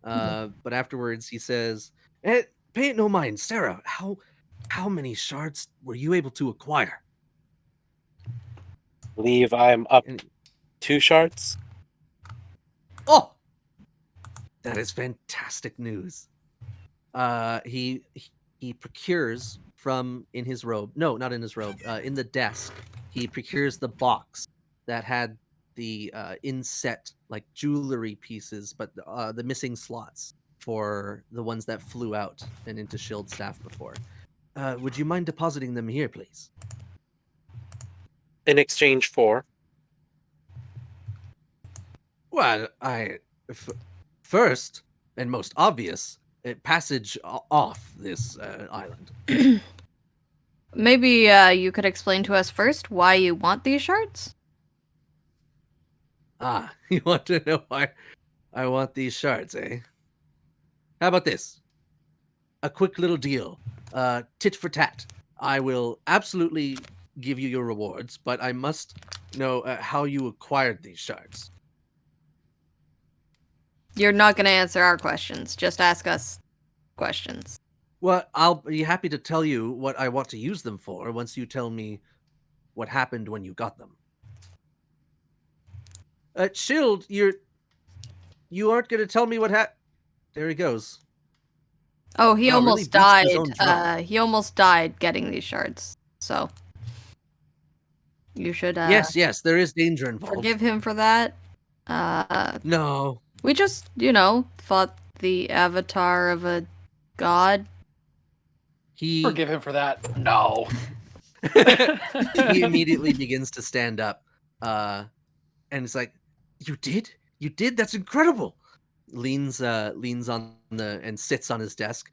But afterwards he says, "Pay it no mind, Sarah. How many shards were you able to acquire?" I believe I'm up 2 shards. Oh, that is fantastic news. He procures from in his robe. No, not in his robe. In the desk, he procures the box that had the inset like jewelry pieces, but the missing slots for the ones that flew out and into shield staff before. Would you mind depositing them here, please? In exchange for? Well, first and most obvious, passage off this island. Maybe you could explain to us first why you want these shards? Ah, you want to know why I want these shards, eh? How about this? A quick little deal. Tit for tat. I will absolutely give you your rewards, but I must know how you acquired these shards. You're not going to answer our questions. Just ask us questions. Well, I'll be happy to tell you what I want to use them for once you tell me what happened when you got them. Shield, you aren't going to tell me what happened. There he goes. Oh, he Wow, really almost beats died. his own drum. He almost died getting these shards. So you should Yes, there is danger involved. forgive him for that. No. We just, fought the avatar of a god. Forgive him for that. No. He immediately begins to stand up, and it's like, "You did? You did? That's incredible!" Leans on and sits on his desk.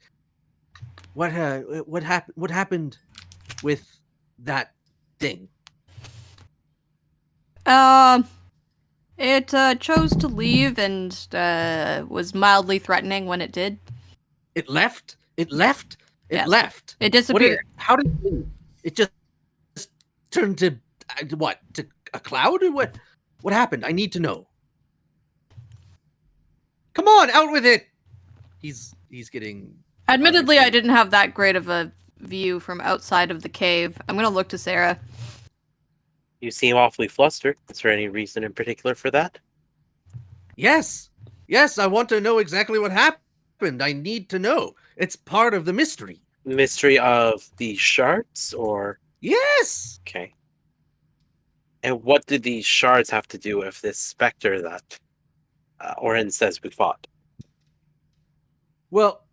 What happened? What happened with that thing? It chose to leave and was mildly threatening when it did. It left. It left. It Yes. left. It disappeared. How did it leave? It just turned to what? To a cloud? Or what? What happened? I need to know. Come on, out with it. He's getting. Admittedly, I didn't have that great of a view from outside of the cave. I'm gonna look to Sarah. You seem awfully flustered. Is there any reason in particular for that? Yes. I want to know exactly what happened. I need to know. It's part of the mystery. Mystery of the shards, or? Yes. Okay. And what did these shards have to do with this specter that Oren says we fought? Well,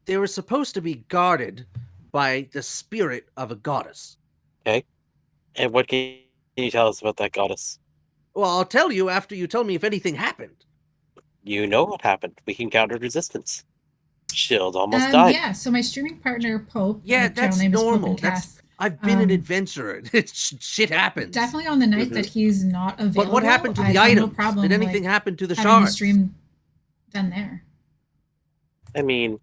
They were supposed to be guarded by the spirit of a goddess. Okay. And what can you tell us about that goddess? Well, I'll tell you after you tell me if anything happened. You know what happened. We encountered resistance. Shield almost died. Yeah, so my streaming partner, Pope, Yeah, channel that's name is Pope normal. and Cass. I've been an adventurer. Shit happens. Definitely on the night that he's not available. But what happened to the I'd have items? No problem, Did anything like, happen to the having his shards? stream done there. I mean,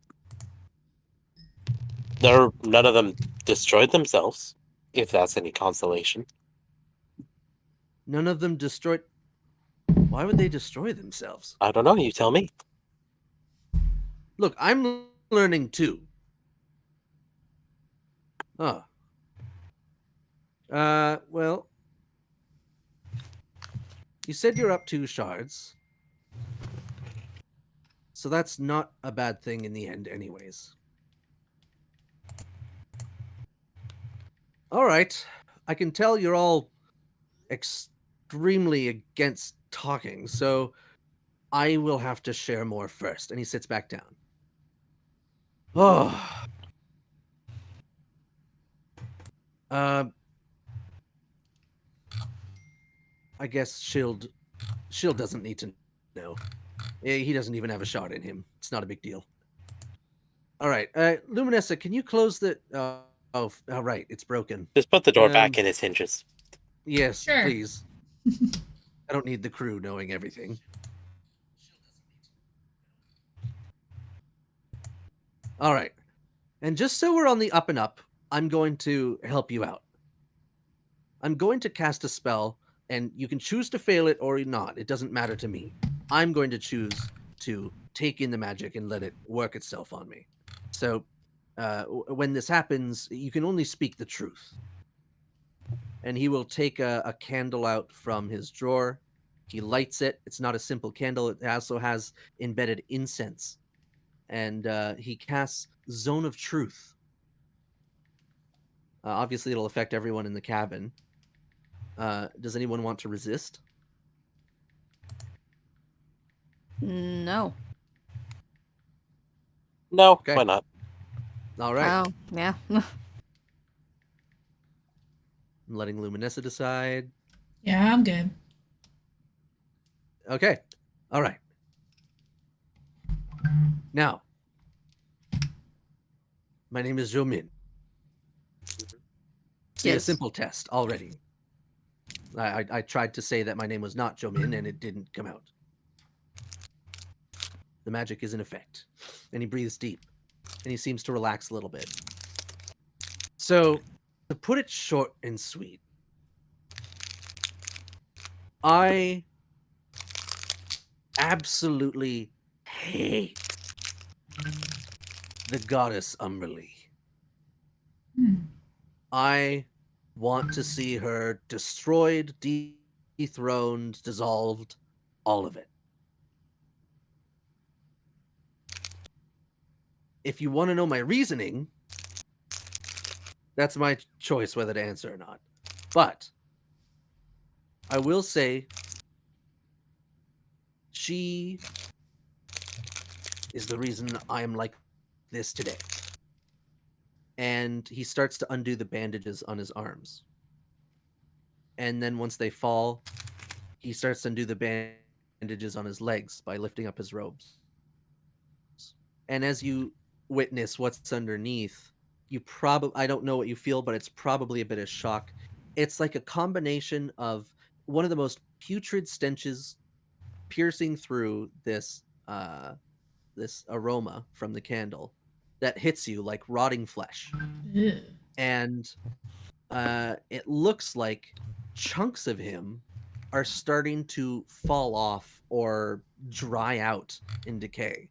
none of them destroyed themselves, if that's any consolation. None of them destroyed. Why would they destroy themselves? I don't know. You tell me. Look, I'm learning too. Huh. Well, you said you're up 2 shards. So that's not a bad thing in the end, anyways. All right. I can tell you're all extremely against talking, so I will have to share more first. And he sits back down. Oh. I guess Shield doesn't need to know. He doesn't even have a shot in him. It's not a big deal. All right, Luminessa, can you close the? Oh, right, it's broken. Just put the door back in its hinges. Yes, Sure. please. I don't need the crew knowing everything. All right, and just so we're on the up and up, I'm going to help you out. I'm going to cast a spell, and you can choose to fail it or not. It doesn't matter to me. I'm going to choose to take in the magic and let it work itself on me. So, when this happens, you can only speak the truth. And he will take a candle out from his drawer. He lights it. It's not a simple candle. It also has embedded incense. And he casts Zone of Truth. Obviously, it'll affect everyone in the cabin. Does anyone want to resist? No. No, Okay. why not? All right. Oh, yeah. I'm letting Luminessa decide. Yeah, I'm good. Okay. All right. Now, my name is Jomin. See, a Yes. simple test already. I tried to say that my name was not Jomin, and it didn't come out. The magic is in effect. And he breathes deep. And he seems to relax a little bit. So, to put it short and sweet, I absolutely hate the goddess Umberlee. I want to see her destroyed, dethroned, dissolved, all of it. If you want to know my reasoning, that's my choice whether to answer or not. But I will say she is the reason I am like this today. And he starts to undo the bandages on his arms. And then once they fall, he starts to undo the bandages on his legs by lifting up his robes. And as you witness what's underneath, I don't know what you feel, but it's probably a bit of shock. It's like a combination of one of the most putrid stenches piercing through this aroma from the candle that hits you like rotting flesh. Ugh. And it looks like chunks of him are starting to fall off or dry out in decay.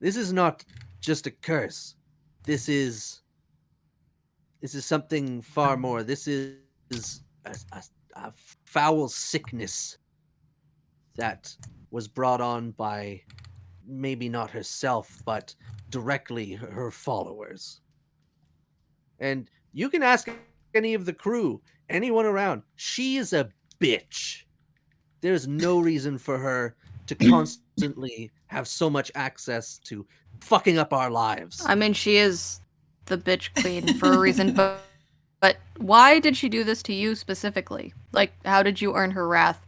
This is not just a curse. This is something far more. This is a foul sickness that was brought on by maybe not herself, but directly her followers. And you can ask any of the crew, anyone around. She is a bitch. There's no reason for her to constantly constantly have so much access to fucking up our lives. I mean, she is the bitch queen for a reason, but why did she do this to you specifically? Like, how did you earn her wrath?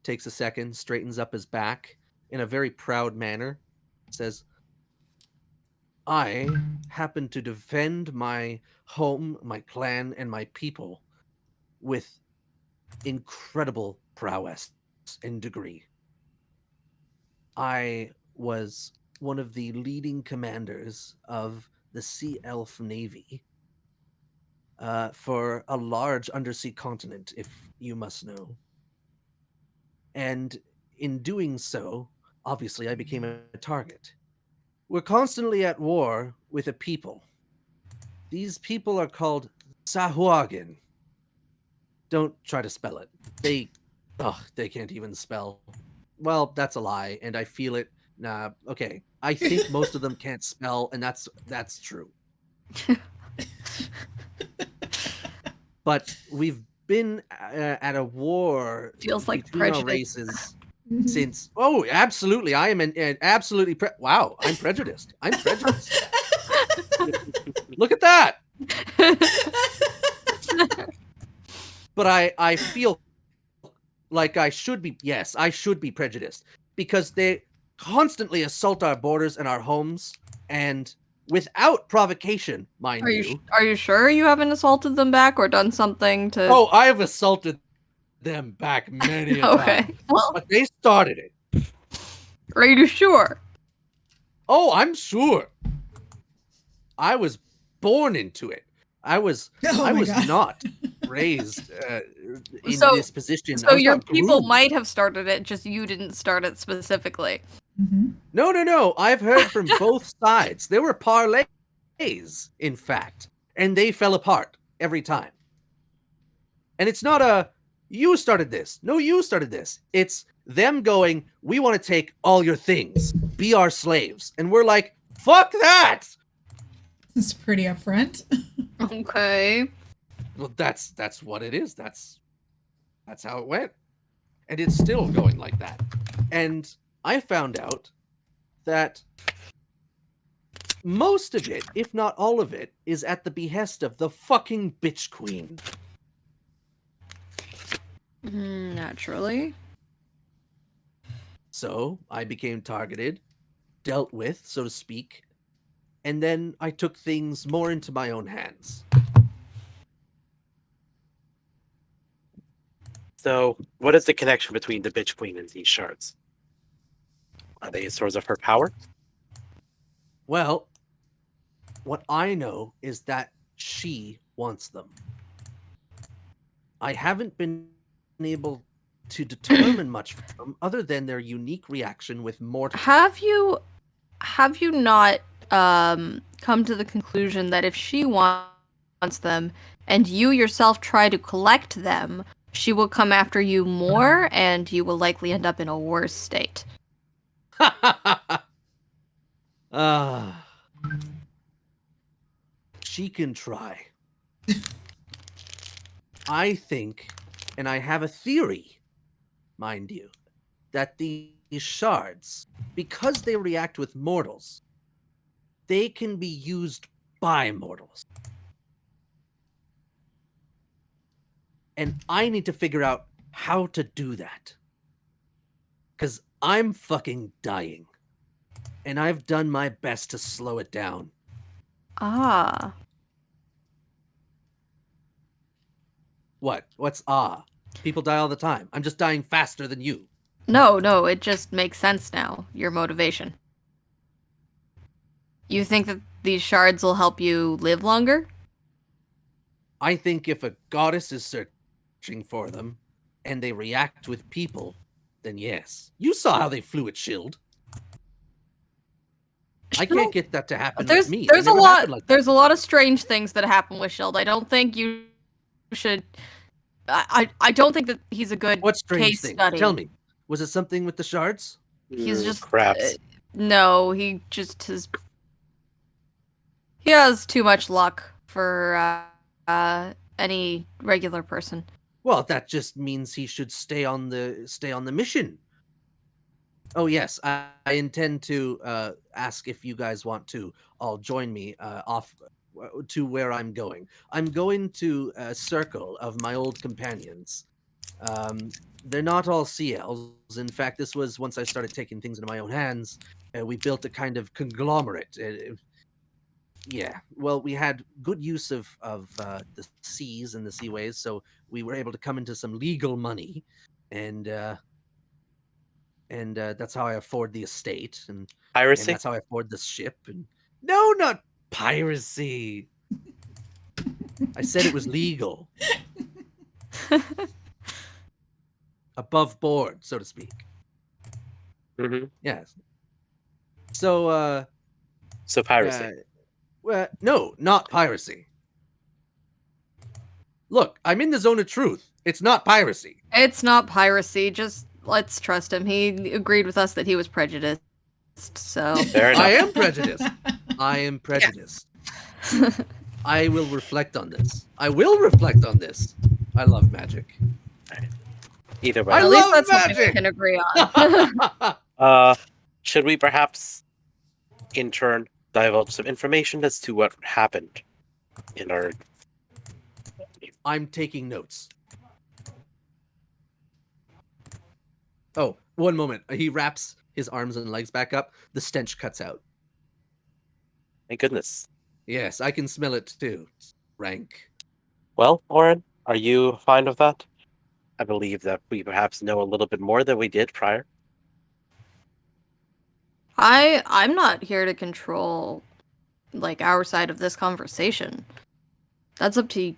Takes a second, straightens up his back in a very proud manner, says, I happen to defend my home, my clan, and my people with incredible prowess and degree. I was one of the leading commanders of the Sea Elf Navy for a large undersea continent, if you must know. And in doing so, obviously, I became a target. We're constantly at war with a people. These people are called Sahuagin. Don't try to spell it. They can't even spell. Well, that's a lie, and I feel it. Nah, okay. I think most of them can't spell, and that's true. But we've been at a war Feels like between our prejudice. races since. Oh, absolutely! I am an absolutely. Wow, I'm prejudiced. I'm prejudiced. Look at that. But I feel like I should be. Yes, I should be prejudiced because they constantly assault our borders and our homes, and without provocation, mind you. Are you sure you haven't assaulted them back or done something to? Oh, I have assaulted them back many a Okay. time. Well, But they started it. are you sure? Oh, I'm sure. I was born into it. I was God. not raised in So- this position. I So was your not people groomed. might have started it, just you didn't start it specifically. No. I've heard from both sides. There were parlays, in fact, and they fell apart every time. And it's not a you started this. No, you started this. It's them going, we want to take all your things, be our slaves. And we're like, fuck that. It's pretty upfront. Okay. Well, that's what it is. That's how it went. And it's still going like that. And I found out that most of it, if not all of it, is at the behest of the fucking bitch queen. Naturally. So I became targeted, dealt with, so to speak, and then I took things more into my own hands. So, what is the connection between the bitch queen and these shards? Are they a source of her power? Well, what I know is that she wants them. I haven't been able to determine much from them other than their unique reaction with mortal. Have you not come to the conclusion that if she wants them and you yourself try to collect them, she will come after you more and you will likely end up in a worse state? She can try. I think, and I have a theory, mind you, that these shards, because they react with mortals, they can be used by mortals. And I need to figure out how to do that. Because I'm fucking dying. And I've done my best to slow it down. Ah. What? What's People die all the time. I'm just dying faster than you. No, it just makes sense now, your motivation. You think that these shards will help you live longer? I think if a goddess is searching for them, and they react with people, then yes. You saw how they flew at Shield. I can't get that to happen with me. There's It a never lot. happened like that. There's a lot of strange things that happen with Shield. I don't think you should. I don't think that he's a good What strange case thing? study. Tell me. Was it something with the shards? He's just craps. No, he just has. He has too much luck for any regular person. Well, that just means he should stay on the mission. Oh yes, I intend to ask if you guys want to all join me off to where I'm going. I'm going to a circle of my old companions. They're not all sea elves. In fact, this was once I started taking things into my own hands. We built a kind of conglomerate. Yeah, well, we had good use of the seas and the seaways, so we were able to come into some legal money, and that's how I afford the estate, and Piracy? that's how I afford the ship. And no, not piracy. I said it was legal, above board, so to speak. Mm-hmm. Yes. So, So piracy. well, no, not piracy. Look, I'm in the zone of truth. It's not piracy. It's not piracy. Just let's trust him. He agreed with us that he was prejudiced. So Fair enough. I am prejudiced. I am prejudiced. I will reflect on this. I will reflect on this. I love magic. Either way. I at least love that's something we magic. can agree on. Should we perhaps, in turn, divulge some information as to what happened in our... I'm taking notes. Oh, one moment. He wraps his arms and legs back up. The stench cuts out. Thank goodness. Yes, I can smell it too. It's rank. Well, Oren, are you fine with that? I believe that we perhaps know a little bit more than we did prior. I'm not here to control like our side of this conversation. That's up to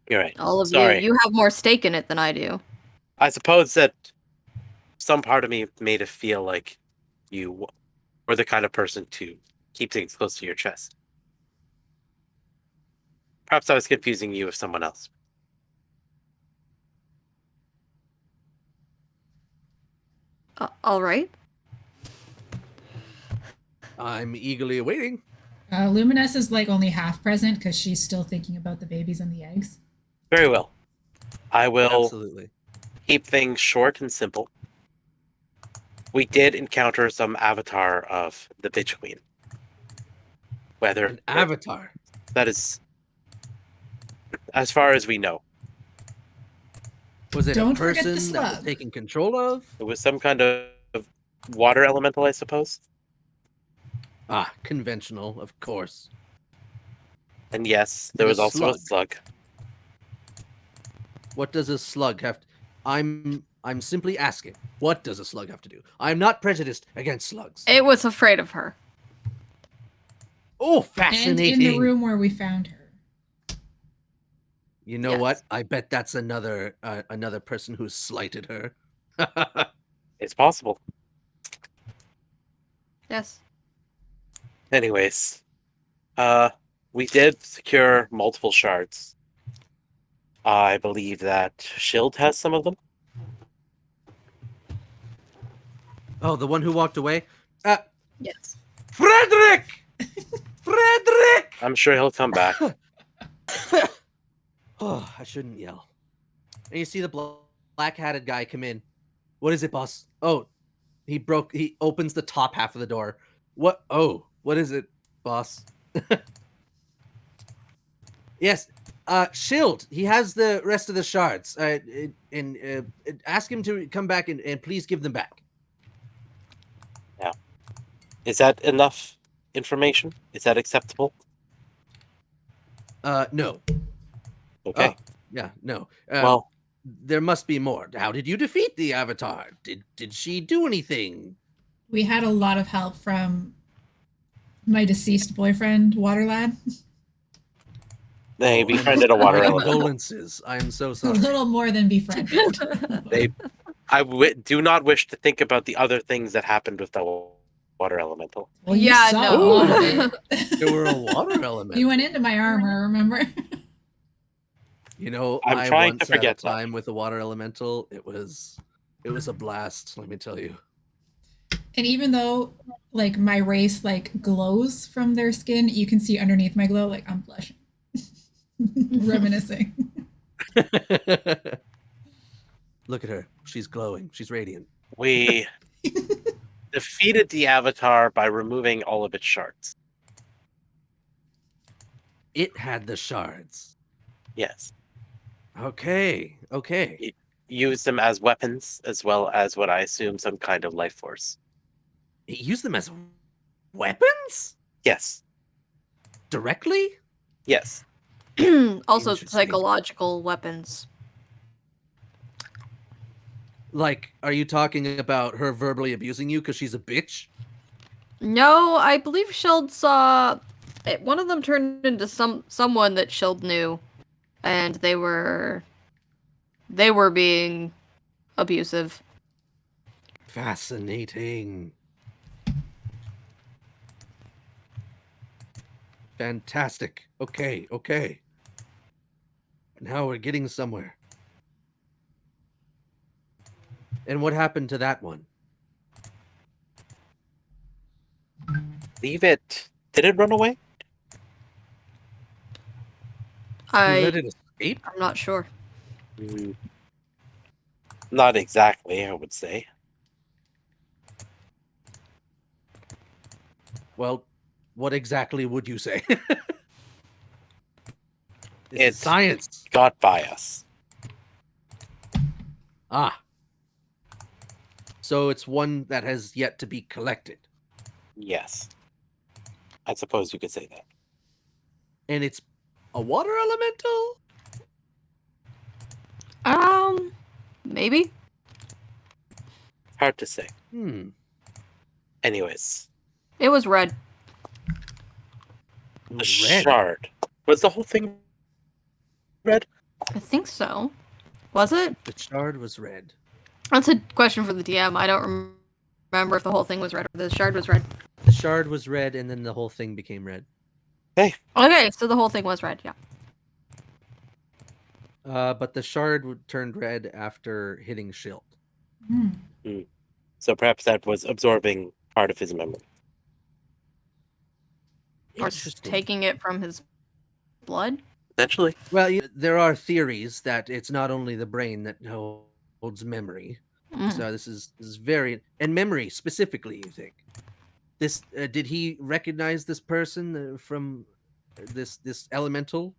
You're right. all of Sorry. you. You have more stake in it than I do. I suppose that some part of me made it feel like you were the kind of person to keep things close to your chest. Perhaps I was confusing you with someone else. All right. I'm eagerly awaiting. Luminous is like only half present because she's still thinking about the babies and the eggs. Very well. I will Absolutely. keep things short and simple. We did encounter some avatar of the Bitch Queen. Whether An avatar. that is, as far as we know, Was it Don't a forget the person that was slug. taken control of? it was some kind of water elemental, I suppose. Ah, conventional, of course. And yes, there The was also a slug. slug. What does a slug have to... I'm simply asking, what does a slug have to do? I'm not prejudiced against slugs. It was afraid of her. Oh, And fascinating. in the room where we found her. You know Yes. what? I bet that's another person who slighted her. It's possible. Yes. Anyways, we did secure multiple shards. I believe that Shield has some of them. Oh, the one who walked away? Yes. Frederick! Frederick! I'm sure he'll come back. Oh, I shouldn't yell. And you see the black-hatted guy come in. What is it, boss? Oh, he opens the top half of the door. What? Oh, what is it, boss? Yes, Shield. He has the rest of the shards. And ask him to come back and please give them back. Is that enough information? Is that acceptable? No. Okay. Oh, yeah, no. Well, there must be more. How did you defeat the Avatar? Did she do anything? We had a lot of help from my deceased boyfriend, Waterlad. they befriended a water My elemental. condolences. I am so A sorry. little more than befriended. Do not wish to think about the other things that happened with the water elemental. Well, you Yeah, saw no. all of it. There were a water element. You went into my armor, remember? You know, I'm I trying to once forget had a that. time with a water elemental. It was a blast, let me tell you. And even though like my race like glows from their skin, you can see underneath my glow, like I'm blushing. Reminiscing. Look at her. She's glowing. She's radiant. We defeated the avatar by removing all of its shards. It had the shards. Yes. Okay. It used them as weapons as well as what I assume some kind of life force. It used them as weapons? Yes. Directly? Yes. Also, Interesting. psychological weapons. Like, are you talking about her verbally abusing you because she's a bitch? No, I believe Shield saw one of them turned into someone that Shield knew, and they were being abusive. Fascinating. Fantastic. Okay. Now we're getting somewhere. And what happened to that one? Leave it. Did it run away? You let it escape? I'm not sure. Not exactly, I would say. Well, what exactly would you say? This It's is science. got by us. Ah. So it's one that has yet to be collected. Yes. I suppose you could say that. And it's a water elemental? Maybe. Hard to say. Anyways. It was red. The red. shard. Was the whole thing red? I think so. Was it? The shard was red. That's a question for the DM. I don't remember if the whole thing was red or the shard was red. The shard was red, and then the whole thing became red. Hey. Okay, so the whole thing was red, yeah. But the shard turned red after hitting Shield. So perhaps that was absorbing part of his memory. Or taking it from his blood? Potentially. Well, there are theories that it's not only the brain that holds memory. So this is very... And memory, specifically, you think? This did he recognize this person from this elemental?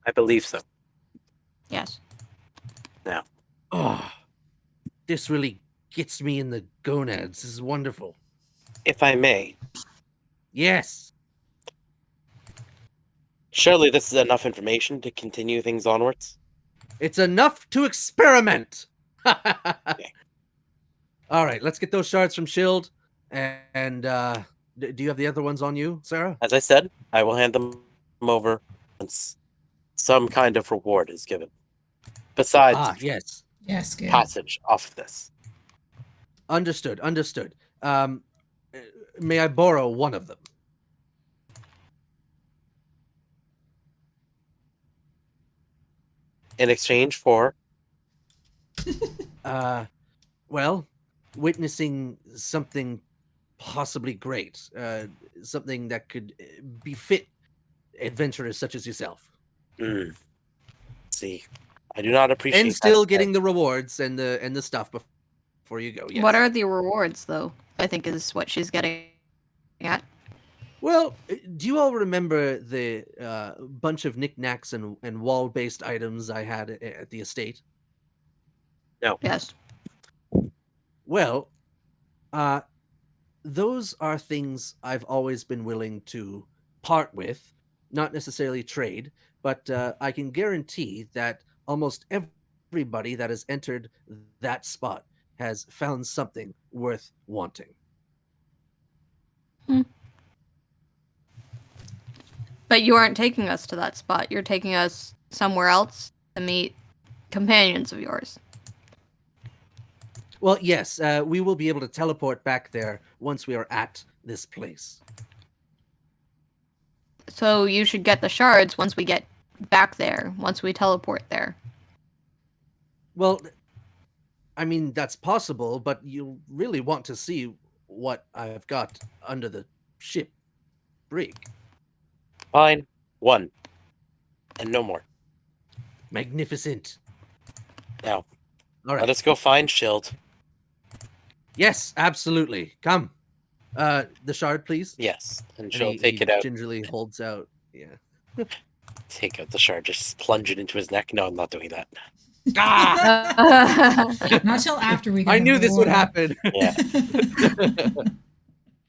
I believe so. Yes. Now. Oh, this really gets me in the gonads. This is wonderful. If I may. Yes. Surely this is enough information to continue things onwards? It's enough to experiment. Okay. All right, let's get those shards from Shield. And do you have the other ones on you, Sarah? As I said, I will hand them over once some kind of reward is given. Besides yes. Yes, good. passage off of this. Understood. May I borrow one of them? In exchange for? Well, witnessing something possibly great. Something that could befit adventurers such as yourself. See, I do not appreciate and still that. getting the rewards and the stuff before you go. Yes. What are the rewards, though? I think is what she's getting at. Well, do you all remember the bunch of knickknacks and wall-based items I had at the estate? No. Yes. Well, those are things I've always been willing to part with, not necessarily trade, but I can guarantee that almost everybody that has entered that spot has found something worth wanting. But you aren't taking us to that spot. You're taking us somewhere else to meet companions of yours. Well, yes, we will be able to teleport back there once we are at this place. So you should get the shards once we get back there, once we teleport there. Well, I mean, that's possible, but you really want to see what I've got under the ship brig. Fine. One. And no more. Magnificent. Now, all right. let us go find Shield. Yes, absolutely. Come. The shard, please. Yes, and And she'll he take it out. gingerly holds out. Yeah. Take out the shard, just plunge it into his neck. No, I'm not doing that. Ah! Not till after we get I knew this would reward. happen. Yeah.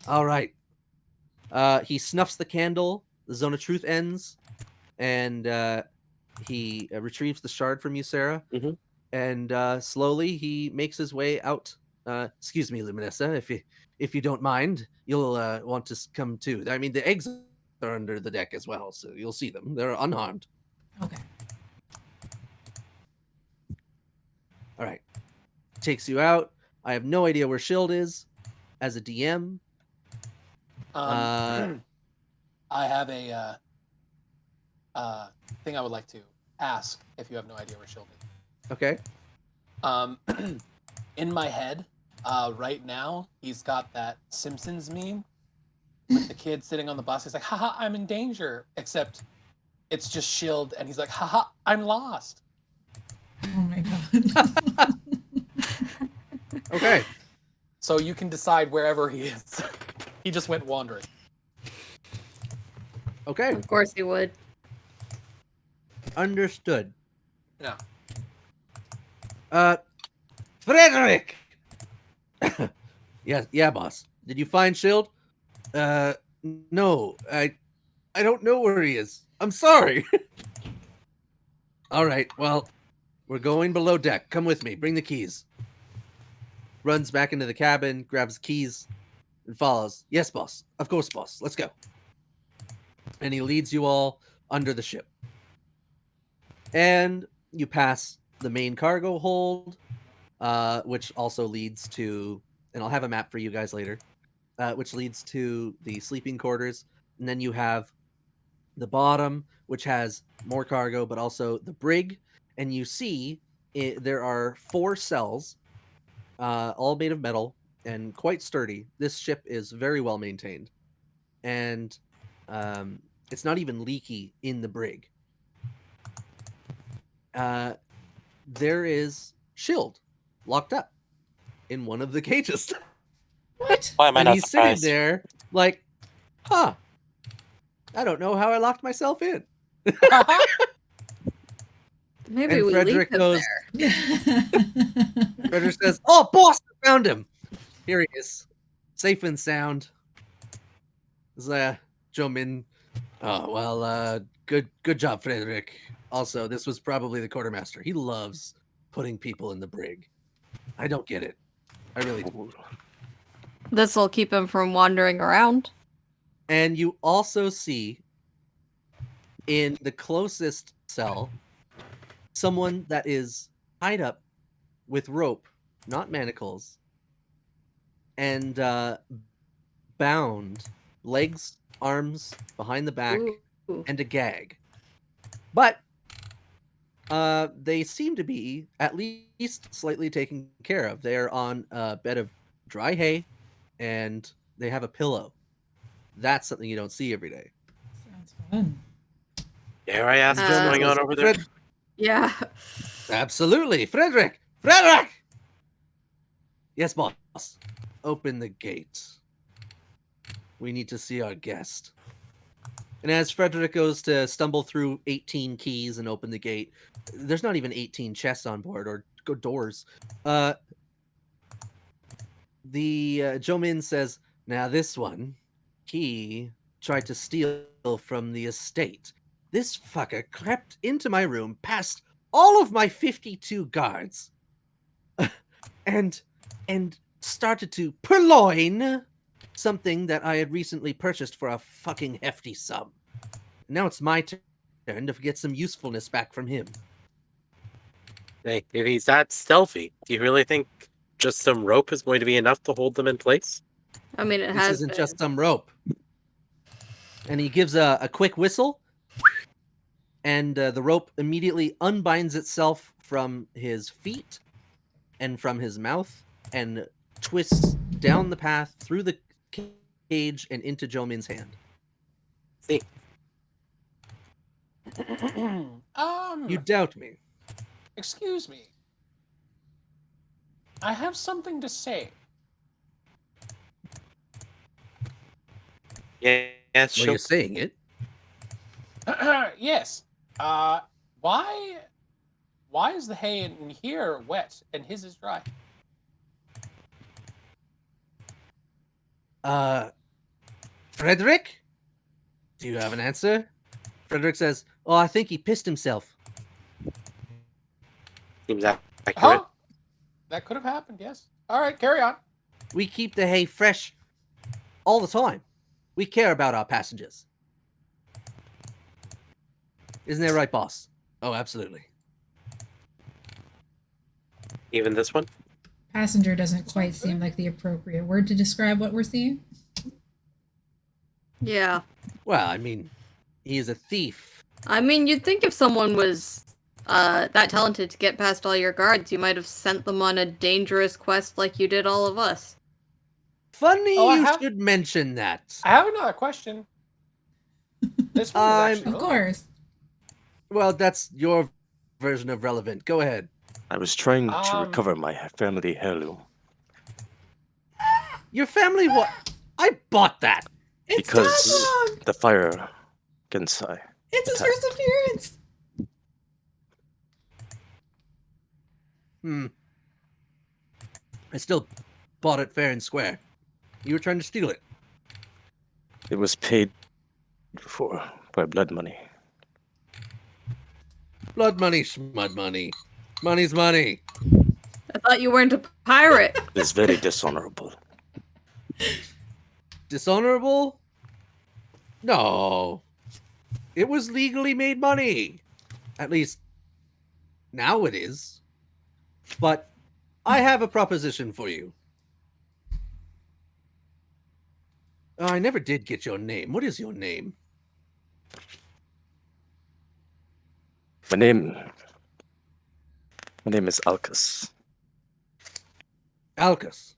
All right. He snuffs the candle. The zone of truth ends, and he retrieves the shard from you, Sarah. Mhm. And slowly he makes his way out. Excuse me, Luminessa, if you don't mind, you'll want to come too. I mean, the eggs are under the deck as well, so you'll see them. They're unharmed. Okay. All right. Takes you out. I have no idea where Shield is as a DM. I have a thing I would like to ask if you have no idea where Shield is. Okay. In my head, right now, he's got that Simpsons meme with the kid sitting on the bus. He's like, haha, I'm in danger. Except it's just Shield, and he's like, haha, I'm lost. Oh my god. Okay. So you can decide wherever he is. He just went wandering. Okay. Of course he would. Understood. Yeah. Frederick. Yeah, boss. Did you find Shield? No. I don't know where he is. I'm sorry. All right. Well, we're going below deck. Come with me. Bring the keys. Runs back into the cabin, grabs keys, and follows. Yes, boss. Of course, boss. Let's go. And he leads you all under the ship. And you pass the main cargo hold, which also leads to, and I'll have a map for you guys later, which leads to the sleeping quarters. And then you have the bottom, which has more cargo, but also the brig. And you see there are 4 cells, all made of metal and quite sturdy. This ship is very well maintained. And it's not even leaky in the brig. There is Shield locked up in one of the cages. What? Why am I And not he's surprised? sitting there like, huh, I don't know how I locked myself in. Maybe And we Frederick leave him goes, there. Frederick says, oh, boss, I found him. Here he is, safe and sound. Joe Min. Oh, well, good job, Frederick. Also, this was probably the quartermaster. He loves putting people in the brig. I don't get it. I really don't. This'll keep him from wandering around. And you also see in the closest cell someone that is tied up with rope, not manacles, and bound, legs, arms, behind the back, Ooh. and a gag. But they seem to be at least slightly taken care of. They're on a bed of dry hay, and they have a pillow. That's something you don't see every day. Sounds fun. Dare I ask what's Gentleman going on says, over there? Yeah. Absolutely. Frederick! Frederick! Yes, boss. Open the gate. We need to see our guest. And as Frederick goes to stumble through 18 keys and open the gate, there's not even 18 chests on board or doors. Joe Min says, now this one, he tried to steal from the estate. This fucker crept into my room past all of my 52 guards and started to purloin something that I had recently purchased for a fucking hefty sum. Now it's my turn to get some usefulness back from him. Hey, if he's that stealthy, do you really think just some rope is going to be enough to hold them in place? I mean, it This has isn't been. just some rope. And he gives a quick whistle, and the rope immediately unbinds itself from his feet and from his mouth and twists down the path through the cage and into Jomin's hand. See, You doubt me. Excuse me. I have something to say. Yeah, Well, sure. you're saying it. Yes. Why is the hay in here wet and his is dry? Frederick? Do you have an answer? Frederick says, "Oh, I think he pissed himself." Seems Huh? accurate. That could have happened, yes. All right, carry on. We keep the hay fresh all the time. We care about our passengers. Isn't that right, boss? Oh, absolutely. Even this one? Passenger doesn't quite seem like the appropriate word to describe what we're seeing. Yeah. Well, I mean, he is a thief. I mean, you'd think if someone was that talented to get past all your guards, you might have sent them on a dangerous quest like you did all of us. Funny Oh, you should mention that. I have another question. This one is actually Of relevant. course. Well, that's your version of relevant. Go ahead. I was trying to recover my family heirloom. Your family what? I bought that. It's Because Dog! the fire Gensai. It's his first appearance! I still bought it fair and square. You were trying to steal it. It was paid for by blood money. Blood money, schmud money. Money's money. I thought you weren't a pirate. It's very dishonorable. Dishonorable? No. It was legally made money. At least, now it is. But I have a proposition for you. I never did get your name. What is your name? My name is Alcus. Alcus.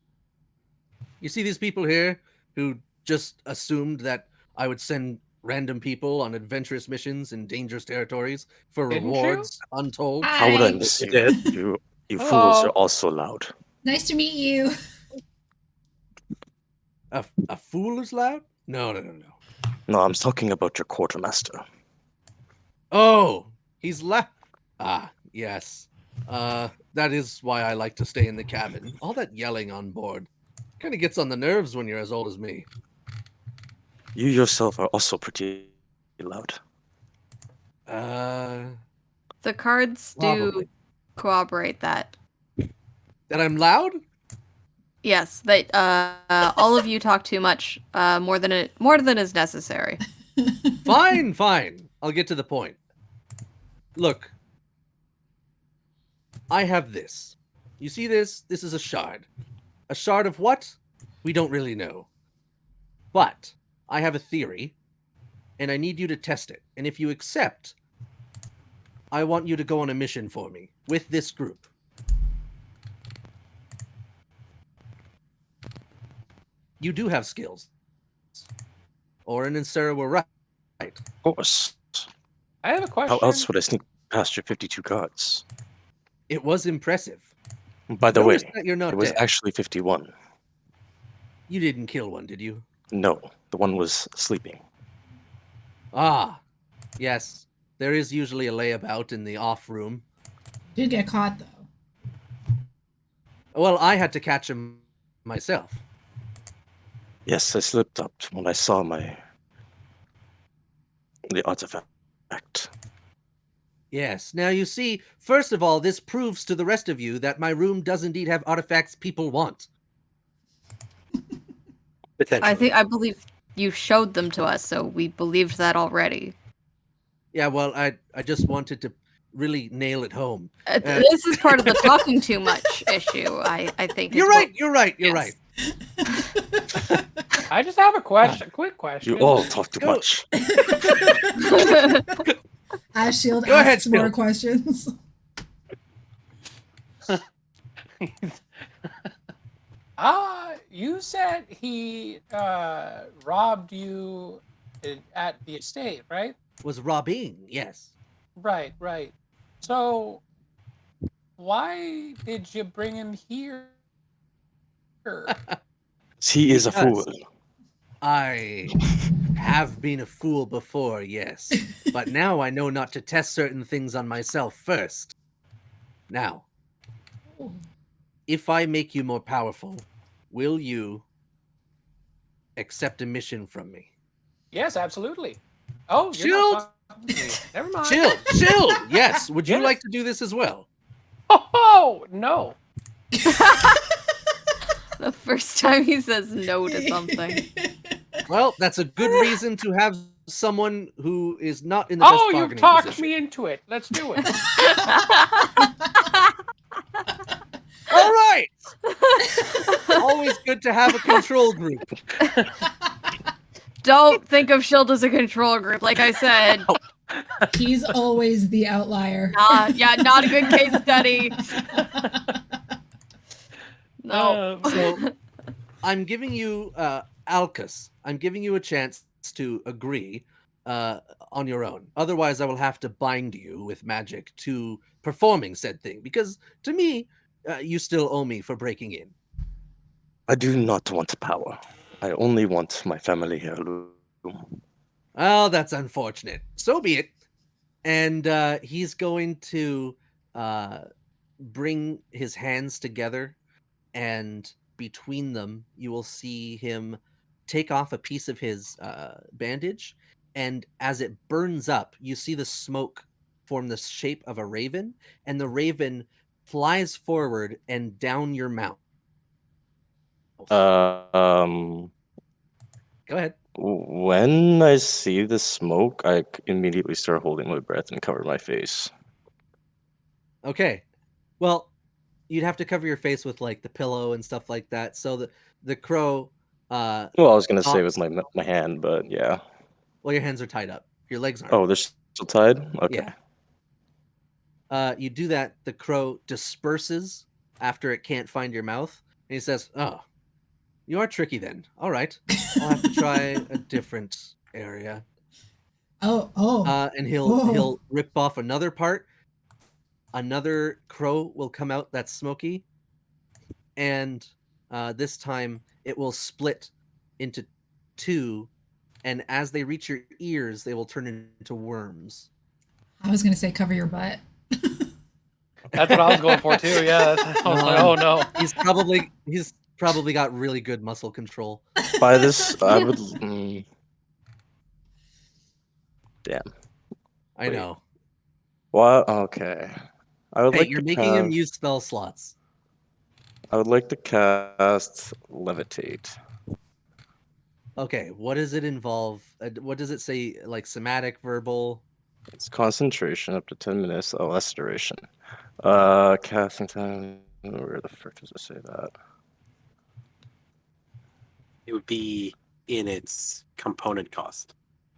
You see these people here who just assumed that I would send random people on adventurous missions in dangerous territories for Didn't you? rewards untold? How would I Hi. miss you? did. You fools Hello. are all so loud. Nice to meet you. A fool is loud? No. No, I'm talking about your quartermaster. Oh, he's left. Ah, yes. That is why I like to stay in the cabin. All that yelling on board kind of gets on the nerves when you're as old as me. You yourself are also pretty loud. The cards do Probably. corroborate that. That I'm loud? Yes, that all of you talk too much, more than is necessary. Fine. I'll get to the point. Look, I have this. You see this? This is a shard. A shard of what? We don't really know. But I have a theory, and I need you to test it. And if you accept, I want you to go on a mission for me with this group. You do have skills. Oren and Sarah were right. Of course. I have a question. How else would I sneak past your 52 guards? It was impressive. By the way, Notice that you're not it was dead. actually 51. You didn't kill one, did you? No, the one was sleeping. Ah, yes. There is usually a layabout in the off room. Did get caught though. Well, I had to catch him myself. Yes, I slipped up when I saw the artifact. Yes. Now you see, first of all, this proves to the rest of you that my room does indeed have artifacts people want. Potentially. I believe you showed them to us, so we believed that already. Yeah, well, I just wanted to really nail it home. This is part of the talking too much issue. I think. You're right. You're right. I just have a question. Quick question. You all talk too much. As Shield Go ahead, asks more Shield. questions. You said he robbed you at the estate, right? Was robbing, yes. Right. So, why did you bring him here? He is a Because- fool. I have been a fool before, yes. But now I know not to test certain things on myself first. Now, if I make you more powerful, will you accept a mission from me? Yes, absolutely. Oh, you're Chilled? not talking to me. Never mind. Chill. Yes. Would you Yes. like to do this as well? Oh, no. The first time he says no to something. Well, that's a good reason to have someone who is not in the best Oh, you've bargaining talked position. me into it. Let's do it. All right. Always good to have a control group. Don't think of Shield as a control group, like I said. He's always the outlier. Not a good case study. No. So I'm giving you Alcus. I'm giving you a chance to agree on your own. Otherwise, I will have to bind you with magic to performing said thing. Because to me, you still owe me for breaking in. I do not want power. I only want my family heirloom. Oh, that's unfortunate. So be it. And he's going to bring his hands together, and between them, you will see him take off a piece of his bandage. And as it burns up, you see the smoke form the shape of a raven, and the raven flies forward and down your mouth. Go ahead. When I see the smoke, I immediately start holding my breath and cover my face. Okay. Well, you'd have to cover your face with like the pillow and stuff like that. So the crow. Well, I was gonna say with hops- my hand, but yeah. Well, your hands are tied up. Your legs aren't. Oh, they're still tied? Okay. Yeah. You do that. The crow disperses after it can't find your mouth, and he says, "Oh, you are tricky then. All right, I'll have to try a different area." And he'll rip off another part. Another crow will come out that's smoky, and this time it will split into two, and as they reach your ears, they will turn into worms. I was gonna say cover your butt. That's what I was going for too. Yeah, I was like, oh no. He's probably got really good muscle control. By this, I would. Damn. I know. What? Okay. I would Hey, like you're to making him use spell slots. I would like to cast Levitate. Okay, what does it involve? What does it say? Like somatic, verbal? It's concentration up to 10 minutes. Oh, less duration. Casting time. Where the frick does it say that? It would be in its component cost.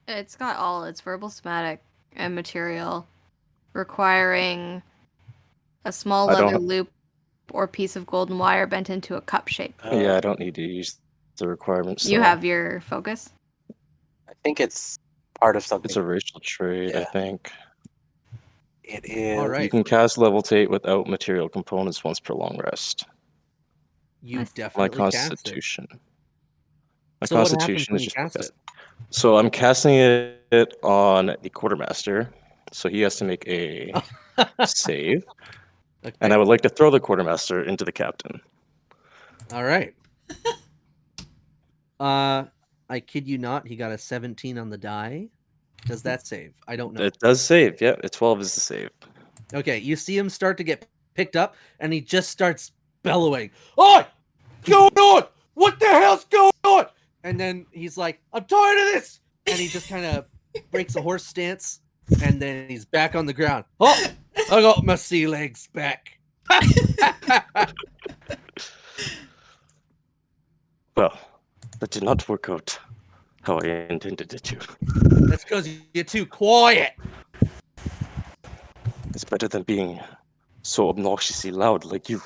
It's got all its verbal, somatic, and material, requiring a small I don't leather ha- loop or piece of golden wire bent into a cup shape. Yeah, I don't need to use the requirements. You have your focus? I think it's part of something. It's a racial trait, I think. It is. All right. You can cast Levitate without material components once per long rest. You definitely My cast it. constitution. My So what happens constitution when is you just cast it? So I'm casting it on the quartermaster. So he has to make a save. Okay. And I would like to throw the quartermaster into the captain. All right. I kid you not, he got a 17 on the die. Does that save? I don't know. It does save. Yeah, 12 is the save. Okay, you see him start to get picked up, and he just starts bellowing. "Oi! Going on? What the hell's going on?" And then he's like, "I'm tired of this!" And he just kind of breaks a horse stance, and then he's back on the ground. "Oh, I got my sea legs back." Well, that did not work out how I intended it to. That's because you're too quiet. It's better than being so obnoxiously loud like you.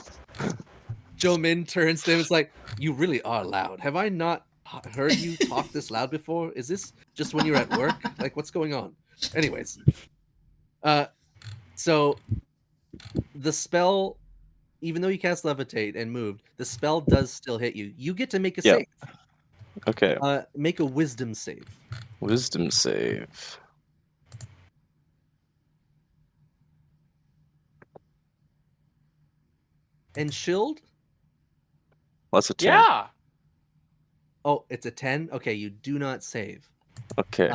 Joe Min turns to him. It's like, "You really are loud. Have I not heard you talk this loud before? Is this just when you're at work? Like, what's going on?" Anyways, so the spell, even though you cast Levitate and moved, the spell does still hit you. You get to make a Yeah. save. Okay. Make a wisdom save. Wisdom save. And shield? That's a 10. Yeah. Oh, it's a 10? Okay, you do not save. Okay.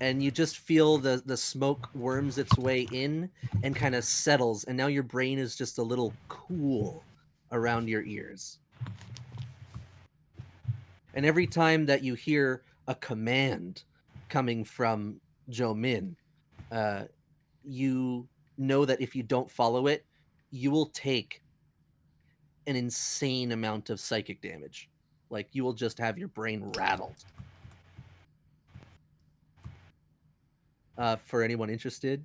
And you just feel the smoke worms its way in and kind of settles, and now your brain is just a little cool around your ears. And every time that you hear a command coming from Joe Min, you know that if you don't follow it, you will take an insane amount of psychic damage. Like, you will just have your brain rattled. For anyone interested,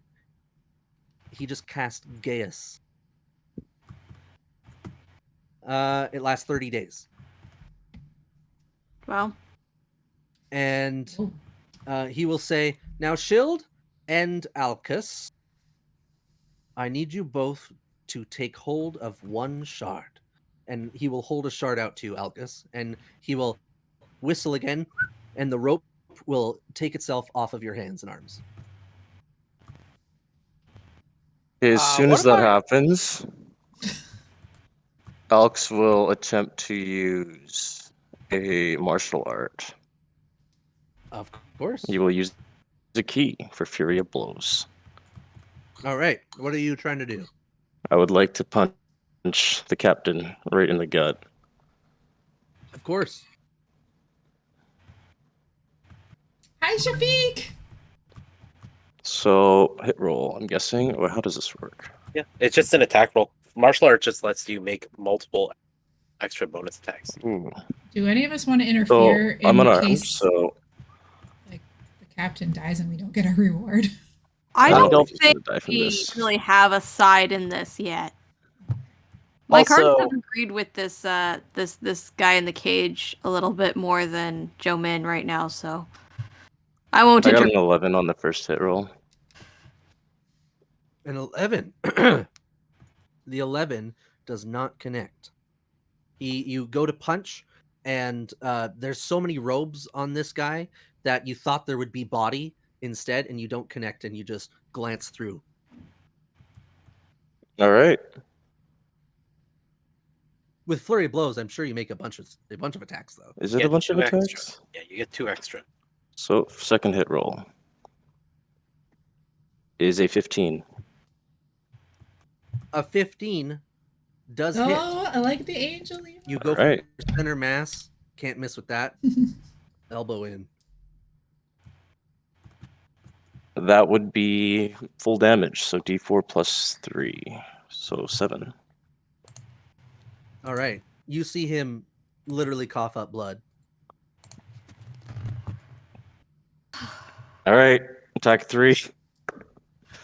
he just cast Gaius. It lasts 30 days. Wow. And he will say, now Shield and Alcus, I need you both to take hold of one shard. And he will hold a shard out to you, Alcus, and he will whistle again, and the rope will take itself off of your hands and arms. As soon what as if that I- happens, Alex will attempt to use a martial art. Of course. He will use the key for Fury of Blows. All right. What are you trying to do? I would like to punch the captain right in the gut. Of course. Hi, Shafiq. So hit roll, I'm guessing. Or how does this work? Yeah, it's just an attack roll. Martial art just lets you make multiple extra bonus attacks. Ooh. Do any of us want to So interfere I'm in unarmed, case so like the captain dies and we don't get a reward? I don't don't think he's think gonna die from we this. really have a side in this yet. My cards Also- have agreed with this this guy in the cage a little bit more than Joe Min right now, so I won't I got an interfere. 11 on the first hit roll. An 11. The 11 does not connect. You go to punch, and there's so many robes on this guy that you thought there would be body instead, and you don't connect, and you just glance through. All right. With flurry of blows, I'm sure you make a bunch of attacks though. Is it Get a bunch of 2 attacks? extra. Yeah, you get 2 extra. So second hit roll is a 15. A 15 does hit. Oh, I like the angel. You go Alright. for center mass. Can't miss with that. Elbow in. That would be full damage, so D4 plus 3, so 7. All right. You see him literally cough up blood. All right, attack 3.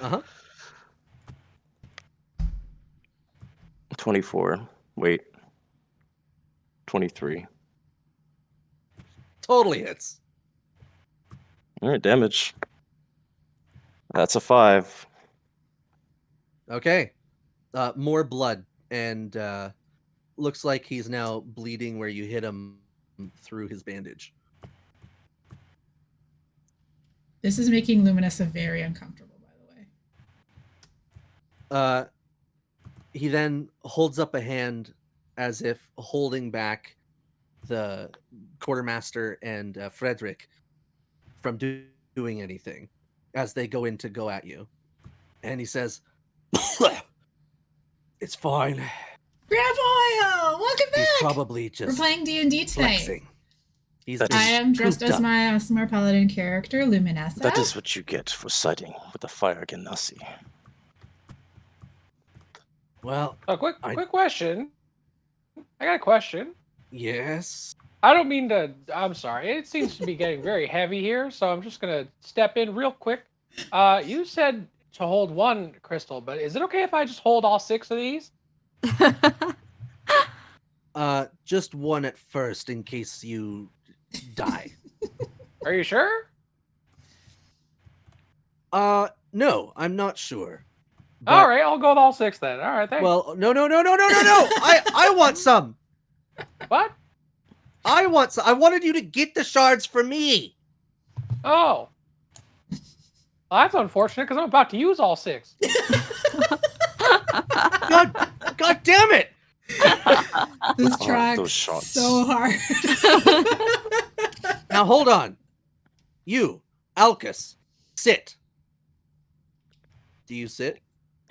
Uh-huh. 24. Wait. 23. Totally hits. All right, damage. That's a 5. Okay. More blood, and looks like he's now bleeding where you hit him through his bandage. This is making Luminessa very uncomfortable, by the way. He then holds up a hand as if holding back the quartermaster and Frederick from doing anything as they go in to go at you. And he says, it's fine. Grandpa Oil, welcome He's back. probably We're just playing D&D tonight. flexing. He's That I just am dressed cooped as up. my smart paladin character, Luminessa. That is what you get for siding with the fire Genasi. Well, A quick question. I got a question. yes. I don't mean to. I'm sorry. It seems to be getting very heavy here, so I'm just gonna step in real quick. You said to hold one crystal, but is it okay if I just hold all 6 of these? Just one at first in case you die. Are you sure? No, I'm not sure. All right, I'll go with all 6 then. All right, thanks. Well, no. I want some. What? I wanted you to get the shards for me. Oh. Well, that's unfortunate because I'm about to use all 6. God damn it! This Oh, track's those shots. so hard. Now hold on. You, Alcus, sit. Do you sit?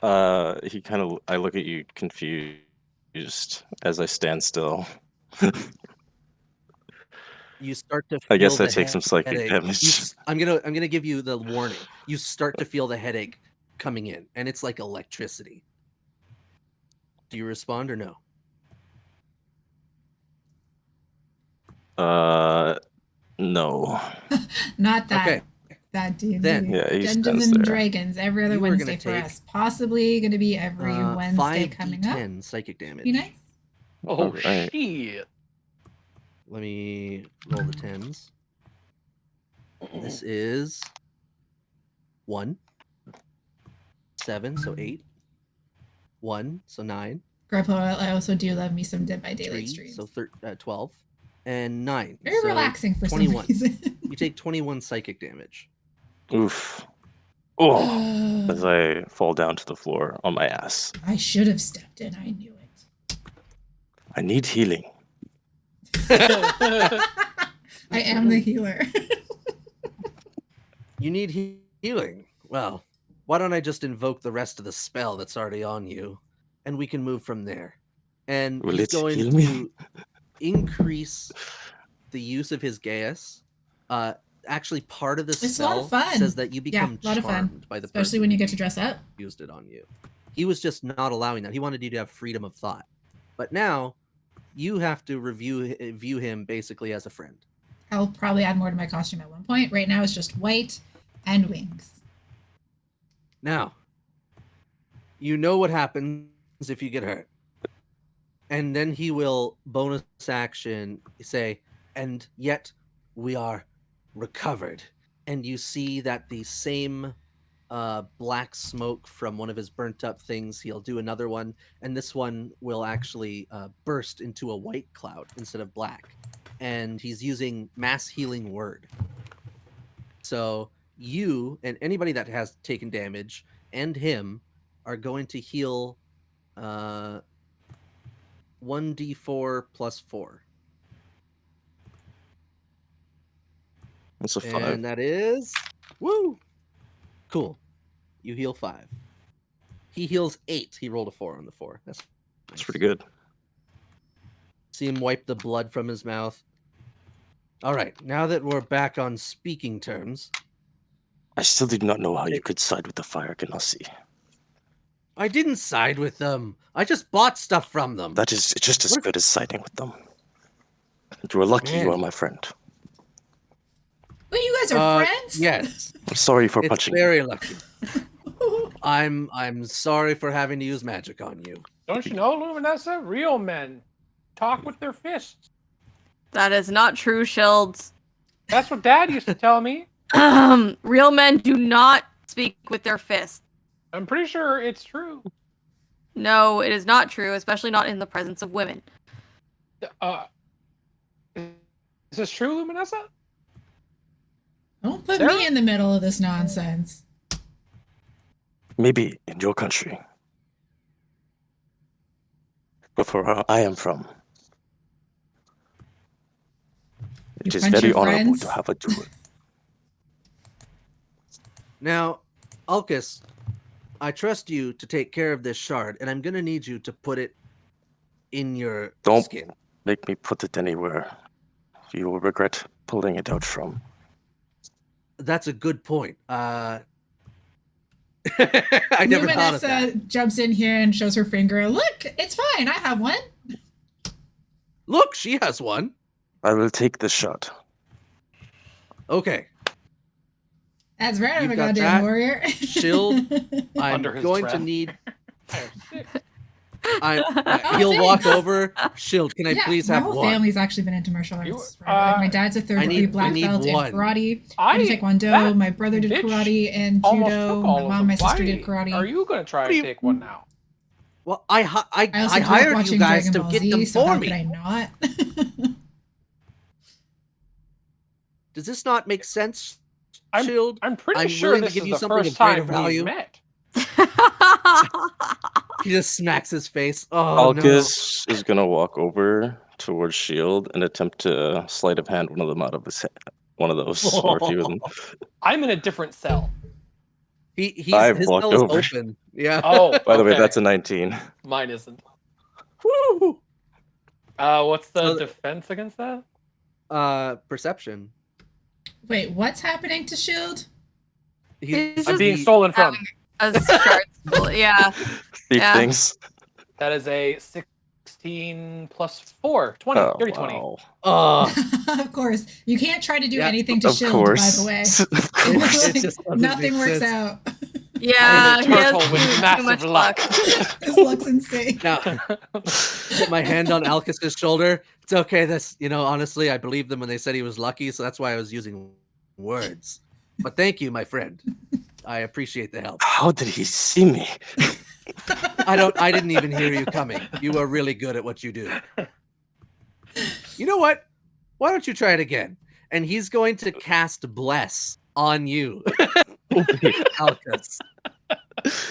He kind of. I look at you confused as I stand still. You start to feel I guess I the take some psychic headache. damage. I'm gonna give you the warning. You start to feel the headache coming in, and it's like electricity. Do you respond or no? No. Not that. Okay. That D&D. Then- Yeah, he Dungeons stands and there. Dragons every other You are Wednesday gonna for take, us. Possibly going to be every Wednesday coming up. 5d10 psychic damage. Be nice. Oh, Alright. shit. Let me roll the 10s. This is 1, 7, so 8, 1, so 9, Grandpa, I also do love me some Dead by Daylight 3, streams. so 12, and 9. Very so relaxing for 21. some reason. You take 21 psychic damage. Oof. Oh, as I fall down to the floor on my ass. I should have stepped in. I knew it. I need healing. I am the healer. You need healing. Well, why don't I just invoke the rest of the spell that's already on you, and we can move from there. And Will he's it going heal to me? increase the use of his Gaius. Actually, part of the It's a lot spell of fun. says that you become a lot of fun. charmed by the Especially person when you who get to dress up. used it on you. He was just not allowing that. He wanted you to have freedom of thought. But now, you have to view him basically as a friend. I'll probably add more to my costume at one point. Right now it's just white and wings. Now, you know what happens if you get hurt. And then he will bonus action say, and yet we are recovered. And you see that the same black smoke from one of his burnt up things, he'll do another one, and this one will actually burst into a white cloud instead of black. And he's using mass healing word. So you and anybody that has taken damage and him are going to heal 1d4 plus 4. That's a 5. And that is woo. Cool. You heal 5. He heals 8. He rolled a 4 on the 4. That's pretty good. See him wipe the blood from his mouth. All right, now that we're back on speaking terms, I still do not know how you could side with the Fire Ganassi. I didn't side with them. I just bought stuff from them. That is just as good as siding with them. You are lucky you are my friend. Wait, you guys are friends? Yes. I'm sorry for It's punching you. very lucky. I'm sorry for having to use magic on you. Don't you know, Luminessa? Real men talk with their fists. That is not true, Shields. That's what Dad used to tell me. Real men do not speak with their fists. I'm pretty sure it's true. No, it is not true, especially not in the presence of women. Is this true, Luminessa? Don't put Sarah? me in the middle of this nonsense. Maybe in your country. But for where I am from, it is punch very your honorable friends? to have a duel. Now, Ulcus, I trust you to take care of this shard, and I'm going to need you to put it in your Don't skin. make me put it anywhere you will regret pulling it out from. That's a good point. I never thought of that. Luminessa jumps in here and shows her finger. Look, it's fine. I have one. Look, she has one. I will take the shot. Okay. That's right. I'm You've a got goddamn that. warrior. Shield. I'm Under his going breath. to need. I am sick. He'll walk thanks. over. Shield, can I Yeah, please my have whole one? family's actually been into martial arts. You- forever. Like, my dad's a third I degree need- black I need belt in one. karate. I I did taekwondo. that My brother did bitch karate and almost judo. took all My of mom, them. my sister Why did karate. Are you going to try What do to you- take one now? Well, I I also grew up hired you watching guys Dragon to Ball get Z, them so for how me. could I not? Does this not make sense, I'm- Shield? I'm pretty I'm sure willing to this give is you the something first of greater time value. we've met. He just smacks his face. Oh no. Alcus is gonna walk over towards Shield and attempt to sleight of hand one of them out of one of those, or a few of them. I'm in a different cell. His I've cell walked is over. open. Yeah. Oh, By the way, okay. that's a 19. Mine isn't. Woo! What's the So- defense against that? Perception. Wait, what's happening to Shield? He's I'm just being stolen from. a shard skull. Yeah. Thief Yeah. things. That is a 16 plus 4. 20. Oh, Dirty 20. wow. Of course. You can't try to do Yeah, anything to Of Shield, course. by the way. Of course. It just doesn't Nothing make works sense. out. Yeah, I'm a he has turtle with too massive much luck. luck. His luck's insane. Now, put my hand on Alcus's shoulder. It's okay. That's honestly, I believed them when they said he was lucky, so that's why I was using words. But thank you, my friend. I appreciate the help. How did he see me? I didn't even hear you coming. You are really good at what you do. You know what? Why don't you try it again? And he's going to cast Bless on you, Alcus,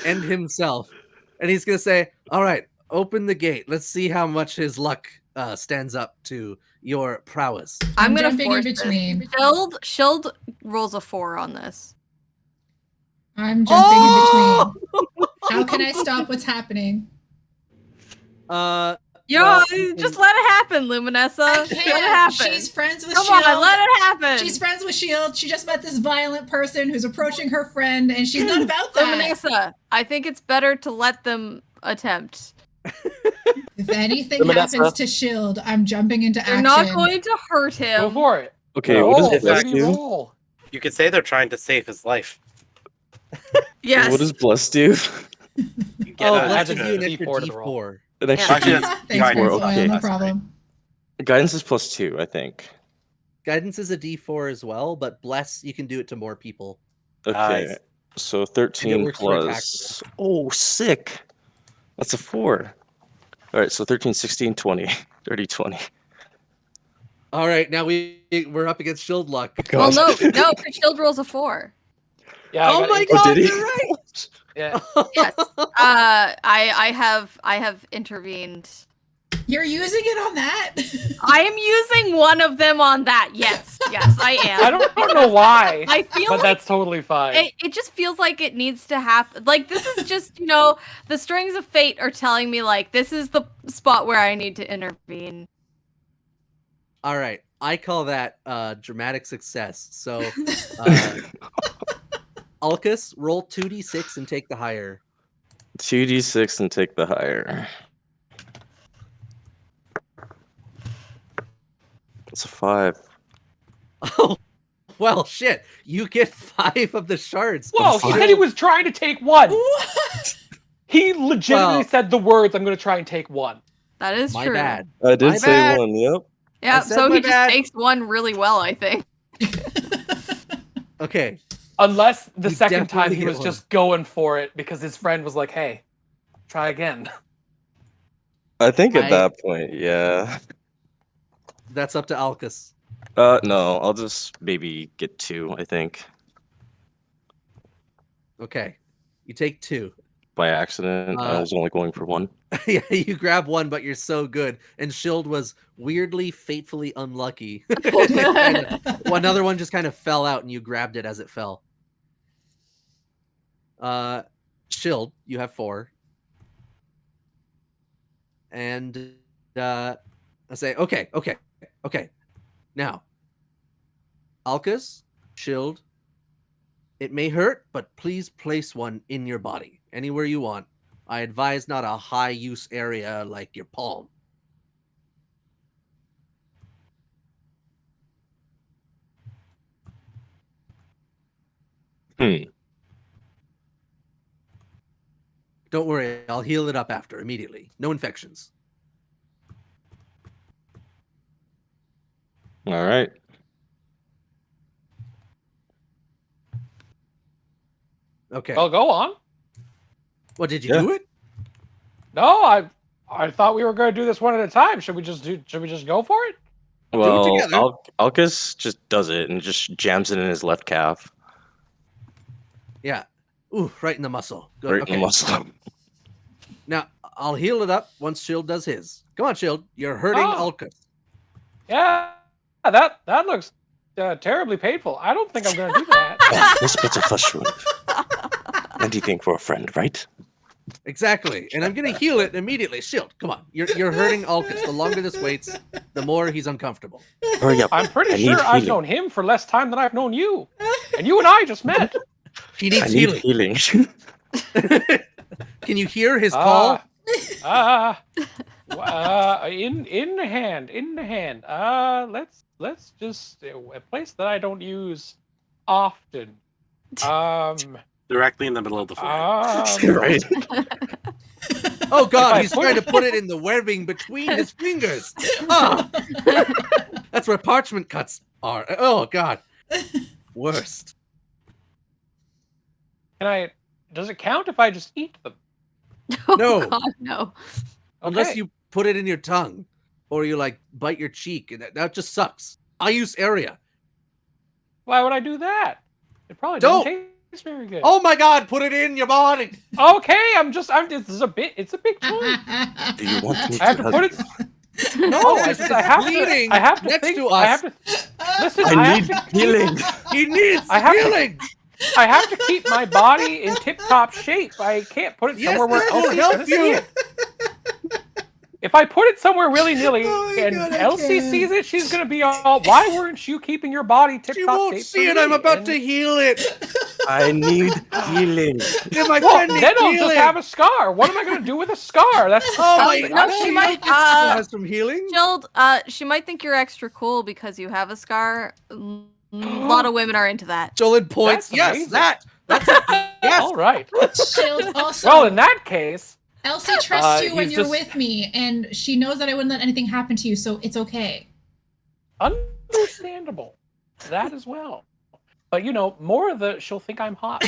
and himself. And he's going to say, all right, open the gate. Let's see how much his luck stands up to your prowess. I'm gonna jumping in force this. between. Shield rolls a 4 on this. I'm jumping Oh! in between. How can I stop what's happening? Yo, Well, just let it happen, Luminessa. I Let it can't. happen. She's friends with Come Shield. on, let it happen. She's friends with Shield. She just met this violent person who's approaching her friend, and she's not about that. Luminessa, I think it's better to let them attempt. If anything Luminessa. happens to Shield, I'm jumping into They're action. not going to hurt Go him. for it. Okay, Roll, what does baby, Bless baby, do? roll. You could say they're trying to save his life. Yes. What does Bless do? You get Oh, an let's extra give you an extra D4 to the roll. D4. An extra Actually, D- that's Thanks, guidance. Prince Oil, Okay. no problem. Guidance is +2, I think. Guidance is a D4 as well, but Bless, you can do it to more people. Okay, Nice. so And it 13 works for attack plus. Oh, sick. That's a 4. All right, so 13, 16, 20. Dirty 20. All right, now we're up against Shield luck. Well, God. no, because Shield rolls a 4. Yeah. Oh my Oh, god, did he? you're right. Yeah. Yes. I have intervened. You're using it on that? I am using one of them on that. Yes, I am. I don't know why, I feel but like that's totally fine. it just feels like it needs to happen. Like, this is just, the strings of fate are telling me, like, this is the spot where I need to intervene. All right, I call that dramatic success. So, Alcus, roll 2d6 and take the higher. 2d6 and take the higher. It's a 5. Oh, well, shit. You get 5 of the shards. Whoa, he said he was trying to take 1. What? He legitimately Well- said the words, I'm going to try and take 1. That is My true. bad. I did My say bad. 1, yep. Yeah, I said so my he just bad. takes one really well, I think. Okay. Unless the You second time definitely he get was one. just going for it because his friend was like, hey, try again. I think at I- that point, yeah. That's up to Alcus. No, I'll just maybe get 2, I think. Okay. You take 2. By accident, I was only going for 1. Yeah, you grab 1, but you're so good. And Shield was weirdly, fatefully unlucky. Another one just kind of fell out, and you grabbed it as it fell. Shield, you have 4. And I say, okay. Now, Alcus, Shield, it may hurt, but please place one in your body, anywhere you want. I advise not a high use area like your palm. Don't worry, I'll heal it up after immediately. No infections. All right. Okay. Well, go on. Well, did you Yeah. do it? No, I thought we were going to do this one at a time. Should we just go for it? Well, together. Alcus just does it and just jams it in his left calf, Yeah. Ooh, right in the muscle. Good. right Okay. in the muscle. Now I'll heal it up once Shield does his. Come on, Shield. You're hurting Oh. Alcus. Yeah, that looks terribly painful. I don't think I'm going to do that. This bit's a flesh wound. And you think we're a friend, right? Exactly. And I'm gonna heal it immediately. Shield, come on. You're hurting Alcus. The longer this waits, the more he's uncomfortable. Hurry up. I'm pretty I need sure I've healing. known him for less time than I've known you. And you and I just met. He needs I need healing. healing. Can you hear his call? In the hand. Let's just a place that I don't use often. Directly in the middle of the floor. Right. Oh God, I he's put trying to it- put it in the webbing between his fingers. Ah. That's where parchment cuts are. Oh God. Worst. Does it count if I just eat them? Oh, No. God, no. Unless Okay. you put it in your tongue or you like bite your cheek, and that just sucks. I use area. Why would I do that? It probably Don't. doesn't taste very good. Oh my God, put it in your body. Okay, it's a big choice. Do you want me I have to hug put you? it. No, I it's just I have bleeding to. I have to next think. to I us. have to listen. I need have to healing. He needs I have to- healing. I have to keep my body in tip-top shape. I can't put it Yes, somewhere where this will Elsie's help gonna see you. it. If I put it somewhere willy-nilly Oh my and God, I Elsie can't. sees it, she's gonna be all, "Why weren't you keeping your body tip-top She won't shape?" see for it. I'm me?" about And- to heal it. I need healing. Yeah, my Well, friend needs then I'll healing. just have a scar. What am I gonna do with a scar? That's Oh my disgusting. No, God. she you might, don't get to have some healing. Jill, she might think you're extra cool because you have a scar. A lot of women are into that. Jolin points. That's Yes, amazing. that's it. Yes. All right. Shield also. Well, in that case, Elsie trusts you when he's you're just- with me, and she knows that I wouldn't let anything happen to you, so it's okay. understandable. That as well. But more of she'll think I'm hot.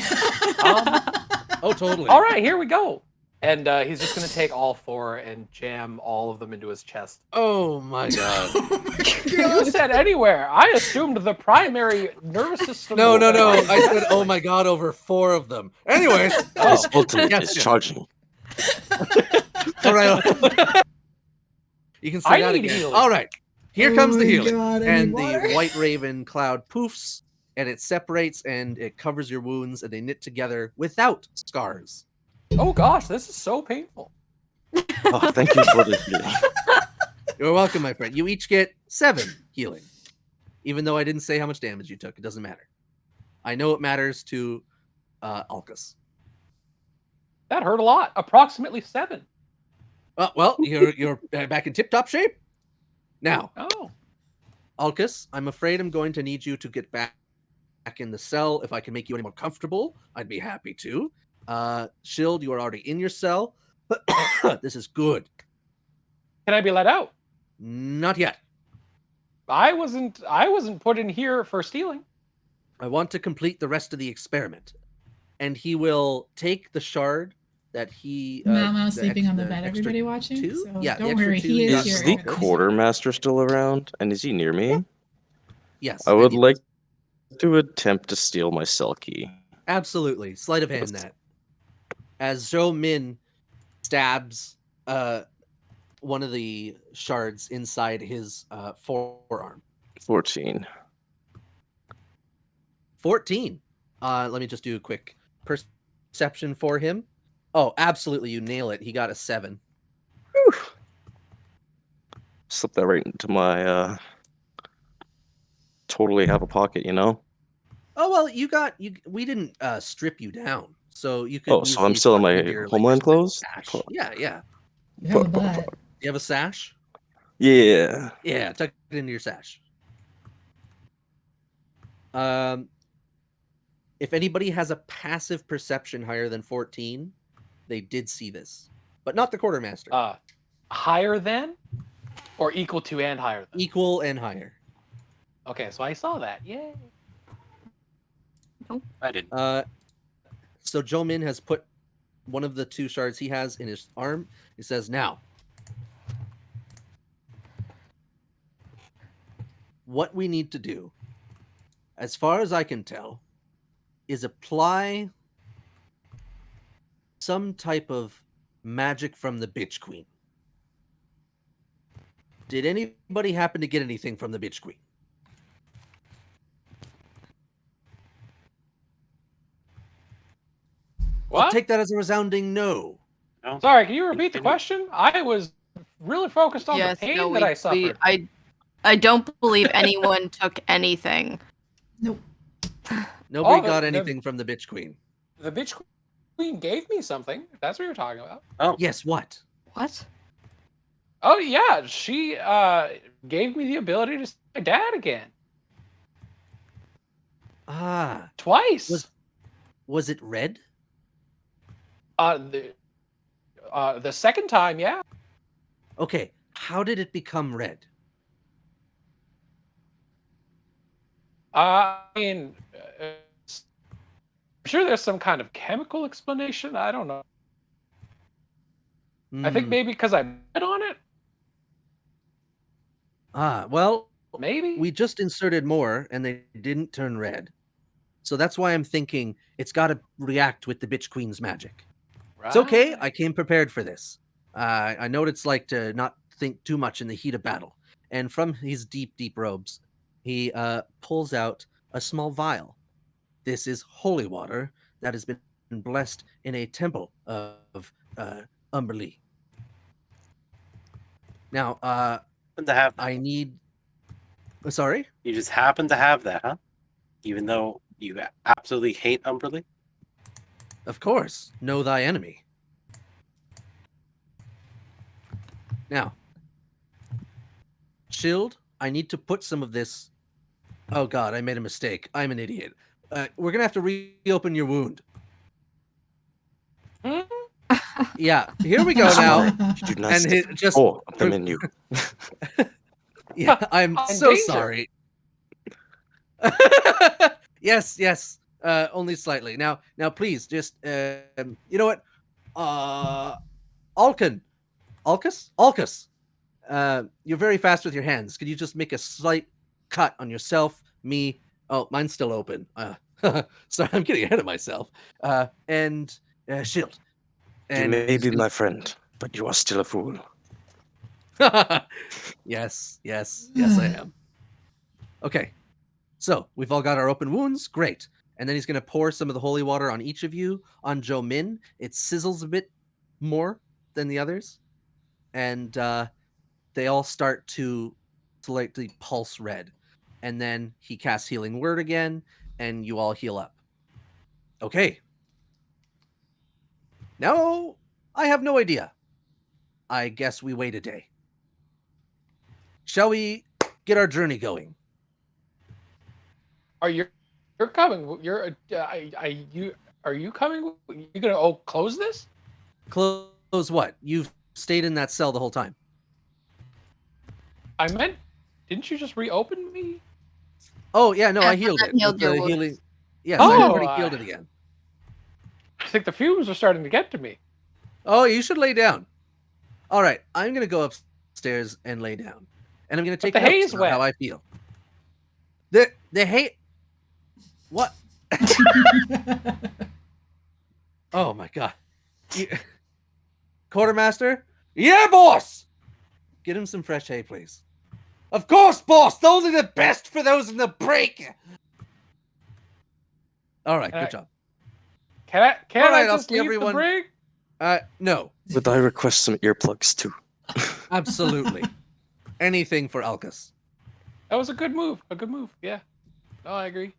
Oh, totally. All right, here we go. And he's just gonna take all four and jam all of them into his chest. Oh my God. You said anywhere. I assumed the primary nervous system. No. I said, oh my God, over 4 of them. Anyways. His ultimate Yes, is yes. charging. All right. You can say I that need again. healing. All right. Here comes the healing. God, I And need the water. white raven cloud poofs and it separates and it covers your wounds and they knit together without scars. Oh gosh, this is so painful. Oh, thank you for the healing. You're welcome, my friend. You each get 7 healing. Even though I didn't say how much damage you took, it doesn't matter. I know it matters to Alcus. That hurt a lot. Approximately 7. Well, you're back in tip-top shape. Now, Oh. Alcus, I'm afraid I'm going to need you to get back in the cell. If I can make you any more comfortable, I'd be happy to. Shield, you are already in your cell. This is good. Can I be let out? Not yet. I wasn't put in here for stealing. I want to complete the rest of the experiment. And he will take the shard that he... Mama's the sleeping on the the bed, extra everybody watching. 2? So Yeah, the don't extra worry, 2 he you is got here. Is from the everybody. quartermaster still around? And is he near me? Yes. I and would he- like to attempt to steal my cell key. Absolutely. Sleight of hand that. As Zhou Min stabs one of the shards inside his forearm. 14. 14. Let me just do a quick perception for him. Oh, absolutely. You nail it. He got a 7. Slip that right into my totally have a pocket, you know? Oh, well, we didn't strip you down. So you could. Oh, so I'm easily still in tuck my into your, homeland your clothes? sash. Yeah, yeah. You have a butt. You have a sash? Yeah. Yeah, tuck it into your sash. If anybody has a passive perception higher than 14, they did see this, but not the quartermaster. Higher than, or equal to and higher than. Equal and higher. Okay, so I saw that. Yay. I didn't. So Zhou Min has put one of the 2 shards he has in his arm. He says, "Now, what we need to do, as far as I can tell, is apply some type of magic from the Bitch Queen. Did anybody happen to get anything from the Bitch Queen? What? I'll take that as a resounding no. No. Sorry, can you repeat the question? I was really focused on the Yes, pain no, that I suffered. I don't believe anyone took anything. Nope. Nobody Oh, got anything from the Bitch Queen. The bitch queen gave me something, if that's what you're talking about. Oh, Yes, what? What? Oh, yeah, she gave me the ability to see my dad again. Ah, Twice. was it red? The second time, yeah. Okay, how did it become red? I mean, I'm sure there's some kind of chemical explanation. I don't know. I think Hmm. maybe because I bet on it. Ah, well, Maybe. we just inserted more and they didn't turn red. So that's why I'm thinking it's got to react with the Bitch Queen's magic. Right. It's okay. I came prepared for this. I know what it's like to not think too much in the heat of battle. And from his deep, deep robes, he pulls out a small vial. This is holy water that has been blessed in a temple of Umberlee. Now, happen to have that. I need. Sorry? You just happen to have that, huh? Even though you absolutely hate Umberlee? Of course. Know thy enemy. Now, Shield, I need to put some of this. Oh god, I made a mistake. I'm an idiot. We're gonna have to reopen your wound. Yeah, here we go now. You do not And step just four of the menu. yeah, I'm I'm so danger. sorry. Yes. Only slightly. Now, please, just you know what? Alcus. You're very fast with your hands. Could you just make a slight cut on yourself, me? Oh, mine's still open. Sorry, I'm getting ahead of myself. And Shield. You And may he's be gonna- my friend, but you are still a fool. yes, I am. Okay, so we've all got our open wounds. Great. And then he's going to pour some of the holy water on each of you. On Joe Min, it sizzles a bit more than the others. And they all start to slightly pulse red. And then he casts Healing Word again, and you all heal up. Okay. Now, I have no idea. I guess we wait a day. Shall we get our journey going? Are you're coming? You're are you coming? You gonna close this? Close what? You've stayed in that cell the whole time. I meant, didn't you just reopen me? Oh yeah, no, Yeah, I healed that it. healed With your the wounds. healing. Yes, I Oh, already healed it again. I think the fumes are starting to get to me. Oh, you should lay down. All right, I'm gonna go upstairs and lay down, and I'm gonna take the notes hay's about how wet. I feel. The hay. What? Oh my god. Quartermaster? Yeah, boss! Get him some fresh hay, please. Of course, boss! Those are the best for those in the break! Alright, good job. Can I Alright, I'll just see leave everyone. the brig? No. Would I request some earplugs too? Absolutely. Anything for Alcus. That was a good move. A good move. Yeah. No, I agree.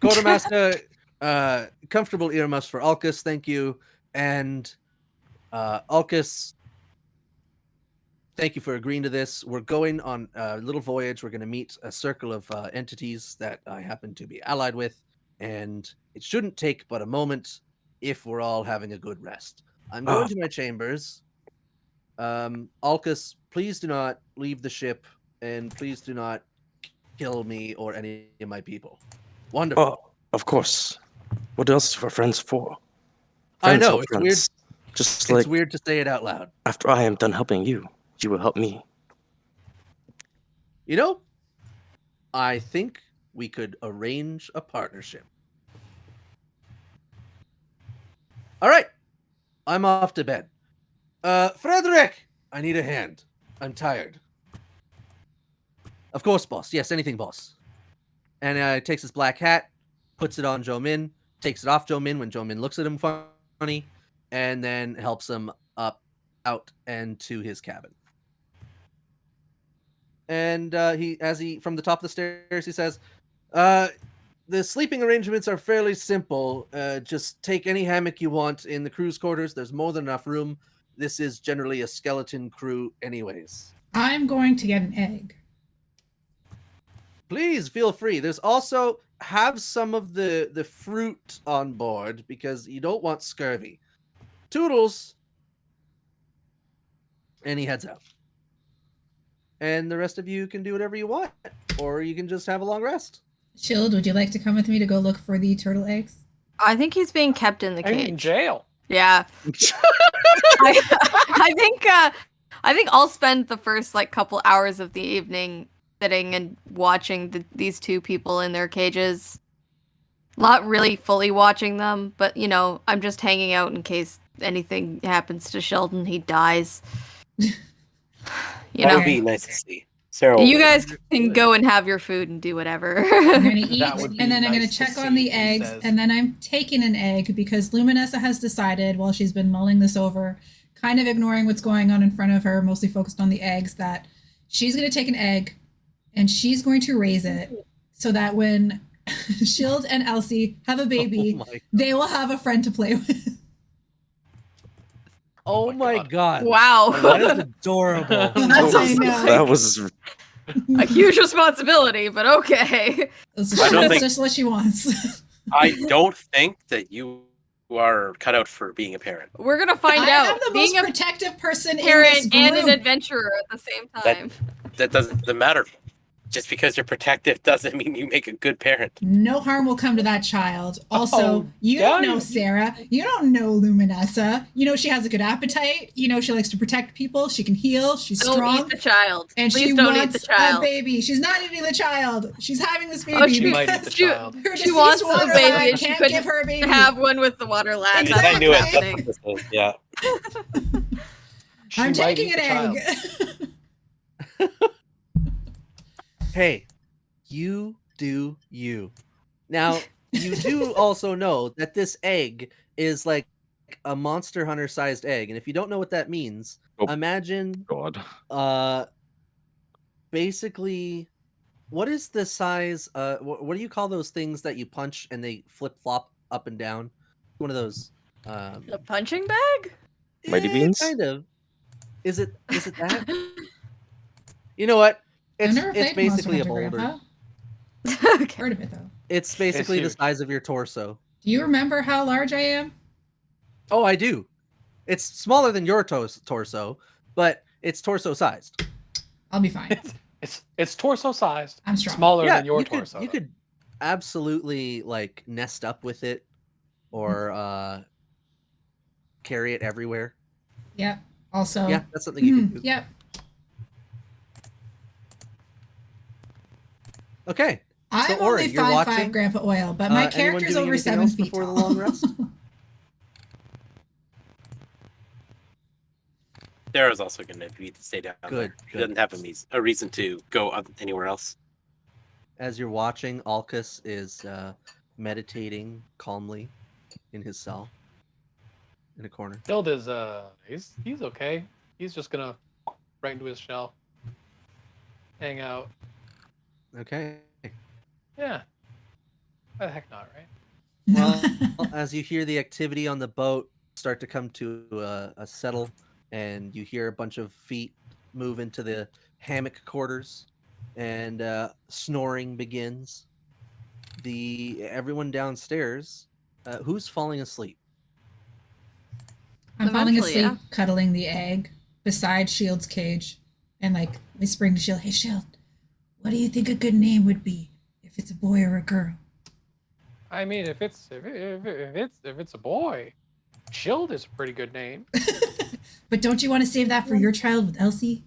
Quartermaster, comfortable earmuffs for Alcus, thank you. And Alcus, thank you for agreeing to this. We're going on a little voyage. We're going to meet a circle of entities that I happen to be allied with, and it shouldn't take but a moment if we're all having a good rest. I'm going to my chambers. Alcus, please do not leave the ship, and please do not kill me or any of my people. Wonderful. Oh, of course. What else are friends for? I Friends know, help it's friends. weird. Just It's like weird to say it out loud. after I am done helping you, you will help me. You know, I think we could arrange a partnership. All right, I'm off to bed. Frederick, I need a hand. I'm tired. Of course, boss. Yes, anything, boss. And takes his black hat, puts it on Joe Min, takes it off Joe Min when Joe Min looks at him funny, and then helps him up, out, and to his cabin. And he from the top of the stairs, he says, the sleeping arrangements are fairly simple. Just take any hammock you want in the crew's quarters. There's more than enough room. This is generally a skeleton crew anyways. I'm going to get an egg. Please feel free. There's also have some of the fruit on board because you don't want scurvy. Toodles. And he heads out. And the rest of you can do whatever you want. Or you can just have a long rest. Shield, would you like to come with me to go look for the turtle eggs? I think he's being kept in the I'm cage. in jail. Yeah. I think I'll spend the first like couple hours of the evening sitting and watching these two people in their cages. Not really fully watching them, but you know, I'm just hanging out in case anything happens to Sheldon, he dies. You That know, would be nice to see. Sarah, you guys can go and have your food and do whatever. I'm going to eat, That would be and then I'm going nice to to check on see, the he eggs, says. and then I'm taking an egg because Luminessa has decided, while she's been mulling this over, kind of ignoring what's going on in front of her, mostly focused on the eggs, that she's going to take an egg and she's going to raise it so that when Shield and Elsie have a baby, they will have a friend to play with. Oh my god. Wow. That is adorable. I know. That was A huge responsibility, but okay. That's I don't think- just what she wants. I don't think that you are cut out for being a parent. We're gonna find I out. am the Being most a protective person in parent this and an group. adventurer at the same That- time. That doesn't matter. Just because you're protective doesn't mean you make a good parent. No harm will come to that child. Also, Oh, you don't yeah, know you- Sarah. You don't know Luminessa. You know she has a good appetite. You know she likes to protect people. She can heal. She's Don't strong. eat the child. And Please she don't eat wants the child. a baby. She's not eating the child. She's having this baby. Oh, She might eat the because child. Her She deceased wants the water baby lad and she can't couldn't give her a baby. Have one with the water lad. Exactly. That's I knew it. what's happening. That's what this is. Yeah. She I'm might taking eat an the egg. child. Hey, you do you. Now, you do also know that this egg is like a Monster Hunter sized egg. And if you don't know what that means, Oh. imagine God. basically what is the size what do you call those things that you punch and they flip flop up and down? One of those A punching bag? Mighty Beans? kind of. Is it that? You know what? I've It's never it's played Monster basically a Hunter, boulder. Grandpa. Okay. Heard of it though. It's basically the huge. size of your torso. Do you remember how large I am? Oh, I do. It's smaller than your torso, but it's torso sized. I'll be fine. It's torso sized. I'm strong. Smaller Yeah, than your you torso. you though. could absolutely like nest up with it or carry it everywhere. Yep. Also. Yeah, that's something you can do. Yep. Okay. I'm Orin, only you're 5'5", watching? Grandpa Oil, but my Anyone character's doing over anything 7 else feet before the tall. long rest? Sarah's also going to need to stay down Good, there. She good. doesn't have a reason to go anywhere else. As you're watching, Alcus is meditating calmly in his cell in a corner. Shield is he's okay. He's just gonna right into his shell. Hang out. Okay. Yeah. Why the heck not, right? Well, as you hear the activity on the boat start to come to a settle, and you hear a bunch of feet move into the hammock quarters, and snoring begins. Everyone downstairs, who's falling asleep? I'm falling Eventually, asleep, cuddling the egg beside Shield's cage, and like whispering to Shield, "Hey Shield, what do you think a good name would be if it's a boy or a girl?" I mean, if it's a boy, Shield is a pretty good name. But don't you want to save that for your child with Elsie?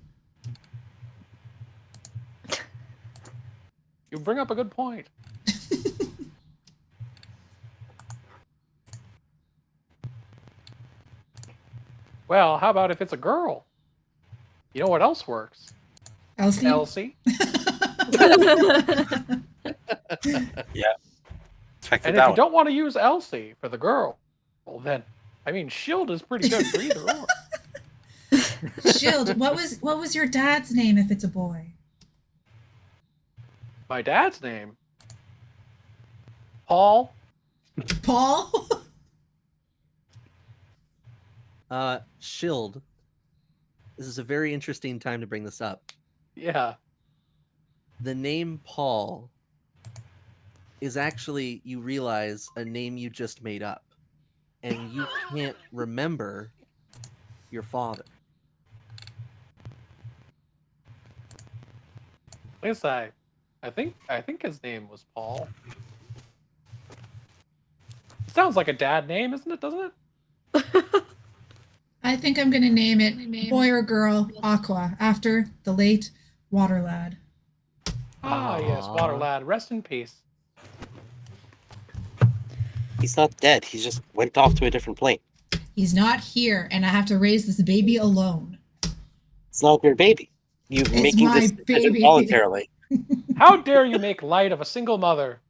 You bring up a good point. Well, how about if it's a girl? You know what else works? Elsie? Elsie. Yeah. Expected And that if you one. don't want to use Elsie for the girl, well then, I mean, Shield is pretty good for either or. Shield, what was your dad's name if it's a boy? My dad's name, Paul. Paul? Shield. This is a very interesting time to bring this up. Yeah. The name Paul is actually, you realize, a name you just made up. And you can't remember your father. At least I think his name was Paul. It sounds like a dad name, isn't it? Doesn't it? I think I'm going to name it boy or girl Aqua after the late water lad. Ah, yes, Water Lad. Rest in peace. He's not dead. He just went off to a different plane. He's not here, and I have to raise this baby alone. It's not your baby. You're It's making my this decision baby. voluntarily. How dare you make light of a single mother?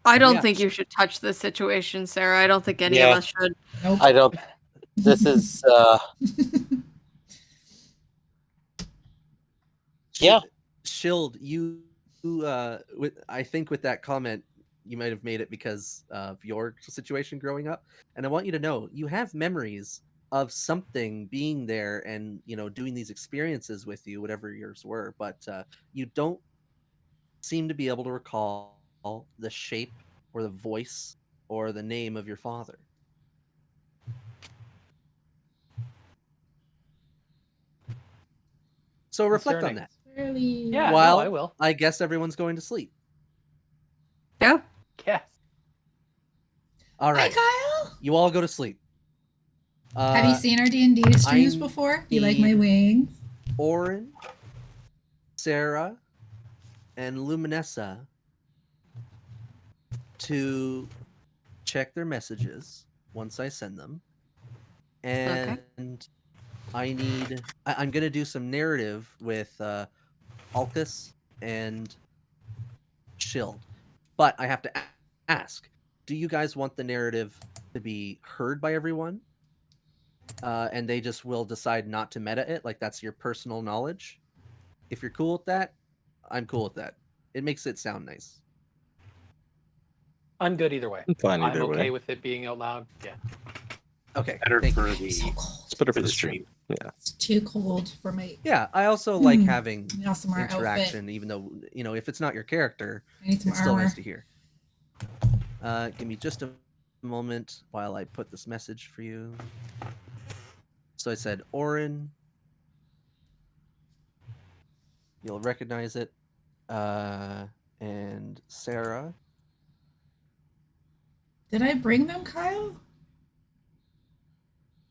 I don't Yeah. think you should touch this situation, Sarah. I don't think any Yeah. of us should. Nope. I don't. This is. Yeah. Shield, you I think with that comment, you might have made it because of your situation growing up. And I want you to know, you have memories of something being there and, doing these experiences with you, whatever yours were, but you don't seem to be able to recall the shape or the voice or the name of your father. So reflect on Concerning. that. Really? Yeah, While no, I will. I guess everyone's going to sleep. Yeah. Yes. All Hi, right. Kyle. You all go to sleep. Have you seen our D&D streams I before? You like my need- wings? Orin, Sarah, and Luminessa to check their messages once I send them. And I'm going to do some narrative with Alcus and Shield. But I have to ask, do you guys want the narrative to be heard by everyone? And they just will decide not to meta it? Like that's your personal knowledge? If you're cool with that, I'm cool with that. It makes it sound nice. I'm good either way. I'm fine I'm either okay way. with it being out loud. Yeah. Okay. Better thank for you. the. So cold. It's better For for the the stream. Yeah. It's too cold for my Yeah, I also like having awesome outfit. interaction, even though, if it's not your character, I need some it's still armor. nice to hear. Give me just a moment while I put this message for you. So I said, Orin, you'll recognize it, and Sarah. Did I bring them, Kyle?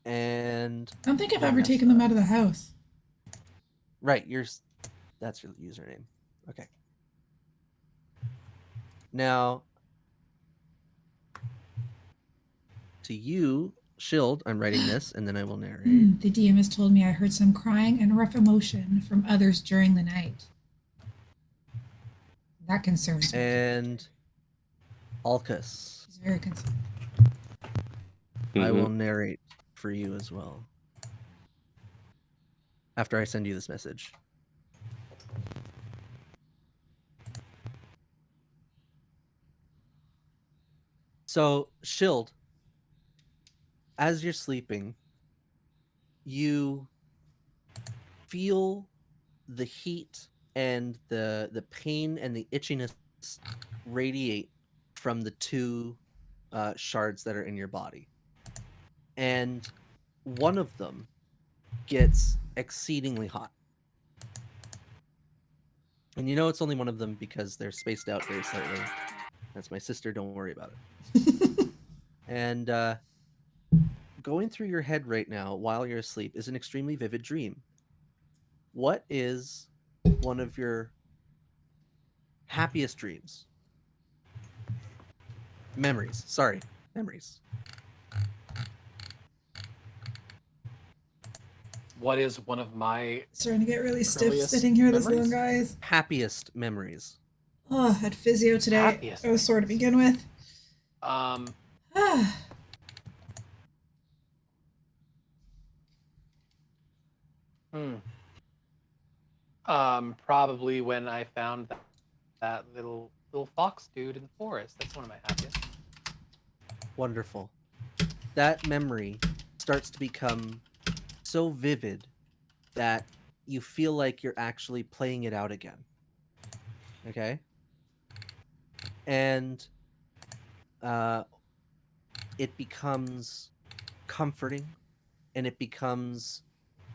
And I don't think I've ever taken them out of the house. right, that's your username. Okay. Now, to you, Shield, I'm writing this, and then I will narrate. The DM has told me I heard some crying and rough emotion from others during the night. That concerns me. And Alcus, He's very concerned. I will narrate for you as well. After I send you this message. So, Shield, as you're sleeping, you feel the heat and the pain and the itchiness radiate from the two shards that are in your body. And one of them gets exceedingly hot. And you know it's only one of them because they're spaced out very slightly. That's my sister, don't worry about it. And going through your head right now while you're asleep is an extremely vivid dream. what is one of your happiest dreams? Memories. Sorry, memories. What is one of my It's starting to get really stiff earliest sitting here this long, memories? guys. Happiest memories. Oh, I had physio today. Happiest I was sore to memories. begin with. Um, Probably when I found that little fox dude in the forest. That's one of my happiest. Wonderful. That memory starts to become so vivid that you feel like you're actually playing it out again. Okay? And it becomes comforting and it becomes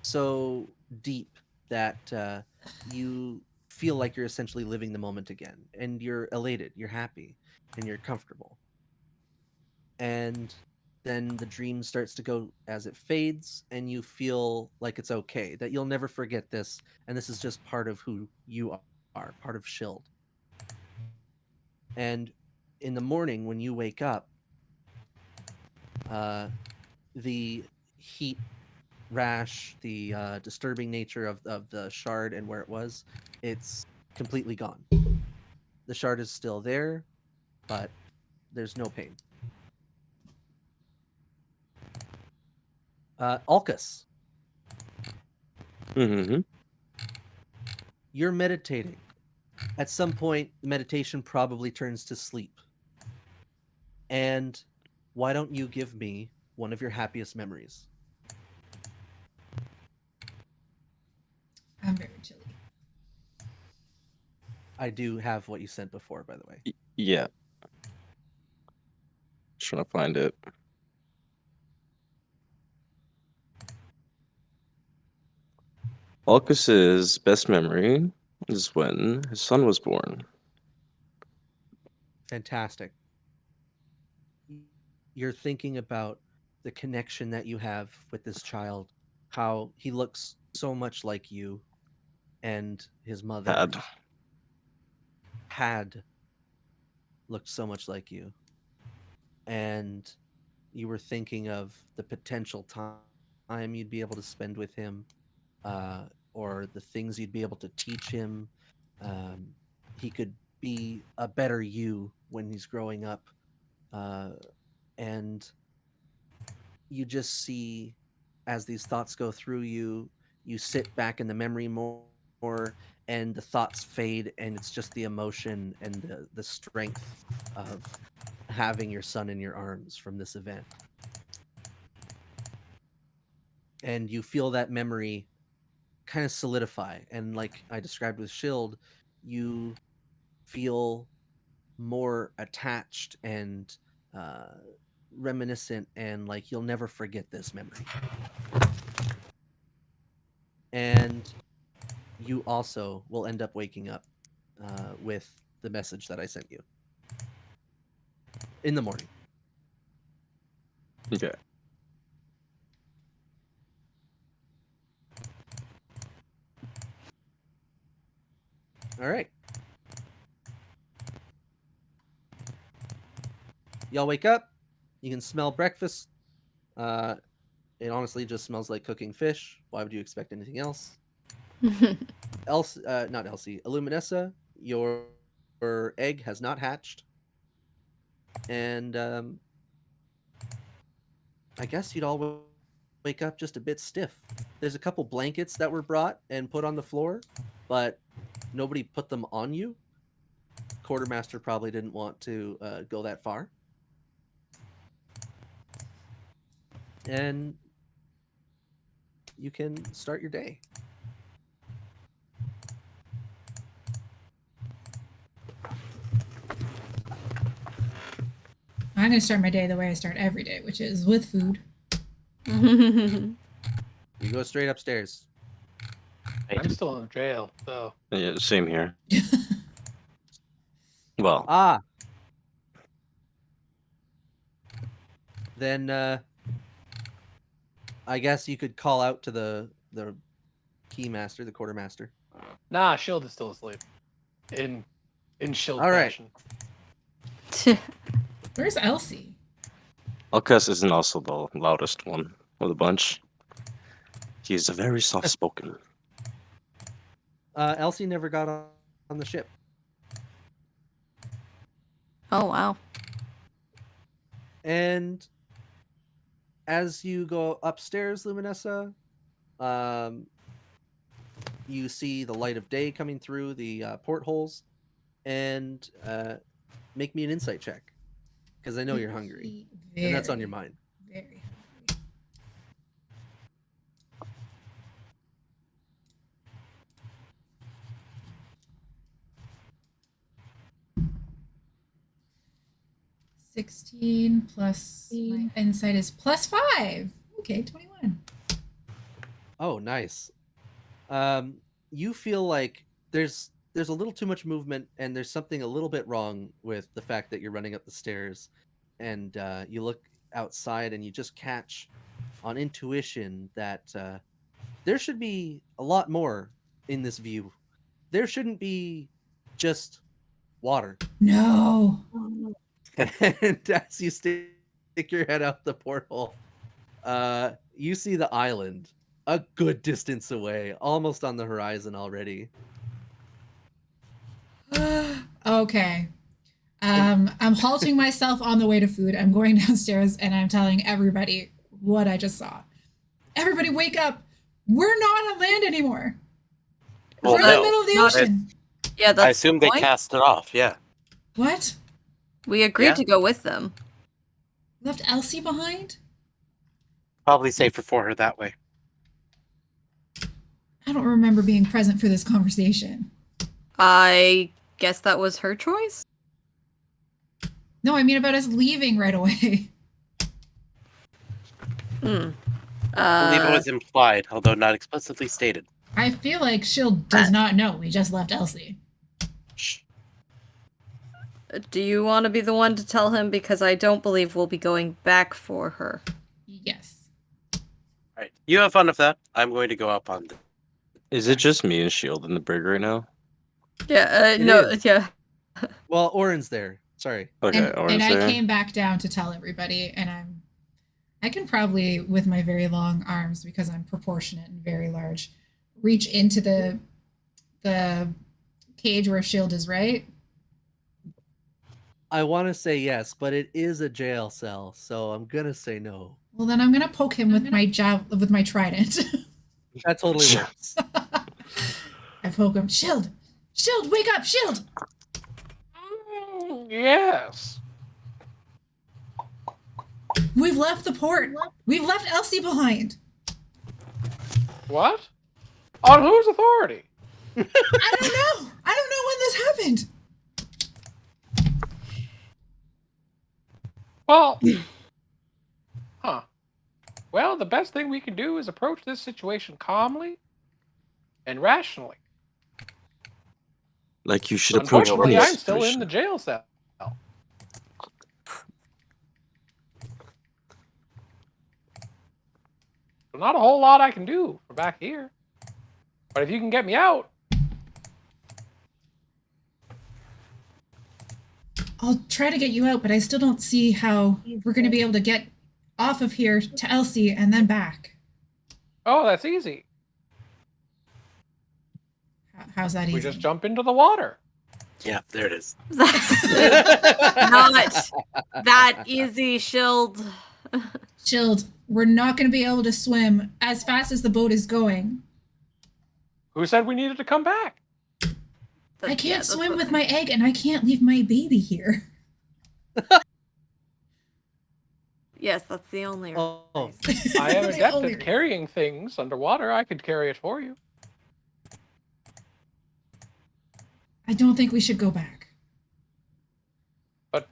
so deep that you feel like you're essentially living the moment again, and you're elated, you're happy, and you're comfortable. And then the dream starts to go as it fades, and you feel like it's okay, that you'll never forget this, and this is just part of who you are, part of Shield. And in the morning when you wake up, the heat rash, the disturbing nature of the shard and where it was, it's completely gone. The shard is still there, but there's no pain. Alcus, Mm-hmm. you're meditating. At some point, the meditation probably turns to sleep. And why don't you give me one of your happiest memories? I'm very chilly. I do have what you sent before, by the way. Yeah. Just trying to find it. Alcus's best memory is when his son was born. Fantastic. You're thinking about the connection that you have with this child, how he looks so much like you, and his mother had looked so much like you. And you were thinking of the potential time you'd be able to spend with him, or the things you'd be able to teach him. Um, he could be a better you when he's growing up. And you just see, as these thoughts go through you, you sit back in the memory more, and the thoughts fade, and it's just the emotion and the strength of having your son in your arms from this event. And you feel that memory kind of solidify, and like I described with Shield, you feel more attached and uh, reminiscent, and like you'll never forget this memory. And you also will end up waking up with the message that I sent you in the morning. Okay. All right. Y'all wake up. You can smell breakfast. It honestly just smells like cooking fish. Why would you expect anything else? Not Elsie. Illuminessa, your egg has not hatched. And I guess you'd all wake up just a bit stiff. There's a couple blankets that were brought and put on the floor, but nobody put them on you. Quartermaster probably didn't want to go that far. And you can start your day. I'm going to start my day the way I start every day, which is with food. You go straight upstairs. I'm still in jail, so. Yeah, same here. Well, then I guess you could call out to the Keymaster, the quartermaster. Nah, Shield is still asleep. In Shield All right. fashion. Where's Elsie? Alcus isn't also the loudest one of the bunch. He's a very soft-spoken. Elsie never got on the ship. Oh wow. And as you go upstairs, Luminessa, you see the light of day coming through the portholes, and make me an insight check, because I know you're hungry, and that's on your mind. Very. 16 plus my insight is +5. Okay, 21. Oh, nice. You feel like there's a little too much movement, and there's something a little bit wrong with the fact that you're running up the stairs, and you look outside, and you just catch on intuition that there should be a lot more in this view. There shouldn't be just water. No. And as you stick your head out the porthole, you see the island a good distance away, almost on the horizon already. Okay. I'm halting myself on the way to food. I'm going downstairs and I'm telling everybody what I just saw. Everybody wake up. We're not on land anymore. Well, We're in the middle of the not- ocean. Yeah, that's I assume the they point. cast it off. Yeah. What? We agreed Yeah. to go with them. Left Elsie behind? Probably safer for her that way. I don't remember being present for this conversation. I guess that was her choice. No, I mean about us leaving right away. I believe it was implied, although not explicitly stated. I feel like Shield does not know we just left Elsie. Shh. Do you want to be the one to tell him? Because I don't believe we'll be going back for her. Yes. All right. You have fun with that. I'm going to go up on the... Is it just me and Shield in the brig right now? Yeah, It no, is. yeah. Well, Orin's there. Sorry. Okay, and Orin's I there. came back down to tell everybody, and I can probably, with my very long arms, because I'm proportionate and very large, reach into the cage where Shield is, right? I want to say yes, but it is a jail cell, so I'm gonna say no. Well, then I'm gonna poke him with my trident. That totally works. I poke him. Shield, wake up, Shield. Yes. We've left the port. We've left Elsie behind. What? On whose authority? I don't know. I don't know when this happened. Well, huh. Well, the best thing we can do is approach this situation calmly and rationally. Like you should approach Unfortunately, any I'm still in situation. the jail cell. So not a whole lot I can do from back here. But if you can get me out, I'll try to get you out, but I still don't see how we're going to be able to get off of here to Elsie and then back. oh, that's easy. How's that easy? We just jump into the water. Yeah, there it is. Not that easy, Shield. Shield, we're not going to be able to swim as fast as the boat is going. Who said we needed to come back? I can't swim with my egg, and I can't leave my baby here. Yes, that's the only. Oh, I am The adept only- at carrying things underwater. I could carry it for you. I don't think we should go back. But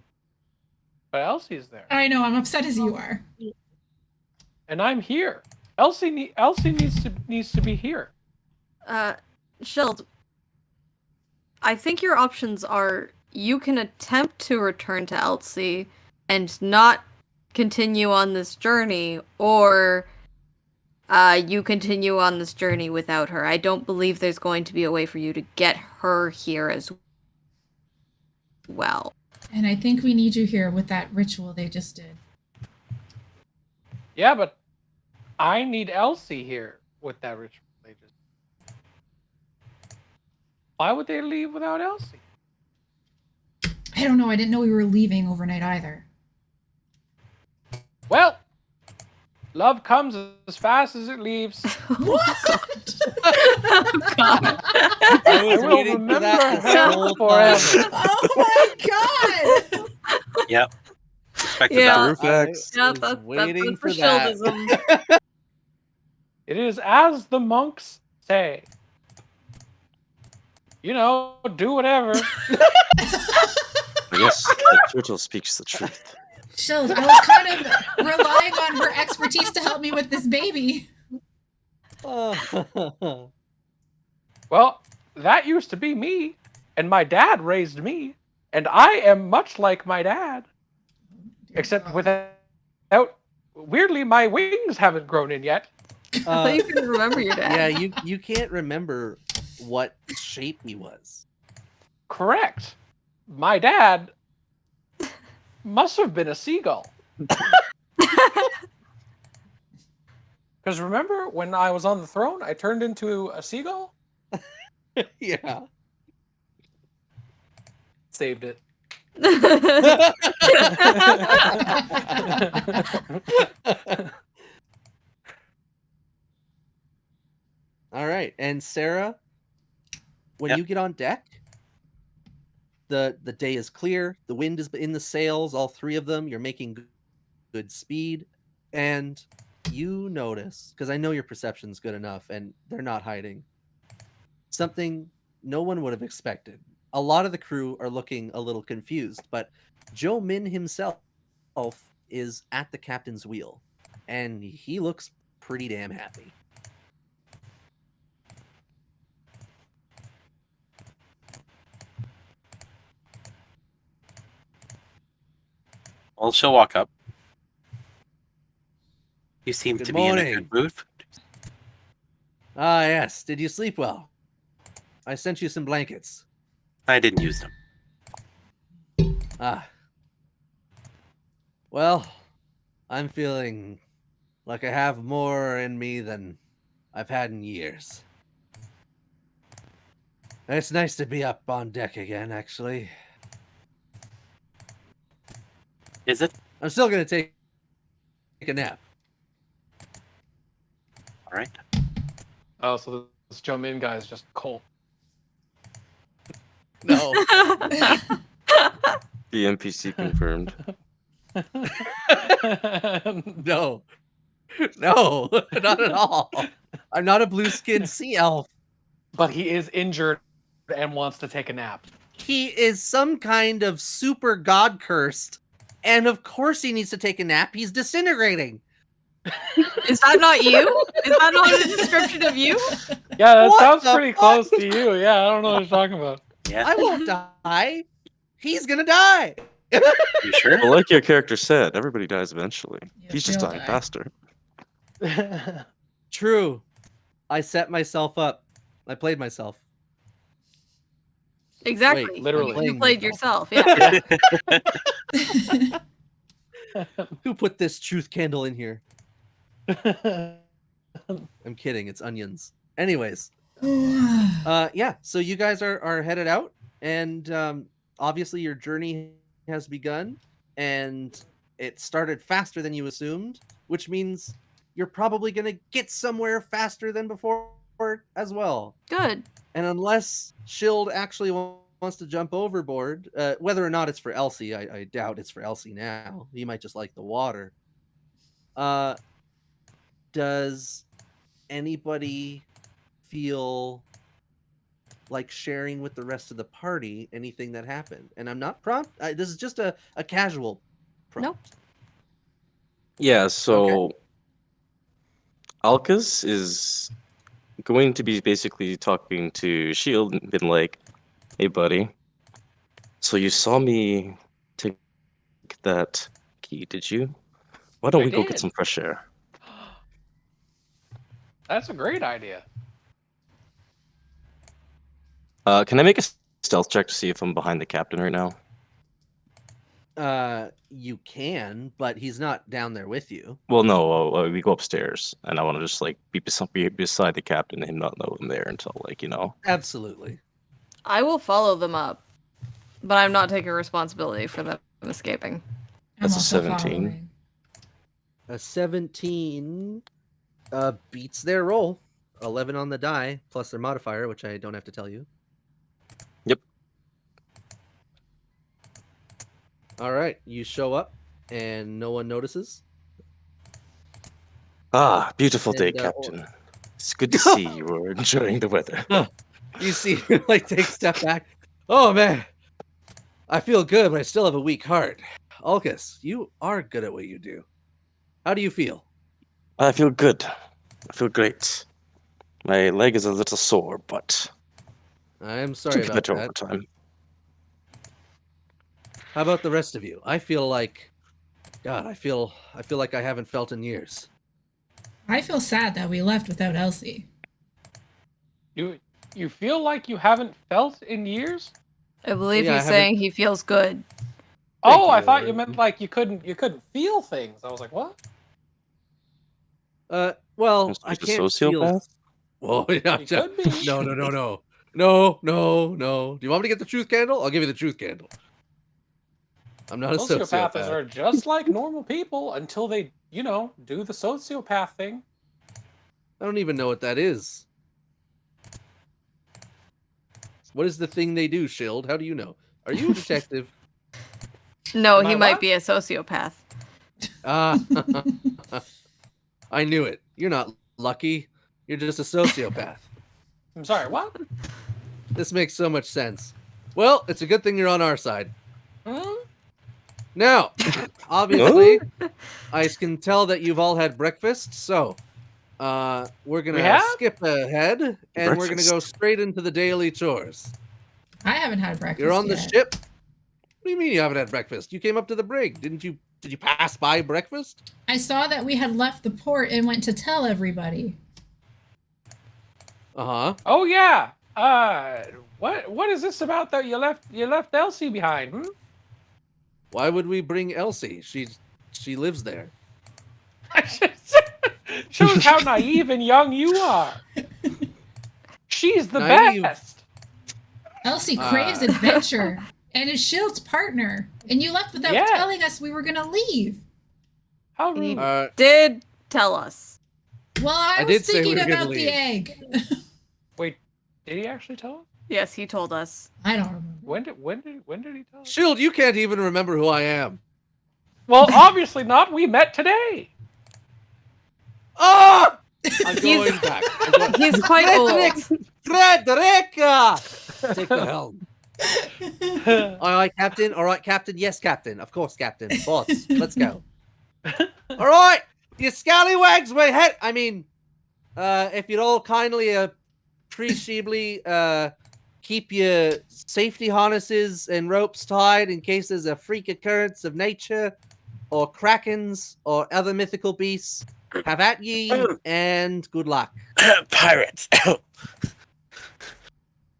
Elsie's there. I know, I'm upset as you are. And I'm here. Elsie needs to be here. Shield, I think your options are you can attempt to return to Elsie and not continue on this journey, or you continue on this journey without her. I don't believe there's going to be a way for you to get her here as well. And I think we need you here with that ritual they just did. Yeah, but I need Elsie here with that ritual they just. Why would they leave without Elsie? I don't know. I didn't know we were leaving overnight either. Well, love comes as fast as it leaves. What? God. I was will waiting for remember that her this whole forever. time. Oh my god! Yep. Expected Yeah. that. True facts. Yeah, was that's waiting the for that. shieldism. It is as the monks say. You know, do whatever. Yes, the turtle speaks the truth. Shield, I was kind of relying on her expertise to help me with this baby. Oh. Well, that used to be me, and my dad raised me, and I am much like my dad, except without. Weirdly, my wings haven't grown in yet. I thought you couldn't remember your dad. Yeah, you can't remember what shape he was. Correct. My dad must have been a seagull. Because remember when I was on the throne, I turned into a seagull? Yeah. Saved it. All right, and Sarah, when Yep. you get on deck, the day is clear. The wind is in the sails, all three of them. You're making good speed, and you notice, because I know your perception's good enough, and they're not hiding, something no one would have expected. A lot of the crew are looking a little confused, but Joe Min himself is at the captain's wheel, and he looks pretty damn happy. Well, she'll walk up. You seem Good to be in a morning. good mood. Ah, yes. Did you sleep well? I sent you some blankets. I didn't use them. Ah. Well, I'm feeling like I have more in me than I've had in years. It's nice to be up on deck again, actually. Is it? I'm still gonna take a nap. All right. Oh, so this Joe Min guy is just Colt. No. The NPC confirmed. No. No, not at all. I'm not a blue-skinned sea elf. But he is injured and wants to take a nap. He is some kind of super god cursed, and of course he needs to take a nap. He's disintegrating. Is that not you? Is that not a description of you? Yeah, that What sounds the pretty fuck? close to you. Yeah, I don't know what you're talking about. Yeah. I won't die. He's gonna die. You sure? Well, like your character said, everybody dies eventually. Yep, He's just we all dying die. faster. True. I set myself up. I played myself. Exactly. Wait, literally. You playing played myself. yourself. Yeah. Who put this truth candle in here? I'm kidding. It's onions. Anyways, yeah. So you guys are headed out, and obviously your journey has begun, and it started faster than you assumed, which means you're probably gonna get somewhere faster than before as well. Good. And unless Shield actually wants to jump overboard, whether or not it's for Elsie, I doubt it's for Elsie now. He might just like the water. Does anybody feel like sharing with the rest of the party anything that happened? And I'm not prompt. This is just a casual prompt. Nope. Yeah, so Alcus is going to be basically talking to Shield and been like, "Hey, buddy. So you saw me take that key, did you? Why don't I we go get did. some fresh air?" That's a great idea. Can I make a stealth check to see if I'm behind the captain right now? You can, but he's not down there with you. Well, no. We go upstairs, and I want to just like be beside the captain and him not know I'm there until like Absolutely. I will follow them up, but I'm not taking responsibility for them escaping. I'm That's a also 17. following. A 17 beats their roll. 11 on the die plus their modifier, which I don't have to tell you. Yep. All right, you show up, and no one notices. Ah, beautiful day, And, Captain. It's good to see you are enjoying the weather. You see, like, take a step back. Oh man, I feel good, but I still have a weak heart. Ulcus, you are good at what you do. How do you feel? I feel good. I feel great. My leg is a little sore, but I'm sorry should about get that. over time. How about the rest of you? I feel like, God, I feel like I haven't felt in years. I feel sad that we left without Elsie. You feel like you haven't felt in years? I believe Yeah, I he's haven't- saying he feels good. Oh, I you. thought you meant like you couldn't feel things. I was like, what? Well, Must be I the can't feel. sociopath? Whoa, yeah, You could be. No. Do you want me to get the truth candle? I'll give you the truth candle. I'm not a Sociopaths sociopath. are just like normal people until they, do the sociopath thing. I don't even know what that is. What is the thing they do, Shield? How do you know? Are you a detective? No, Am he I might what? be a sociopath. Ah, I knew it. You're not lucky. You're just a sociopath. I'm sorry, what? This makes so much sense. Well, it's a good thing you're on our side. Hmm? Now, obviously, I can tell that you've all had breakfast, so we're We gonna have? skip ahead and we're gonna go Breakfast. straight into the daily chores. I haven't had breakfast You're on the yet. ship. What do you mean you haven't had breakfast? You came up to the brig, didn't you? Did you pass by breakfast? I saw that we had left the port and went to tell everybody. Uh-huh. Oh yeah. What is this about that you left Elsie behind? Hmm? Why would we bring Elsie? She lives there. Shows how naive and young you are. She's the Naive. best. Elsie craves adventure and is Shield's partner. And you left without Yes. telling us we were going to leave. How He rude. did tell us. Well, I was did say we thinking were gonna about the leave. egg. Wait, did he actually tell us? Yes, he told us. I don't remember. When did he tell us? Shield, you can't even remember who I am. Well, obviously not. We met today. Ah! I'm going back. He's quite Frederick! old. Frederick! Take the helm. All right, Captain. All right, Captain. Yes, Captain. Of course, Captain. Boss, let's go. All right, you scallywags. If you'd all kindly appreciably keep your safety harnesses and ropes tied in case there's a freak occurrence of nature or krakens or other mythical beasts. Have at ye and good luck. Pirates.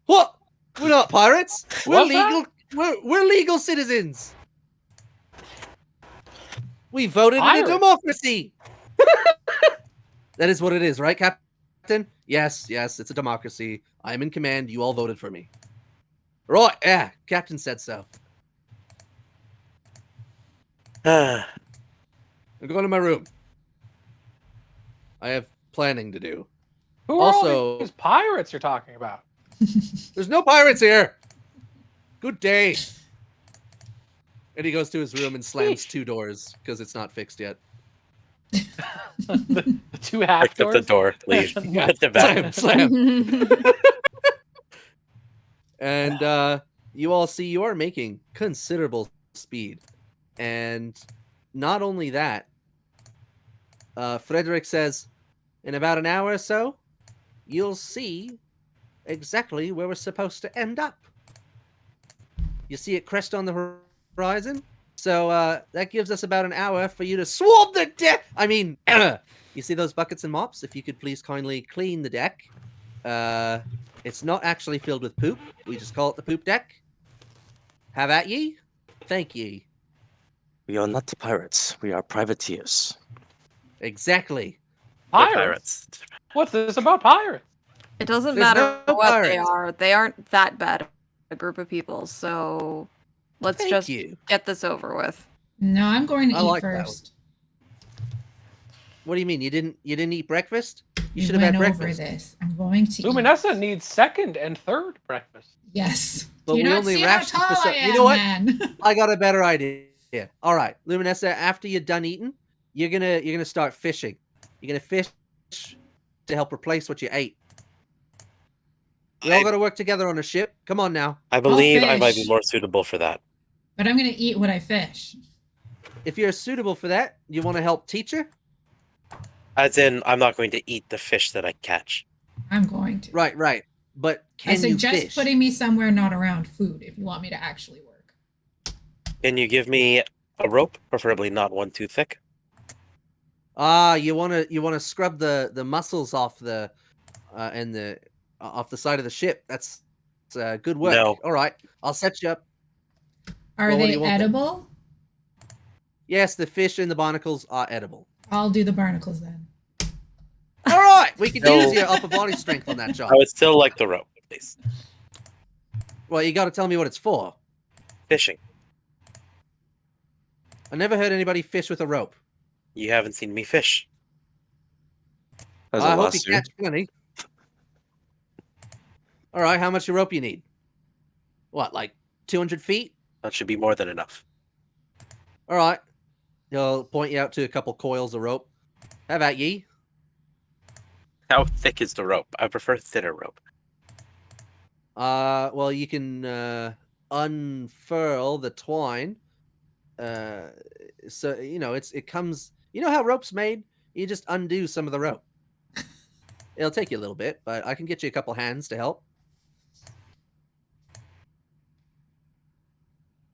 What? We're not pirates. We're What's legal. We're legal citizens. We voted in a Pirates? democracy. That is what it is, right, Captain? Yes, it's a democracy. I'm in command. You all voted for me. Right, yeah, Captain said so. I'm going to my room. I have planning to do. Who are Also- all these pirates you're talking about? There's no pirates here. Good day. And he goes to his room and slams 2 doors because it's not fixed yet. The two half Picked up the doors. door. Leave. Put the back. Slam. And you all see you are making considerable speed. And not only that, Frederick says, in about an hour or so, you'll see exactly where we're supposed to end up. You see it crest on the horizon? So that gives us about an hour for you to swab the deck. I mean, you see those buckets and mops? If you could please kindly clean the deck. It's not actually filled with poop. We just call it the poop deck. Have at ye. Thank ye. We are not pirates. We are privateers. Exactly. We're Pirates? What's this about pirates? It doesn't There's matter no what they pirates. are. They aren't that bad a group of people. So let's Thank just you. get this over with. No, I'm going to I eat like that one. first. What do you mean? You didn't eat breakfast? You We should have had went over breakfast. this. I'm going to eat. Luminessa needs second and third breakfast. Yes. But Do you we not only see how rationed tall for I am, You know what? man? I got a better idea. All right, Luminessa, after you're done eating, you're gonna start fishing. You're gonna fish to help replace what you ate. We all got to work together on a ship. Come on now. I believe I fish. might be more suitable for that. But I'm going to eat what I fish. If you're suitable for that, you want to help teacher? As in, I'm not going to eat the fish that I catch. I'm going to. Right. But I can you suggest fish? putting me somewhere not around food if you want me to actually work. Can you give me a rope, preferably not one too thick? You wanna scrub the muscles off the off the side of the ship. That's good work. No. All right, I'll set you up. Are Well, what do they you want then? edible? Yes, the fish and the barnacles are edible. I'll do the barnacles then. All right, we can No. use your upper body strength on that job. I would still like the rope, please. Well, you got to tell me what it's for. Fishing. I never heard anybody fish with a rope. You haven't seen me fish. As I a hope you lasso. catch plenty. All right, how much rope you need? What, like 200 feet? That should be more than enough. All right. He'll point you out to a couple coils of rope. Have at ye. How thick is the rope? I prefer thinner rope. Well, you can unfurl the twine. So it comes. You know how rope's made? You just undo some of the rope. It'll take you a little bit, but I can get you a couple hands to help.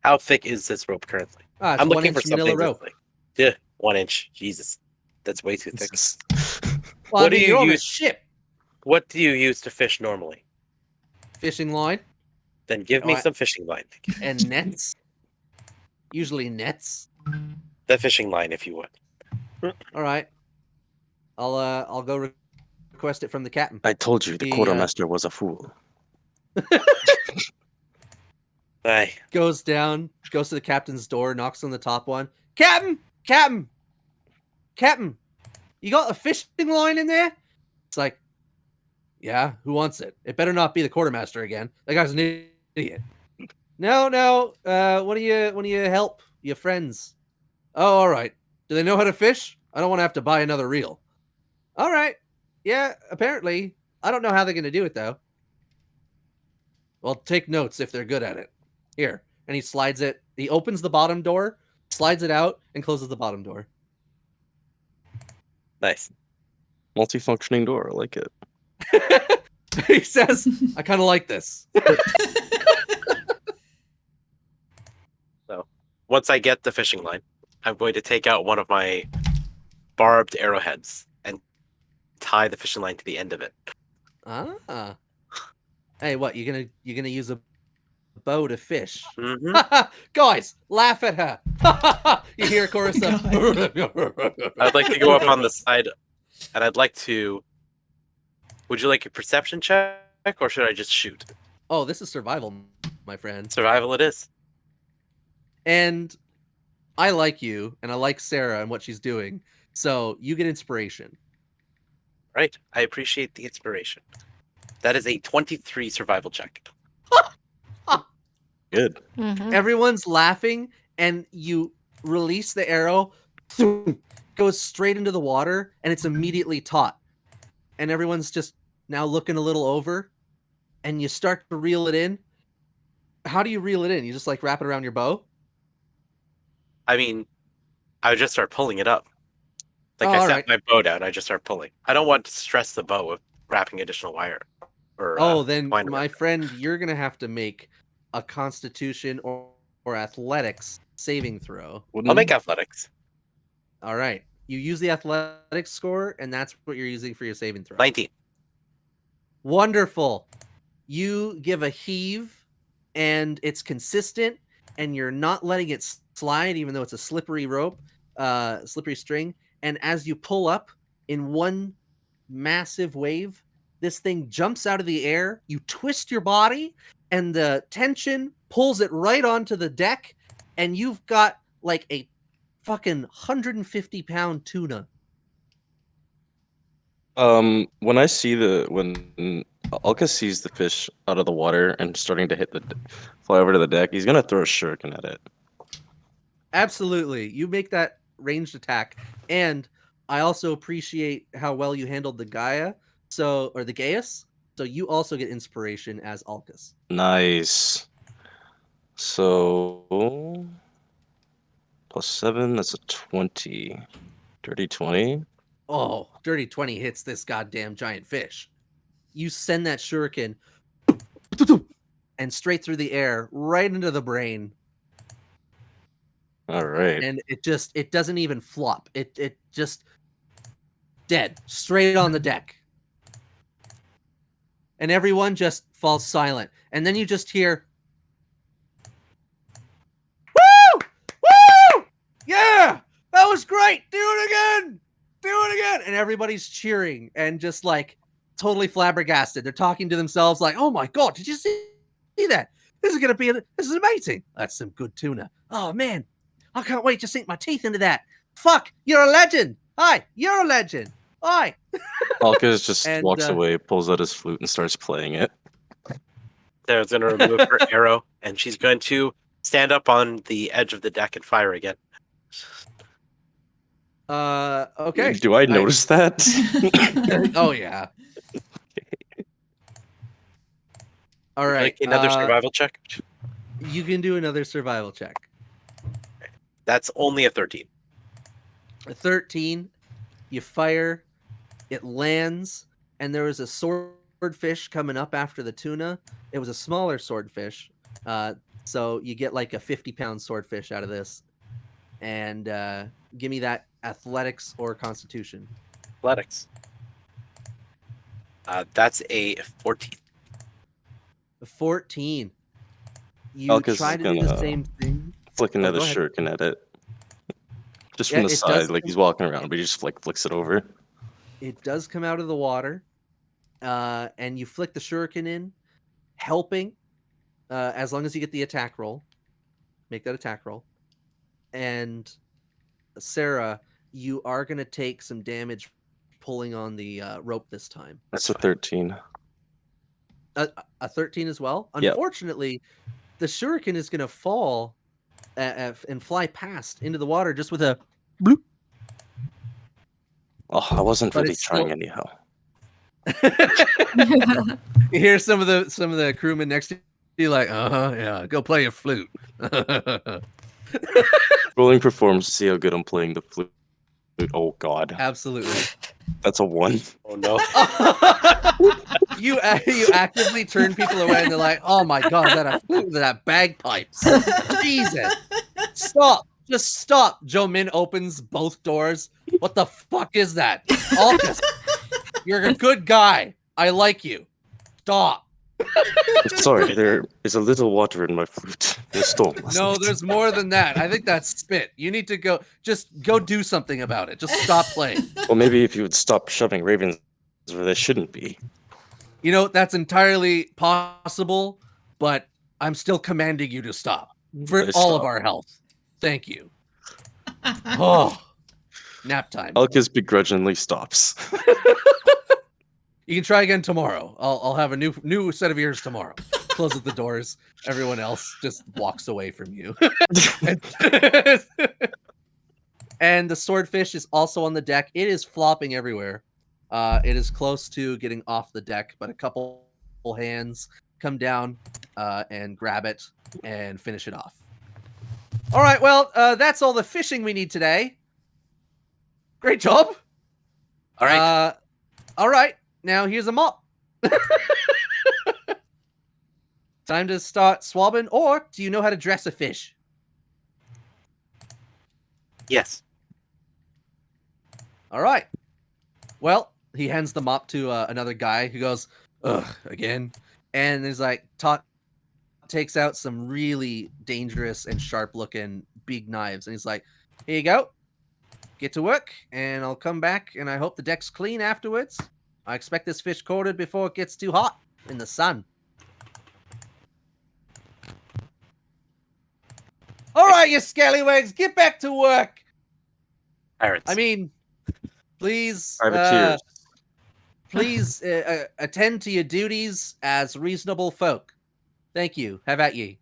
How thick is this rope currently? It's I'm looking 1-inch for manila something rope. that's like, 1 inch. Jesus, that's way too thick. Well, What do you you're on a use- ship. What do you use to fish normally? Fishing line Then give me Alright. some fishing line. and nets. Usually nets. The fishing line, if you would. All right. I'll go request it from the captain. I told you the The, quartermaster was a fool. Aye. Goes down, goes to the captain's door, knocks on the top one. Captain, you got a fishing line in there? It's like, yeah, who wants it? It better not be the quartermaster again. That guy's an idiot. No. What do you help your friends? Oh, all right. Do they know how to fish? I don't want to have to buy another reel. All right. Yeah, apparently. I don't know how they're going to do it, though. Well, take notes if they're good at it. Here. And he slides it. He opens the bottom door, slides it out, and closes the bottom door. Nice. Multifunctioning door, I like it. He says, I kind of like this. So, once I get the fishing line, I'm going to take out one of my barbed arrowheads and tie the fishing line to the end of it. Ah. Hey, what? You're gonna use a bow to fish? Mm-hmm. Guys, laugh at her. You hear a chorus of. I'd like to go up on the side, and I'd like to. Would you like a perception check, or should I just shoot? Oh, this is survival, my friend. Survival it is. And I like you, and I like Sarah and what she's doing. So you get inspiration. Right. I appreciate the inspiration. That is a 23 survival check. Good. Mhm. Everyone's laughing, and you release the arrow, goes straight into the water, and it's immediately taut. And everyone's just now looking a little over, and you start to reel it in. How do you reel it in? You just like wrap it around your bow? I mean, I would just start pulling it up. Like Oh, I all set right. my bow down, I just start pulling. I don't want to stress the bow with wrapping additional wire. Or Then twine my around it. friend, you're gonna have to make a Constitution or or athletics saving throw. I'll make athletics. All right. You use the athletics score, and that's what you're using for your saving throw. 19. Wonderful. You give a heave, and it's consistent, and you're not letting it slide, even though it's a slippery rope, slippery string. And as you pull up in one massive wave, this thing jumps out of the air. You twist your body, and the tension pulls it right onto the deck, and you've got like a fucking 150-pound tuna. When I see when Alka sees the fish out of the water and starting to fly over to the deck, he's gonna throw a shuriken at it. Absolutely. You make that ranged attack. And I also appreciate how well you handled the Gaia, or the Gaius. So you also get inspiration as Alkus. Nice. So +7, that's a 20. Dirty 20. Oh, dirty 20 hits this goddamn giant fish. You send that shuriken and straight through the air, right into the brain. All right. And it doesn't even flop. It just dead, straight on the deck. And everyone just falls silent. And then you just hear, "Woo! Woo! Yeah! That was great! Do it again! Do it again!" And everybody's cheering and just like totally flabbergasted. They're talking to themselves like, "Oh my god, did you see that? This is amazing. That's some good tuna. Oh man, I can't wait to sink my teeth into that. Fuck, you're a legend. Hi, you're a legend. Hi." Alka just And, walks away, pulls out his flute, and starts playing it. Sarah's going to remove her arrow, and she's going to stand up on the edge of the deck and fire again. Okay. Do I notice that? Oh yeah. All right. Like another survival check? You can do another survival check. That's only a 13. A 13. You fire. It lands, and there was a swordfish coming up after the tuna. It was a smaller swordfish, so you get like a 50-pound swordfish out of this. And give me that athletics or constitution. Athletics. That's a 14. 14. You Alka's try to do the same thing. Flick another go ahead. shuriken at it. Just Yeah, from the it side, does like he's walking around, but he just like flicks it over. It does come out of the water, and you flick the shuriken in, helping, as long as you get the attack roll. Make that attack roll. And Sarah, you are going to take some damage pulling on the rope this time. That's a 13. A 13 as well? Yep. Unfortunately, the shuriken is going to fall and fly past into the water just with a bloop. Oh, I wasn't But really it's trying still- anyhow. You hear some of the crewmen next to you like, yeah, go play a flute. Rolling performance to see how good I'm playing the flute. Oh god, Absolutely. that's a 1. Oh no. You actively turn people away, and they're like, "Oh my god, that flute, that bagpipes! Jesus, stop! Just stop!" Joe Min opens both doors. What the fuck is that? Alkus, you're a good guy. I like you. Stop. Sorry, there is a little water in my flute. The storm. No, there's more than that. I think that's spit. You need to go do something about it. Just stop playing. Well, maybe if you would stop shoving ravens where they shouldn't be. You know, that's entirely possible, but I'm still commanding you to stop for Please all of stop. our health. Thank you. Oh, nap time. Alkus begrudgingly stops. You can try again tomorrow. I'll have a new set of ears tomorrow. Closes the doors. Everyone else just walks away from you. And the swordfish is also on the deck. It is flopping everywhere. It is close to getting off the deck, but a couple hands come down and grab it and finish it off. All right, well, that's all the fishing we need today. Great job. All right. All right. Now here's a mop. Time to start swabbing, or do you know how to dress a fish? Yes. All right. Well, he hands the mop to another guy who goes, ugh, again. And he's like, takes out some really dangerous and sharp looking big knives. And he's like, here you go. Get to work, and I'll come back, and I hope the deck's clean afterwards. I expect this fish quartered before it gets too hot in the sun. All right, you scallywags, get back to work. Pirates. I mean, please, Privateers. please attend to your duties as reasonable folk. Thank you. Have at ye.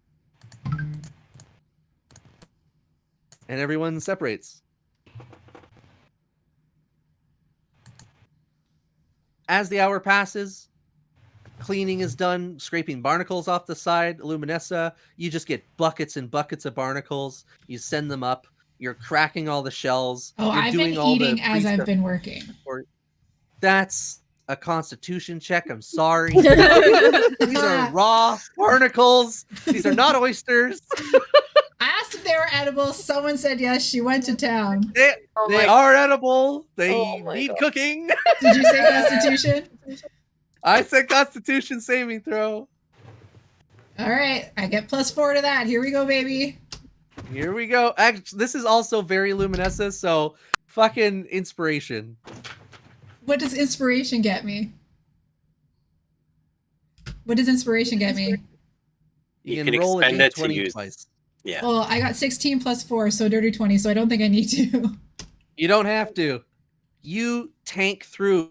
And everyone separates. As the hour passes, cleaning is done, scraping barnacles off the side. Luminessa, you just get buckets and buckets of barnacles. You send them up. You're cracking all the shells. Oh, You're I've doing been all eating the as I've pre-stuff been working. That's a constitution check. I'm sorry. These are raw barnacles. These are not oysters. I asked if they were edible. Someone said yes. She went to town. They are edible. They Oh need God. cooking. Did you say Constitution? I said Constitution saving throw. All right, I get +4 to that. Here we go, baby. Here we go. Actually, this is also very Luminessa, so fucking inspiration. What does inspiration get me? What does inspiration get me? You can roll a expend it to d20 use- twice. Yeah. Well, I got 16 +4, so dirty 20, so I don't think I need to. You don't have to. You tank through.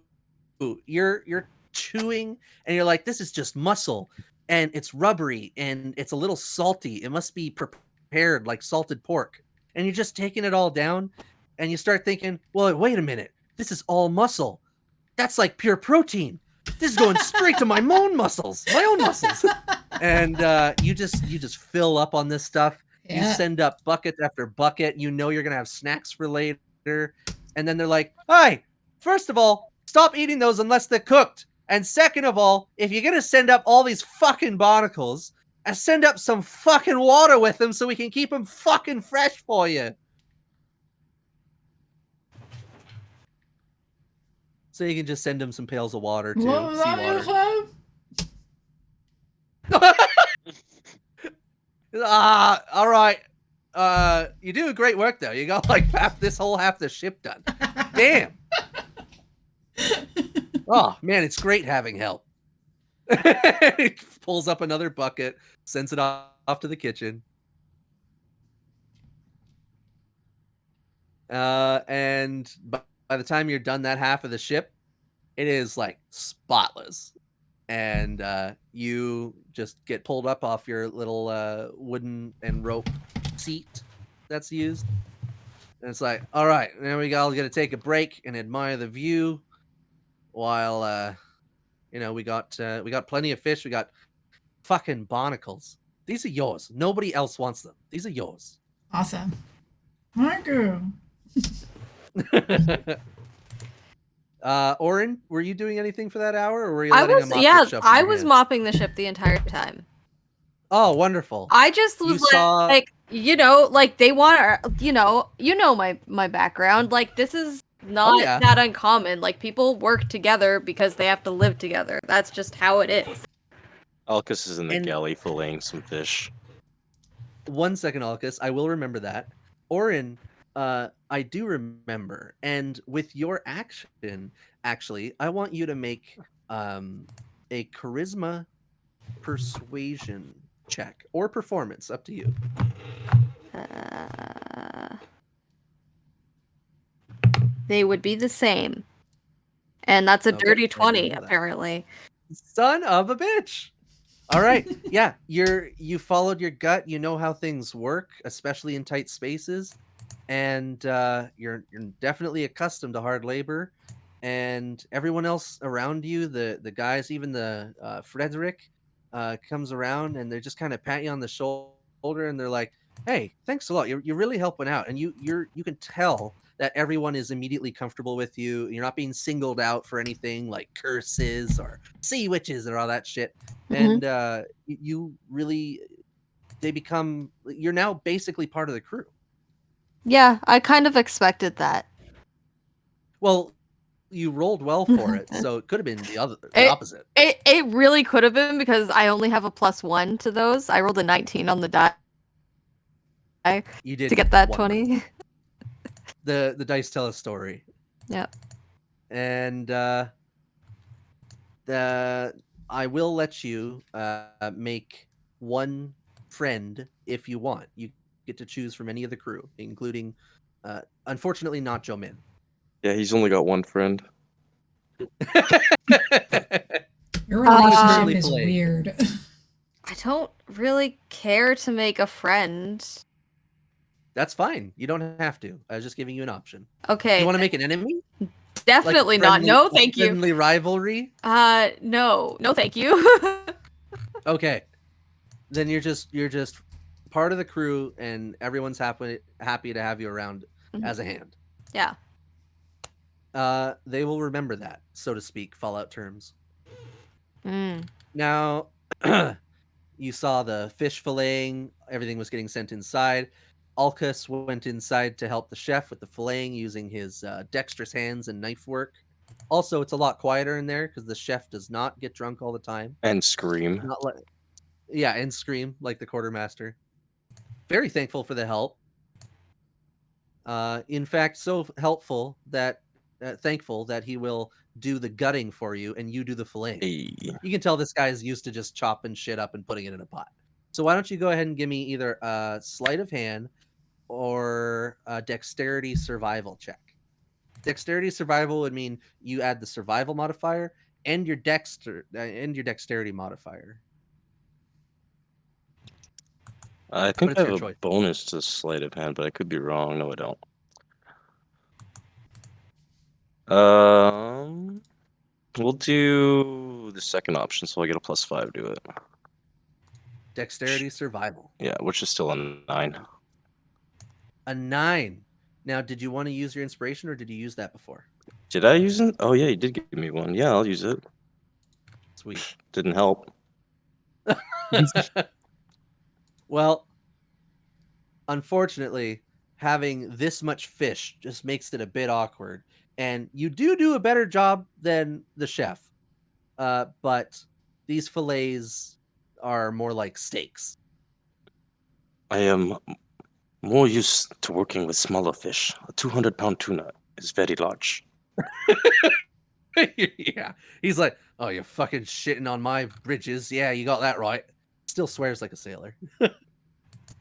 You're chewing, and you're like, this is just muscle, and it's rubbery, and it's a little salty. It must be prepared like salted pork. And you're just taking it all down, and you start thinking, well, wait a minute. This is all muscle. That's like pure protein. This is going straight to my own muscles. And you just fill up on this stuff. You Yeah. send up bucket after bucket. You know you're gonna have snacks for later. And then they're like, hi, first of all, stop eating those unless they're cooked. And second of all, if you're gonna send up all these fucking barnacles, send up some fucking water with them so we can keep them fucking fresh for you. So you can just send them some pails of water too. What was that, Seawater. Ilham? All right. You do great work though. You got like half the ship done. Damn. Oh man, it's great having help. He pulls up another bucket, sends it off to the kitchen. And by the time you're done that half of the ship, it is like spotless. And you just get pulled up off your little wooden and rope seat that's used. And it's like, all right, now we all got to take a break and admire the view while we got plenty of fish. We got fucking barnacles. These are yours. Nobody else wants them. These are yours. Awesome. Marco. Oren, were you doing anything for that hour, or were you letting a mop get shoved in I your was hand? mopping the ship the entire time. Oh, wonderful. I just was like, they want, my background. Like, this is not that uncommon. Like, people work together because they have to live together. That's just how it is. Alcus is in the galley filleting some fish. 1 second, Alcus. I will remember that. Orin, I do remember. And with your action, actually, I want you to make a charisma persuasion check or performance, up to you. They would be the same. And that's a Okay, dirty I 20, didn't know that. apparently. Son of a bitch. All right. Yeah, you followed your gut. You know how things work, especially in tight spaces, and you're definitely accustomed to hard labor. And everyone else around you, the guys, even the Frederick, comes around and they just kind of pat you on the shoulder and they're like, "Hey, thanks a lot. You're really helping out." And you can tell that everyone is immediately comfortable with you. You're not being singled out for anything like curses or sea witches or all that shit. Mhm. And you really, you're now basically part of the crew. Yeah, I kind of expected that. Well, you rolled well for it, so it could have been the It- opposite. It really could have been because I only have a +1 to those. I rolled a 19 on the die You did to get that wonderful. 20. The dice tell a story. Yep. And I will let you make one friend if you want. You get to choose from any of the crew, including, unfortunately, not Joe Min. Yeah, he's only got one friend. Your relationship Certainly is Filet. weird. I don't really care to make a friend. That's fine. You don't have to. I was just giving you an option. Okay. You want to make an enemy? Definitely Like not. No, a thank you. friendly rivalry? No. No, thank you. Okay. Then you're just part of the crew, and everyone's happy to have you around as a hand. Yeah. They will remember that, so to speak, Fallout terms. Mm. Now, you saw the fish filleting. Everything was getting sent inside. Alcus went inside to help the chef with the filleting using his dexterous hands and knife work. Also, it's a lot quieter in there because the chef does not get drunk all the time. And scream. Not like, yeah, and scream like the quartermaster. Very thankful for the help. In fact, so helpful that thankful that he will do the gutting for you and you do the filleting. Hey. You can tell this guy's used to just chopping shit up and putting it in a pot. So why don't you go ahead and give me either a sleight of hand or a dexterity survival check. Dexterity survival would mean you add the survival modifier and your dexterity modifier. I But think it's I your have a choice. bonus to sleight of hand, but I could be wrong. No, I don't. We'll do the second option, so I get a +5 to it. Dexterity survival. Yeah, which is still a 9. A 9. Now, did you want to use your inspiration or did you use that before? Did I use it? Oh yeah, you did give me one. Yeah, I'll use it. Sweet. Didn't help. Well, unfortunately, having this much fish just makes it a bit awkward. And you do a better job than the chef. But these fillets are more like steaks. I am more used to working with smaller fish. A 200-pound tuna is very large. Yeah. He's like, oh, you're fucking shitting on my bridges. Yeah, you got that right. Still swears like a sailor.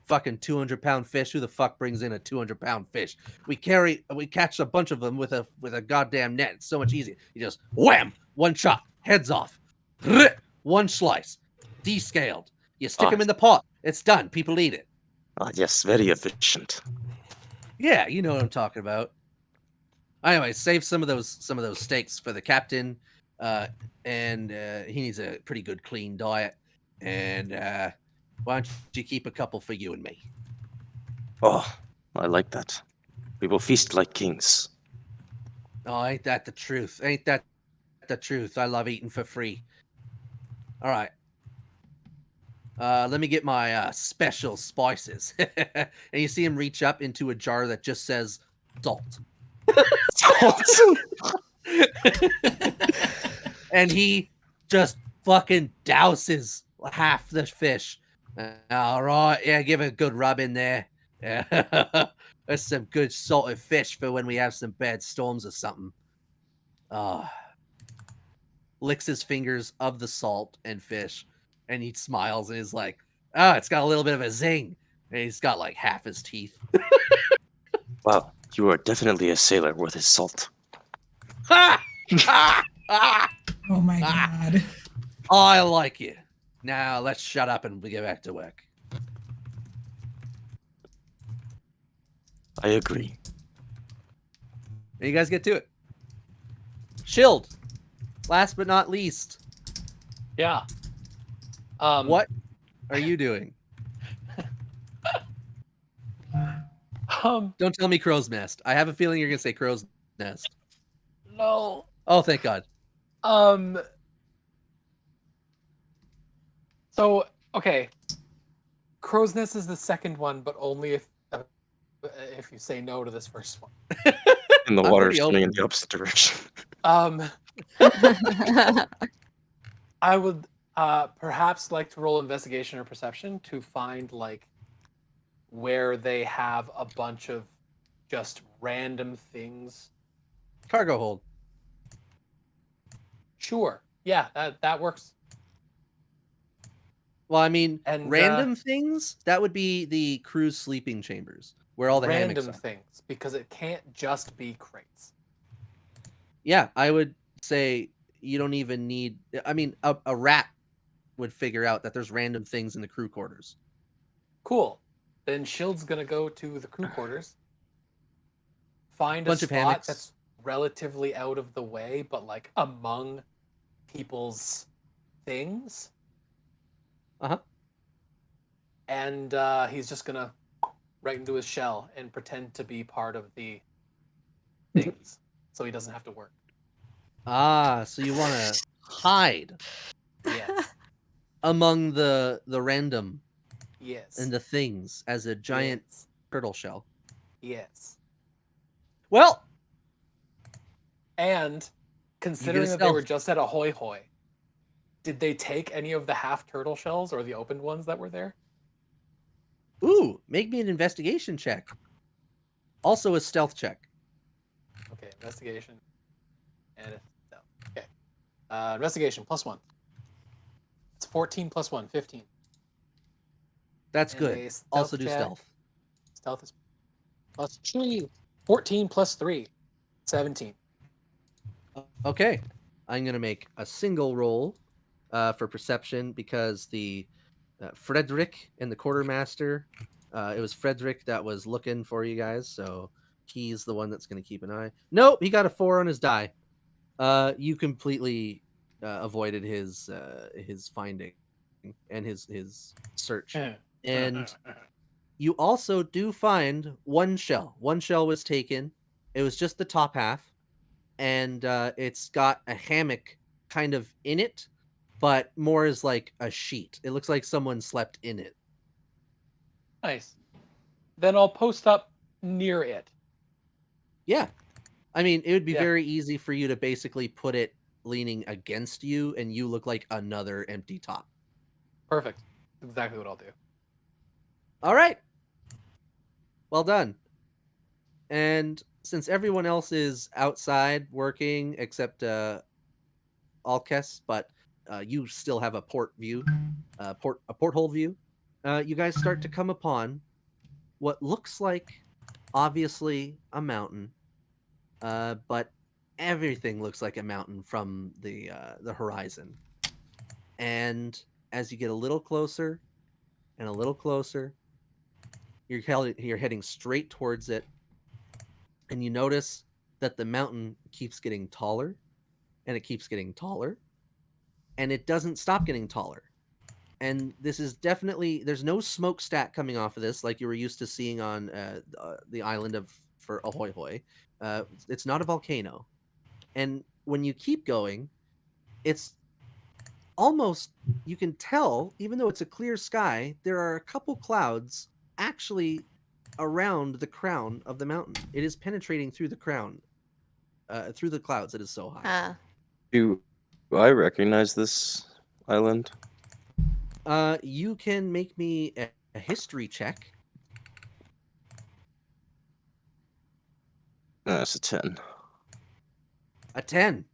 Fucking 200-pound fish. Who the fuck brings in a 200-pound fish? We catch a bunch of them with a goddamn net. It's so much easier. You just wham, one chop, heads off, one slice, descaled. You stick them in the pot. It's done. People eat it. Ah, yes, very efficient. Yeah, you know what I'm talking about. Anyway, save some of those steaks for the captain, and he needs a pretty good clean diet. And why don't you keep a couple for you and me? Oh, I like that. We will feast like kings. Oh, ain't that the truth? Ain't that the truth? I love eating for free. All right. Let me get my special spices. And you see him reach up into a jar that just says salt. And he just fucking douses half the fish. All right, yeah, give it a good rub in there. Yeah. That's some good salted fish for when we have some bad storms or something. Licks his fingers of the salt and fish, and he smiles and is like, "Oh, it's got a little bit of a zing." And he's got like half his teeth. Wow, you are definitely a sailor worth his salt. Ha! Ah! Ah! Oh my god. I like you. Now let's shut up and we get back to work. I agree. And you guys get to it. Shield. Last but not least. Yeah. What are you doing? Don't tell me crow's nest. I have a feeling you're gonna say crow's nest. No. Oh, thank God. So okay. Crow's Nest is the second one, but only if if you say no to this first one. And the I'm water pretty is swimming in open. the opposite direction. I would perhaps like to roll investigation or perception to find like where they have a bunch of just random things. Cargo hold. Sure. Yeah, that works. Well, I mean, And random things, that would be the crew's sleeping chambers, where all the hammocks random are. things, because it can't just be crates. Yeah, I would say you don't even need. I mean, a rat would figure out that there's random things in the crew quarters. Cool. Then Shield's gonna go to the crew quarters, find a Bunch of spot hammocks. that's relatively out of the way, but like among people's things. Uh-huh. And he's just gonna right into his shell and pretend to be part of the things, so he doesn't have to work. Ah, so you want to hide Yes. among the random Yes. and the things as a giant Yes. turtle shell. Yes. Well, And considering that they stealth. were just at a hoy hoy, did they take any of the half turtle shells or the opened ones that were there? Ooh, make me an investigation check. Also a stealth check. Okay, investigation and stealth. Okay. Investigation +1. It's 14 + 1, 15. That's And good. a stealth Also do check. stealth. Stealth is +3. 14 + 3, 17. Okay. I'm going to make a single roll for perception because the Frederick and the quartermaster, it was Frederick that was looking for you guys, so he's the one that's going to keep an eye. Nope, he got a 4 on his die. You completely avoided his finding and his search. And you also do find one shell. One shell was taken. It was just the top half, and it's got a hammock kind of in it, but more as like a sheet. It looks like someone slept in it. Nice. Then I'll post up near it. Yeah. I mean, it would be Yeah. very easy for you to basically put it leaning against you, and you look like another empty top. Perfect. Exactly what I'll do. All right. Well done. And since everyone else is outside working except Alkes, but you still have a port view, a porthole view, you guys start to come upon what looks like obviously a mountain, but everything looks like a mountain from the horizon. And as you get a little closer and a little closer, you're heading straight towards it, and you notice that the mountain keeps getting taller, and it keeps getting taller, and it doesn't stop getting taller. And this is definitely, there's no smokestack coming off of this like you were used to seeing on the island of for Ahoy Hoy. It's not a volcano, and when you keep going, it's almost, you can tell, even though it's a clear sky, there are a couple clouds actually around the crown of the mountain. It is penetrating through the crown, through the clouds. It is so high. Do I recognize this island? You can make me a history check. That's a 10. A 10.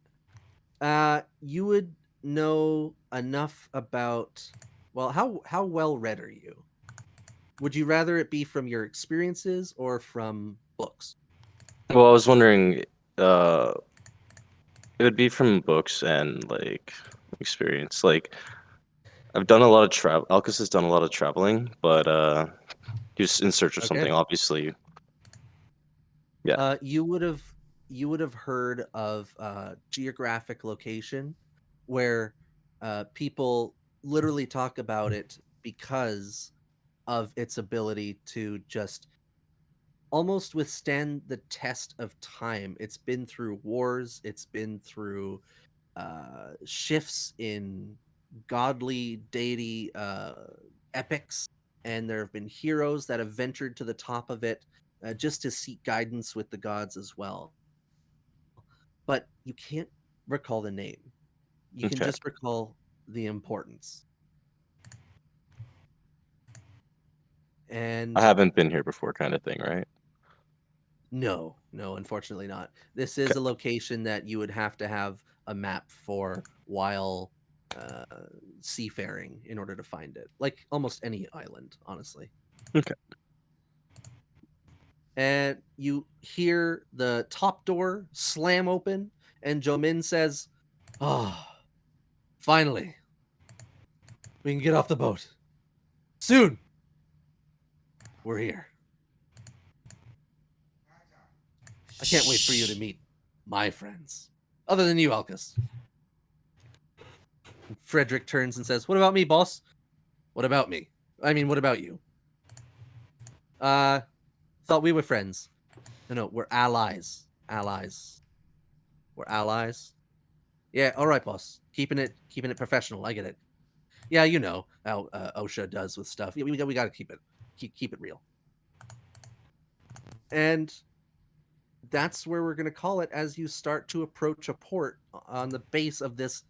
You would know enough about. Well, how well read are you? Would you rather it be from your experiences or from books? Well, I was wondering, it would be from books and like experience. Like, I've done a lot of travel. Alcus has done a lot of traveling, but he was in search of something. Okay. Obviously, yeah. You would have heard of geographic location where people literally talk about it because of its ability to just almost withstand the test of time. It's been through wars, it's been through shifts in godly deity epics, and there have been heroes that have ventured to the top of it just to seek guidance with the gods as well. But you can't recall the name. You can Okay. just recall the importance. And I haven't been here before, kind of thing, right? no, unfortunately not. This is Okay. a location that you would have to have a map for while seafaring in order to find it. Like almost any island, honestly. Okay. And you hear the top door slam open, and Jomin says, "Oh, finally, we can get off the boat. Soon, we're here. I can't wait for you to meet my friends. Other than you, Alcus." And Frederick turns and says, "What about me, boss? What about me? I mean, what about you? Thought we were friends. No, we're allies. Allies. We're allies. Yeah, all right, boss. Keeping it professional. I get it. Yeah, you know how OSHA does with stuff. We got to keep it real." And that's where we're gonna call it as you start to approach a port on the base of this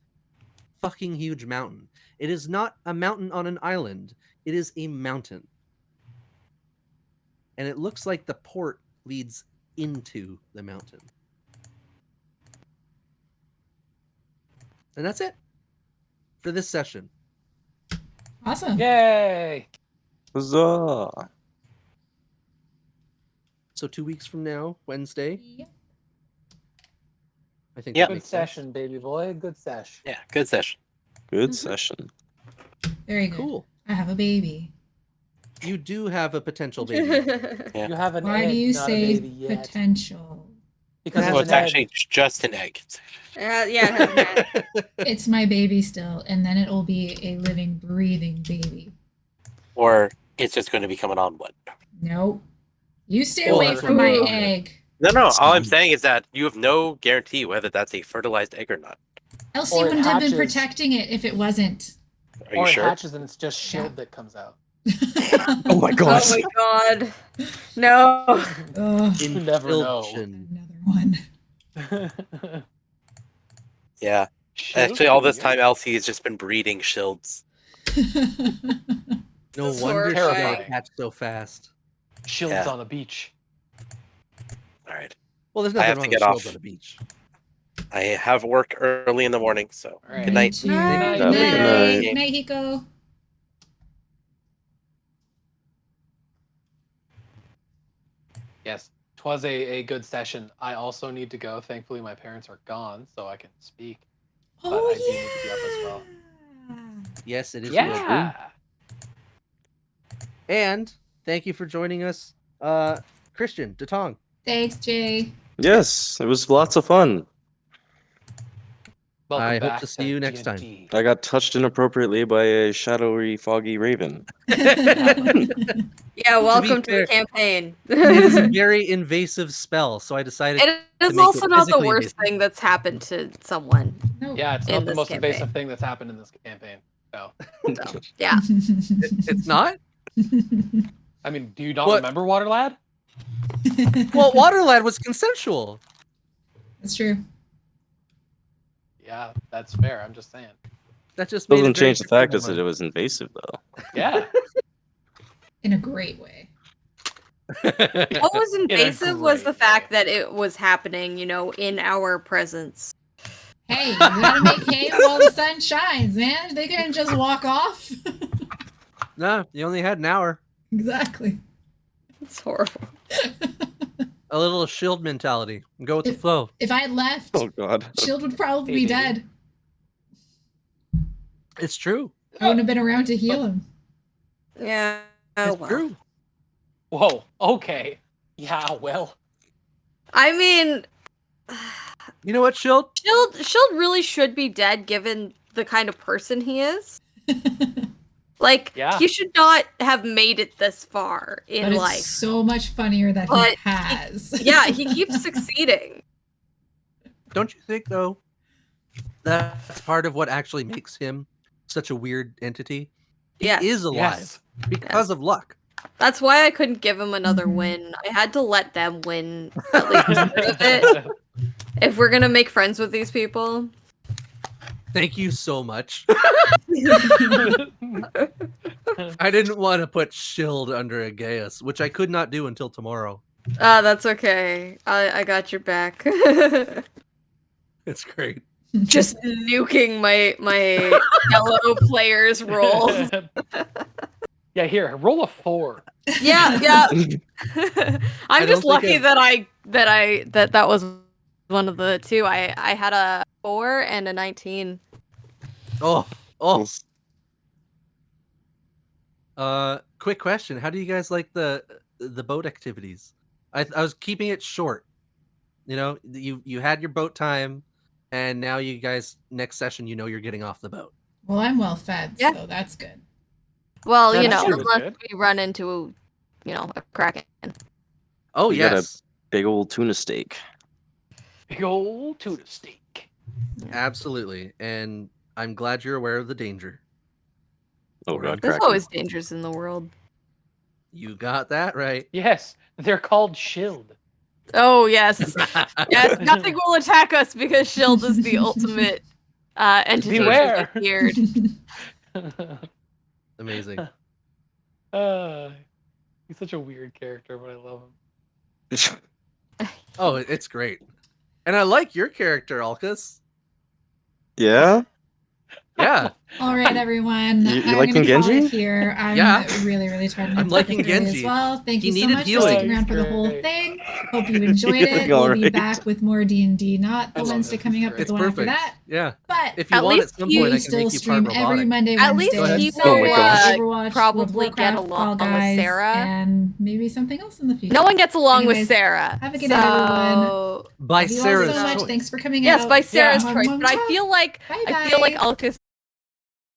fucking huge mountain. It is not a mountain on an island. It is a mountain. And it looks like the port leads into the mountain. And that's it for this session. Awesome. Yay! Huzzah! So 2 weeks from now, Wednesday. Yep. I think Yep. that Good makes sense. session, baby boy. Good sesh. Yeah, good session. Good session. Very good. Cool. I have a baby. You do have a potential baby. Yeah. You have an Why egg, do you not a say baby yet. potential? Because Well, it's it's an egg. actually just an egg. Yeah, it has that. It's my baby still, and then it will be a living, breathing baby. Or it's just going to become an omelet. Nope. You stay Well, away that's from my what- egg. No. All I'm saying is that you have no guarantee whether that's a fertilized egg or not. Elsie Or it wouldn't have been hatches. protecting it if it wasn't. Are you Or it sure? hatches and it's just shield Yeah. that comes out. Oh my god. Oh my god. No. Ugh, You never know. Infiltration. another one. Yeah. Shield Actually, all could be this time, good. Elsie has just been breeding shilds. No This is wonder she got horrifying. hatched so fast. Shields Yeah. on the beach. All right. Well, there's I nothing have wrong to with get shields off. on the beach. I have work early in the morning, so All right. good night. Too. Night. Good Good night. night. Good night, Hiko. Yes, 'twas a good session. I also need to go. Thankfully, my parents are gone, so I can speak. But Oh, I do need to be up as well. yeah. Yes, it is your room. Yeah. And thank you for joining us, Christian, Datong. Thanks, Jay. Yes, it was lots of fun. Welcome I hope back to see you next time. D&D. I got touched inappropriately by a shadowy, foggy raven. Yeah, welcome to fair, the campaign. It is a It very invasive spell, so I decided is make also it not the physically worst invasive. thing that's happened to someone. No. Yeah, it's in not the this most campaign. invasive thing that's happened in this campaign. No. So, yeah. It's not? I mean, do you not What? remember Water Lad? Well, Waterlad was consensual. That's true. Yeah, that's fair. I'm just saying. That just made Doesn't it very change the fact different that than it was invasive, though. Yeah. In a great way. What was In a invasive was the great fact way. that it was happening, in our presence. Hey, you gotta make hay while the sun shines, man. They couldn't just walk off. No, you only had an hour. Exactly. It's horrible. A little shield mentality. Go with the flow. If I left, Oh god. Shield would probably be dead. It's true. I wouldn't have been around to heal him. Yeah. It's well. true. Whoa. Okay. Yeah. Well. I mean, You know what, Shield? Shield really should be dead given the kind of person he is. Like, Yeah. he should not have made it this far in But it's life. so much funnier that But he has. Yeah, he keeps succeeding. Don't you think, though, that's part of what actually makes him such a weird entity? He Yes. is alive Yes. because of luck. That's why I couldn't give him another win. I had to let them win at least part of it. If we're gonna make friends with these people. Thank you so much. I didn't want to put Shield under a Gaius, which I could not do until tomorrow. That's okay. I got your back. It's great. Just nuking my fellow players' rolls. Yeah, here, roll a 4. Yeah. I'm just lucky that that was one of the two. I had a 4 and a 19. Oh. Quick question: how do you guys like the boat activities? I was keeping it short. You know, you had your boat time, and now you guys next session, you know, you're getting off the boat. Well, I'm well fed, so that's good. Well, That's you know, true. unless we run into, you know, a kraken. Oh We got a yes, big old tuna steak. Big old tuna steak. absolutely, and I'm glad you're aware of the danger. Oh god, There's Kraken. always dangers in the world. You got that right. Yes, they're called shield. Oh yes, yes. Nothing will attack us because Shield is the ultimate entity Beware. to be feared. Amazing. He's such a weird character, but I love him. Oh, it's great, and I like your character, Alkus. Yeah? Yeah, All right, everyone. You I'm liking gonna call it Genji? here. I'm Yeah. really tired. and I'm I have to liking wake up early Genji. as well. Thank He you so needed much healing. for sticking around for the He's whole great. thing. Hope you enjoyed You're it. doing We'll all be right. back with more D&D, not the I love Wednesday it. coming up, but It's the one after perfect. that. Yeah. But If you At want, least at some he point, I can still make you stream part every robotic. Monday, At least Wednesday. he So, will Oh my gosh. Overwatch, probably World of get Warcraft, along Fall with Guys, Sarah. and maybe something else in the future. No one gets along with Anyways, Sarah. have a good night, everyone. So By Love you all Sarah's so much. choice. Thanks for coming yes, out. by Sarah's Mwah, choice. mwah, But I mwah. feel like Bye-bye. Alkus